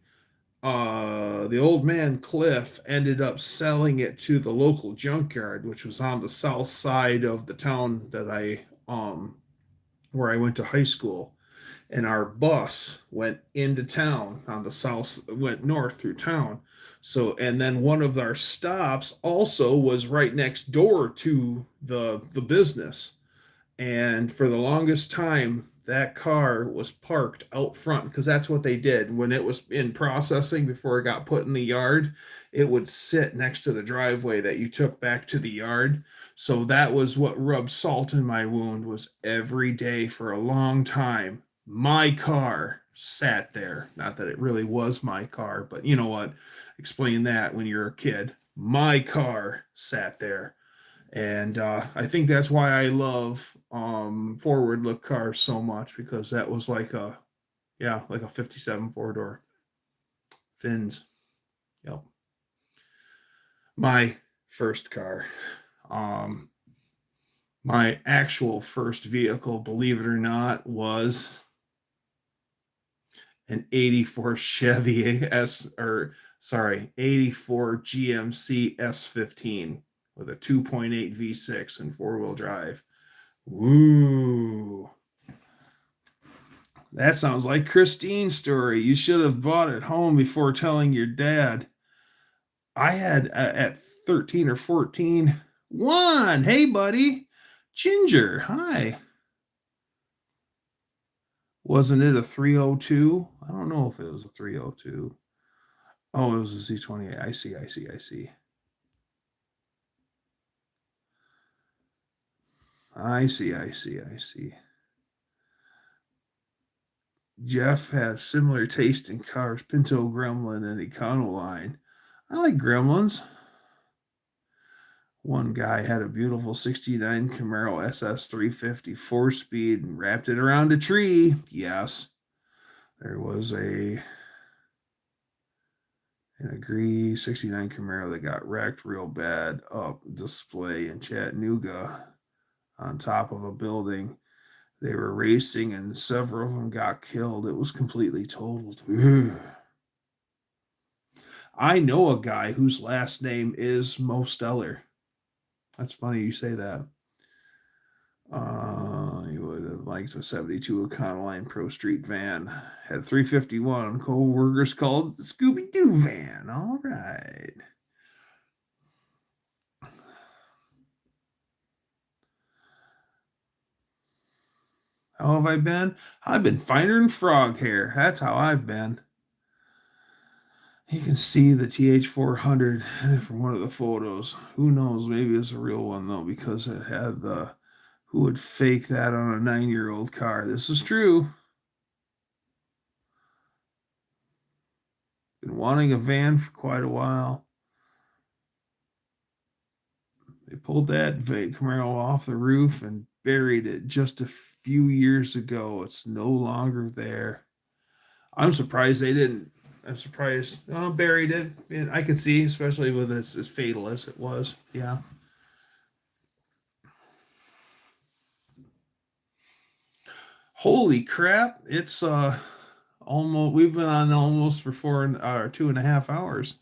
the old man Cliff ended up selling it to the local junkyard, which was on the south side of the town that where I went to high school. And our bus went into town on the south, went north through town. So, and then one of our stops also was right next door to the business. And for the longest time, that car was parked out front because that's what they did when it was in processing before it got put in the yard. It would sit next to the driveway that you took back to the yard. So that was what rubbed salt in my wound, was every day for a long time. My car sat there. Not that it really was my car, but you know what? Explain that when you're a kid. My car sat there. And I think that's why I love forward look cars so much, because that was like a 57 four-door fins. Yep. My first car. Um, my actual first vehicle, believe it or not, was an 84 Chevy 84 GMC S15 with a 2.8 V6 and four-wheel drive. Ooh. That sounds like Christine's story. You should have bought it home before telling your dad. I had at 13 or 14. One. Hey, buddy. Ginger. Hi. Wasn't it a 302? I don't know if it was a 302. Oh, it was a Z28. I see. I see. Jeff had similar taste in cars, Pinto Gremlin and Econoline. I like Gremlins. One guy had a beautiful 69 Camaro SS 350 4-speed and wrapped it around a tree. Yes. There was an agree 69 Camaro that got wrecked real bad up display in Chattanooga on top of a building. They were racing and several of them got killed. It was completely totaled. I know a guy whose last name is Mosteller. That's funny you say that. He would have liked a 72 Econoline Pro Street van. Had 351 co-workers called the Scooby-Doo van. All right. How have I been? I've been finer than frog hair. That's how I've been. You can see the TH400 from one of the photos. Who knows? Maybe it's a real one, though, because it had the... Who would fake that on a 9-year-old car? This is true. Been wanting a van for quite a while. They pulled that Camaro off the roof and buried it just a few years ago. It's no longer there. I'm surprised they didn't. I'm surprised. Oh, buried it. And I could see, especially with as fatal as it was. Yeah. Holy crap! It's almost. We've been on almost for 2.5 hours.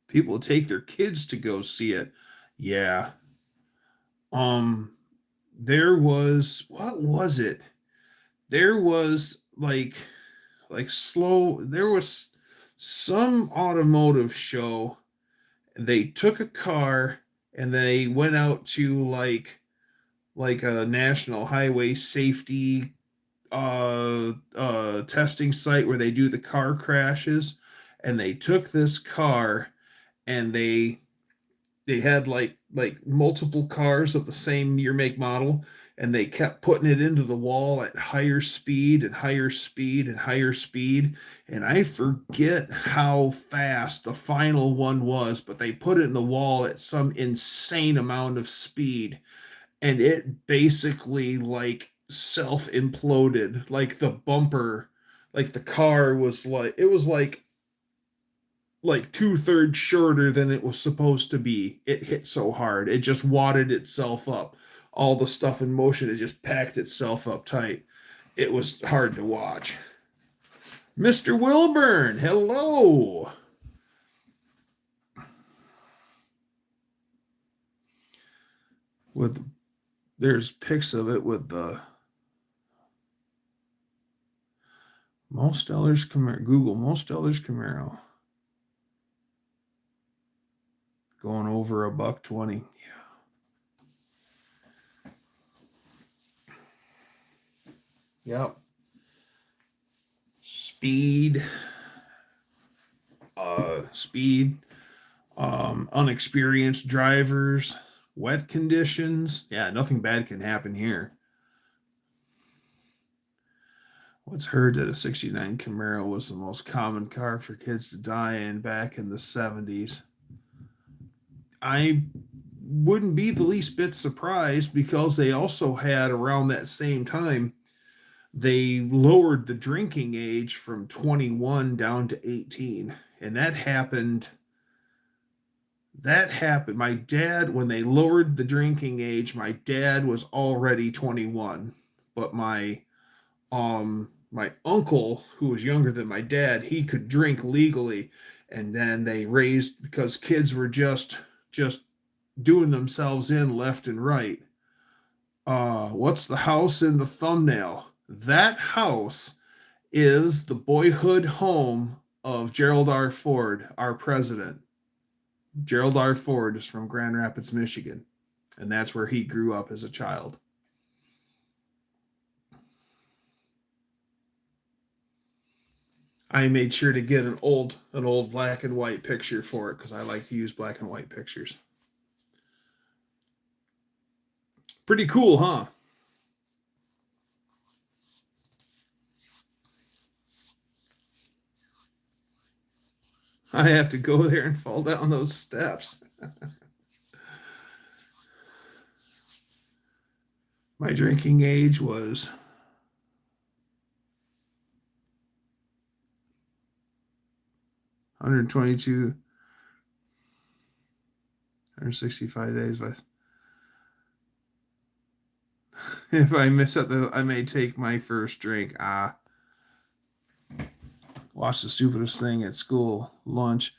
People take their kids to go see it. Yeah. There was, what was it? There was there was some automotive show. They took a car and they went out to like a national highway safety testing site where they do the car crashes, and they took this car and they had like multiple cars of the same year make model, and they kept putting it into the wall at higher speed and higher speed and higher speed. And I forget how fast the final one was, but they put it in the wall at some insane amount of speed, and it basically like self imploded. Like the bumper, like the car was like 2/3 shorter than it was supposed to be. It hit so hard. It just wadded itself up. All the stuff in motion, it just packed itself up tight. It was hard to watch. Mr. Wilburn, hello. With there's pics of it with the Mosteller's Camaro. Google Mosteller's Camaro. Going over $120. Yeah. Yep. speed, unexperienced drivers, wet conditions. Yeah, nothing bad can happen here. What's heard that a 69 Camaro was the most common car for kids to die in back in the 70s. I wouldn't be the least bit surprised because they also had around that same time, they lowered the drinking age from 21 down to 18. And that happened. My dad, when they lowered the drinking age, my dad was already 21. But my uncle, who was younger than my dad, he could drink legally. And then they raised, because kids were just doing themselves in left and right. What's the house in the thumbnail? That house is the boyhood home of Gerald R. Ford, our president. Gerald R. Ford is from Grand Rapids, Michigan, and that's where he grew up as a child. I made sure to get an old black and white picture for it because I like to use black and white pictures. Pretty cool, huh? I have to go there and fall down those steps. My drinking age was 122, 165 days. If I miss it, I may take my first drink. Watched the stupidest thing at school lunch.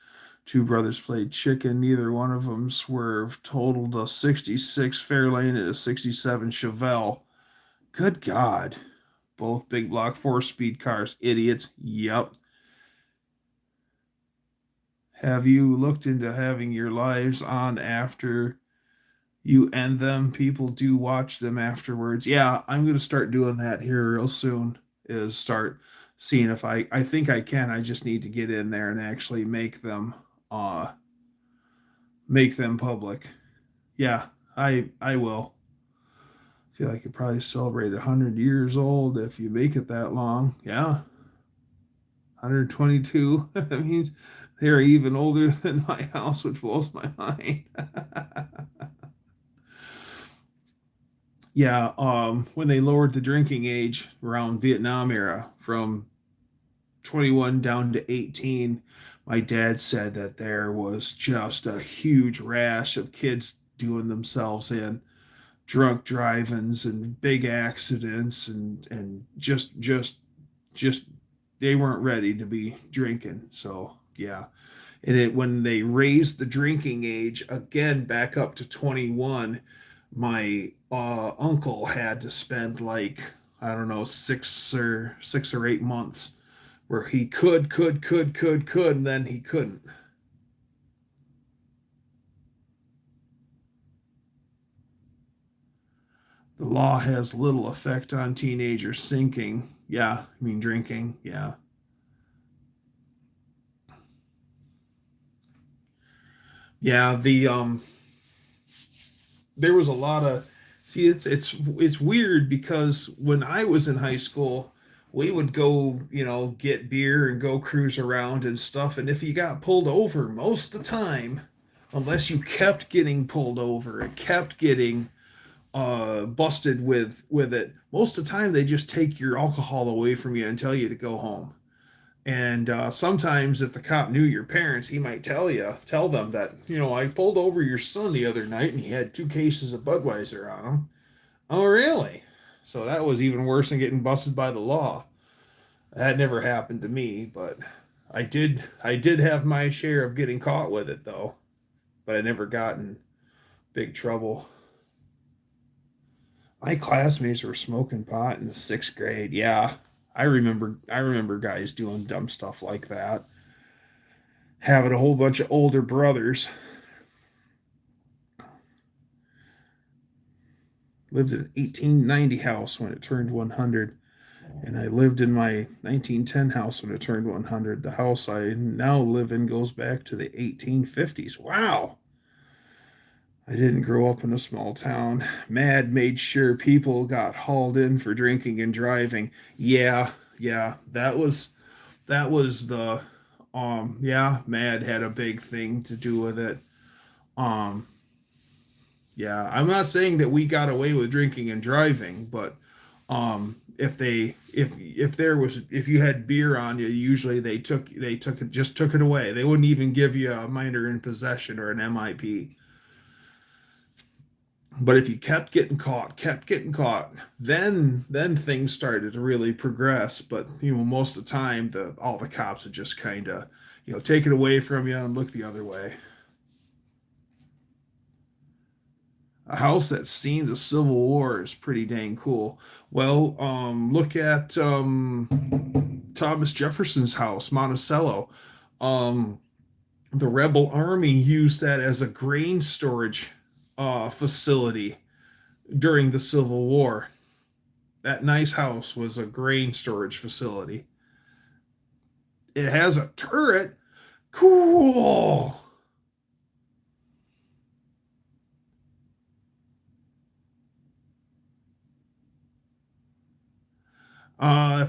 Two brothers played chicken. Neither one of them swerved. Totaled a 66 Fairlane and a 67 Chevelle. Good God. Both big block 4-speed cars. Idiots. Yep. Have you looked into having your lives on after you end them? People do watch them afterwards. Yeah, I'm going to start doing that here real soon. Is start seeing if I think I can. I just need to get in there and actually make them public. Yeah, I will. I feel like you probably celebrate 100 years old if you make it that long. Yeah. 122. That means they're even older than my house, which blows my mind. Yeah, when they lowered the drinking age around Vietnam era from 21 down to 18, my dad said that there was just a huge rash of kids doing themselves in, drunk drivings and big accidents, and just they weren't ready to be drinking. So yeah. And when they raised the drinking age again back up to 21, my uncle had to spend like, I don't know, 6 or 8 months where he could, and then he couldn't. The law has little effect on teenagers sinking. Yeah, I mean drinking. Yeah. Yeah, there was a lot of, see, it's weird because when I was in high school, we would go, get beer and go cruise around and stuff. And if you got pulled over, most of the time, unless you kept getting pulled over and kept getting busted with it, most of the time they just take your alcohol away from you and tell you to go home. And sometimes, if the cop knew your parents, he might tell them that, I pulled over your son the other night and he had 2 cases of Budweiser on him. Oh, really? So that was even worse than getting busted by the law. That never happened to me, but I did have my share of getting caught with it though, but I never got in big trouble. My classmates were smoking pot in the 6th grade. Yeah, I remember guys doing dumb stuff like that. Having a whole bunch of older brothers. Lived in an 1890 house when it turned 100. And I lived in my 1910 house when it turned 100. The house I now live in goes back to the 1850s. Wow. I didn't grow up in a small town. Mad made sure people got hauled in for drinking and driving. Yeah, yeah, that was the yeah, Mad had a big thing to do with it. Um yeah, I'm not saying that we got away with drinking and driving, but if you had beer on you, usually they took it away. They wouldn't even give you a minor in possession or an MIP. But if you kept getting caught, then things started to really progress. But most of the time, the all the cops would just kind of take it away from you and look the other way. A house that's seen the Civil War is pretty dang cool. Well, look at Thomas Jefferson's house, Monticello. Um, the Rebel Army used that as a grain storage facility during the Civil War. That nice house was a grain storage facility. It has a turret. Cool.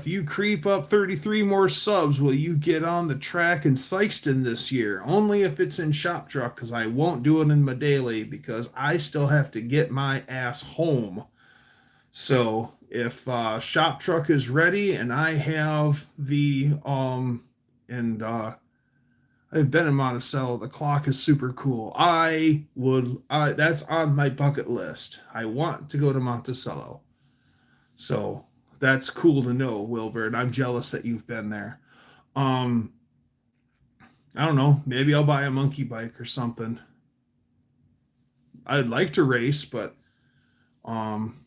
If you creep up 33 more subs, will you get on the track in Sykeston this year? Only if it's in Shop Truck, because I won't do it in my daily because I still have to get my ass home. So if Shop Truck is ready and I have and I've been in Monticello, the clock is super cool. That's on my bucket list. I want to go to Monticello. So that's cool to know, Wilbur, and I'm jealous that you've been there. Um, I don't know. Maybe I'll buy a monkey bike or something. I'd like to race, but um,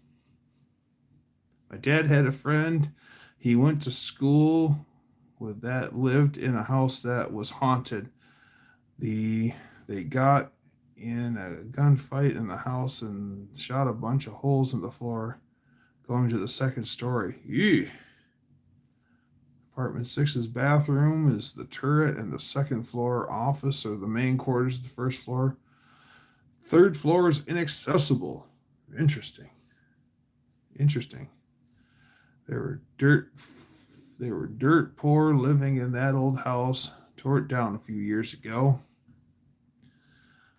my dad had a friend. He went to school with that lived in a house that was haunted. The they got in a gunfight in the house and shot a bunch of holes in the floor going to the second story. Eee. Apartment six's bathroom is the turret, and the second floor office or the main quarters of the first floor. Third floor is inaccessible. Interesting. Interesting. They were dirt. They were dirt poor living in that old house. Tore it down a few years ago.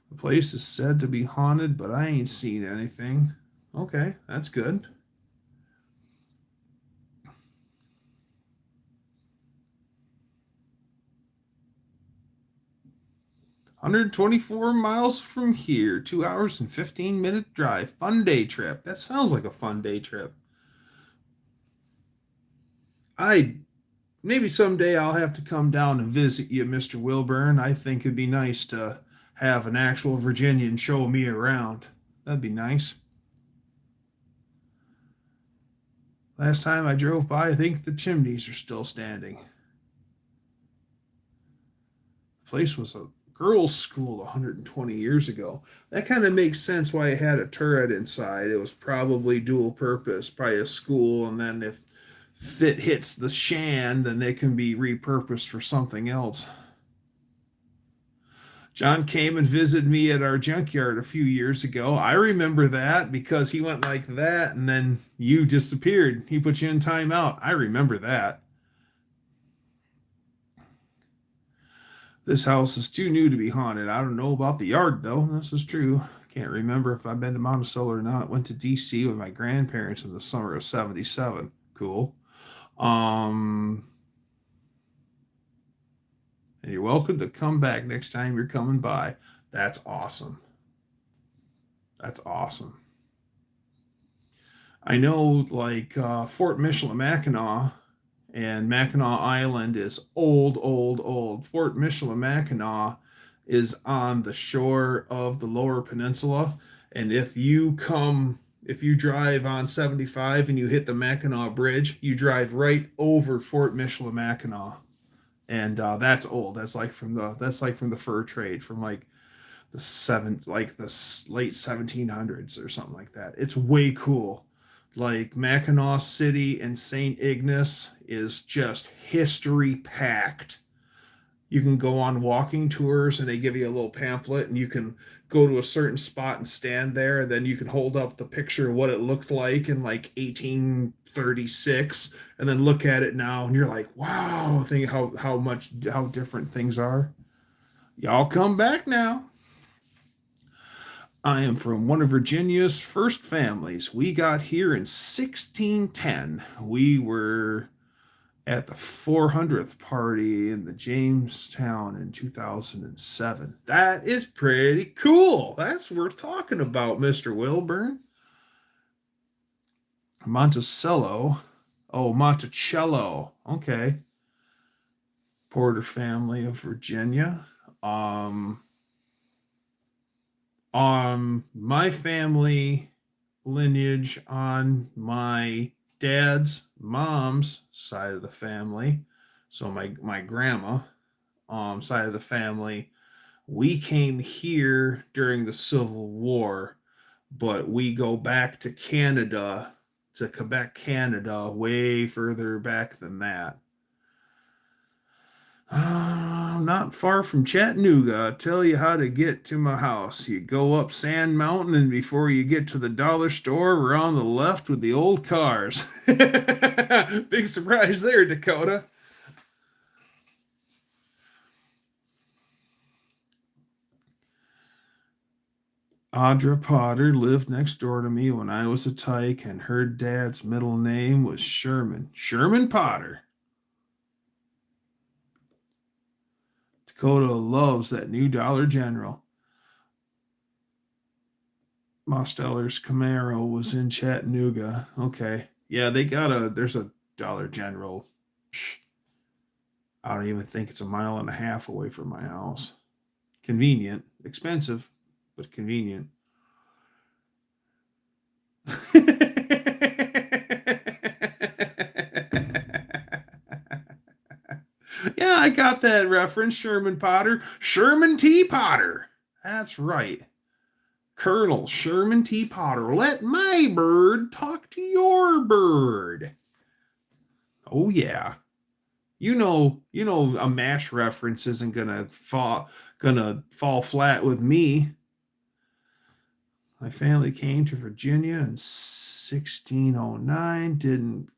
The place is said to be haunted, but I ain't seen anything. Okay, that's good. 124 miles from here, 2 hours and 15-minute drive. Fun day trip. That sounds like a fun day trip. I Maybe someday I'll have to come down and visit you, Mr. Wilburn. I think it'd be nice to have an actual Virginian show me around. That'd be nice. Last time I drove by, I think the chimneys are still standing. The place was a girls' school 120 years ago. That kind of makes sense why it had a turret inside. It was probably dual purpose, probably a school, and then if fit hits the shan, then they can be repurposed for something else. John came and visited me at our junkyard a few years ago. I remember that because he went like that and then you disappeared. He put you in timeout. I remember that. This house is too new to be haunted. I don't know about the yard though. This is true. Can't remember if I've been to Monticello or not. Went to DC with my grandparents in the summer of '77. Cool. Um, and you're welcome to come back next time you're coming by. That's awesome. That's awesome. I know, like Fort Michilimackinac and Mackinac Island is old, old, old. Fort Michilimackinac is on the shore of the Lower Peninsula, and if you drive on 75 and you hit the Mackinac Bridge, you drive right over Fort Michilimackinac, and that's old. That's like from the fur trade from like the late 1700s or something like that. It's way cool. like Mackinac City and St. Ignace is just history packed. You can go on walking tours and they give you a little pamphlet and you can go to a certain spot and stand there, and then you can hold up the picture of what it looked like in like 1836 and then look at it now and you're like, wow, think how different things are. Y'all come back now. I am from one of Virginia's first families. We got here in 1610. We were at the 400th party in the Jamestown in 2007. That is pretty cool. That's worth talking about, Mr. Wilburn. Monticello. Oh, Monticello. Okay. Porter family of Virginia. My family lineage on my dad's mom's side of the family, so my grandma side of the family, we came here during the Civil War, but we go back to Canada, to Quebec, Canada, way further back than that. Not far from Chattanooga. I'll tell you how to get to my house. You go up Sand Mountain, and before you get to the dollar store, we're on the left with the old cars. Big surprise there, Dakota. Audra Potter lived next door to me when I was a tyke, and her dad's middle name was Sherman. Sherman Potter. Dakota loves that new Dollar General. Mosteller's Camaro was in Chattanooga. Okay. Yeah, there's a Dollar General. I don't even think it's a mile and a half away from my house. Convenient. Expensive, but convenient. Yeah, I got that reference, Sherman Potter. Sherman T. Potter. That's right. Colonel Sherman T. Potter. Let my bird talk to your bird. Oh yeah. You know, a MASH reference isn't gonna fall flat with me. My family came to Virginia in 1609. Didn't,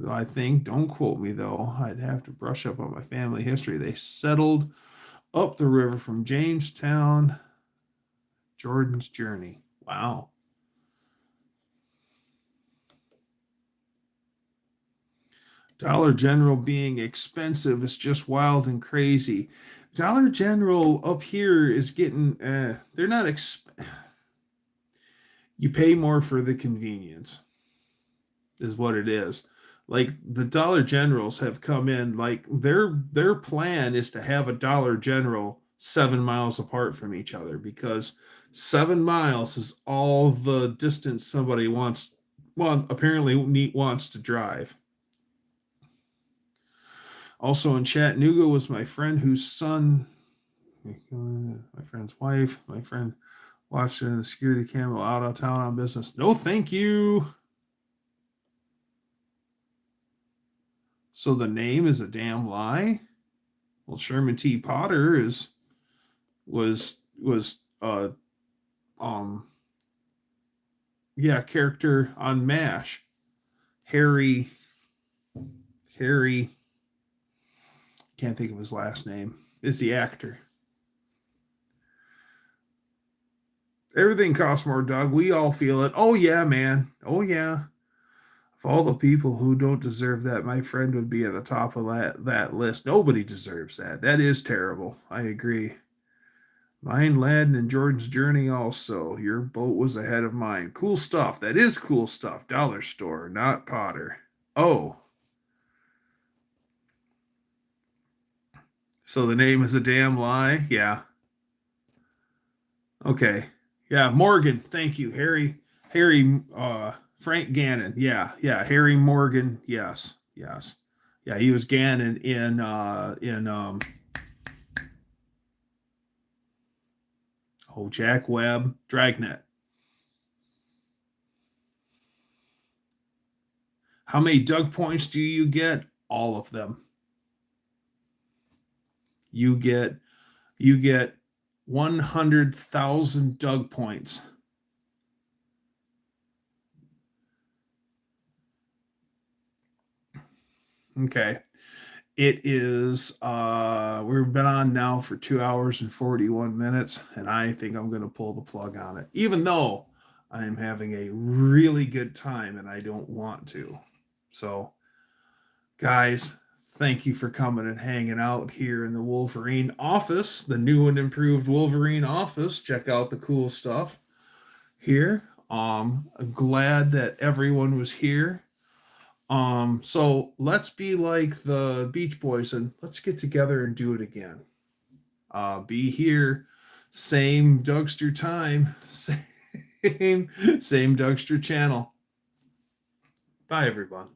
I think, don't quote me though. I'd have to brush up on my family history. They settled up the river from Jamestown, Jordan's Journey. Wow. Dollar General being expensive is just wild and crazy. Dollar General up here is getting, they're not, you pay more for the convenience, is what it is. Like the Dollar Generals have come in, like their plan is to have a Dollar General 7 miles apart from each other, because 7 miles is all the distance somebody apparently wants to drive. Also in Chattanooga was my friend whose son, my friend's wife, my friend watched a security camera out of town on business. No, thank you. So the name is a damn lie. Well, Sherman T. Potter was character on MASH. Harry, can't think of his last name, is the actor. Everything costs more, Doug. We all feel it. Oh yeah, man. Oh yeah. Of all the people who don't deserve that, my friend would be at the top of that list. Nobody deserves that. That is terrible. I agree. Mine, Ladden, and Jordan's Journey also. Your boat was ahead of mine. Cool stuff. That is cool stuff. Dollar store, not Potter. Oh. So the name is a damn lie? Yeah. Okay. Yeah, Morgan. Thank you. Harry, Frank Gannon. Yeah. Harry Morgan. Yes. Yeah, he was Gannon in Jack Webb, Dragnet. How many Doug points do you get? All of them. You get 100,000 Doug points. Okay. It is we've been on now for 2 hours and 41 minutes, and I think I'm going to pull the plug on it, even though I am having a really good time and I don't want to. So, guys, thank you for coming and hanging out here in the Wolverine office, the new and improved Wolverine office. Check out the cool stuff here. I'm glad that everyone was here. So let's be like the Beach Boys and let's get together and do it again. Be here, same Dougster time, same Dougster channel. Bye, everyone.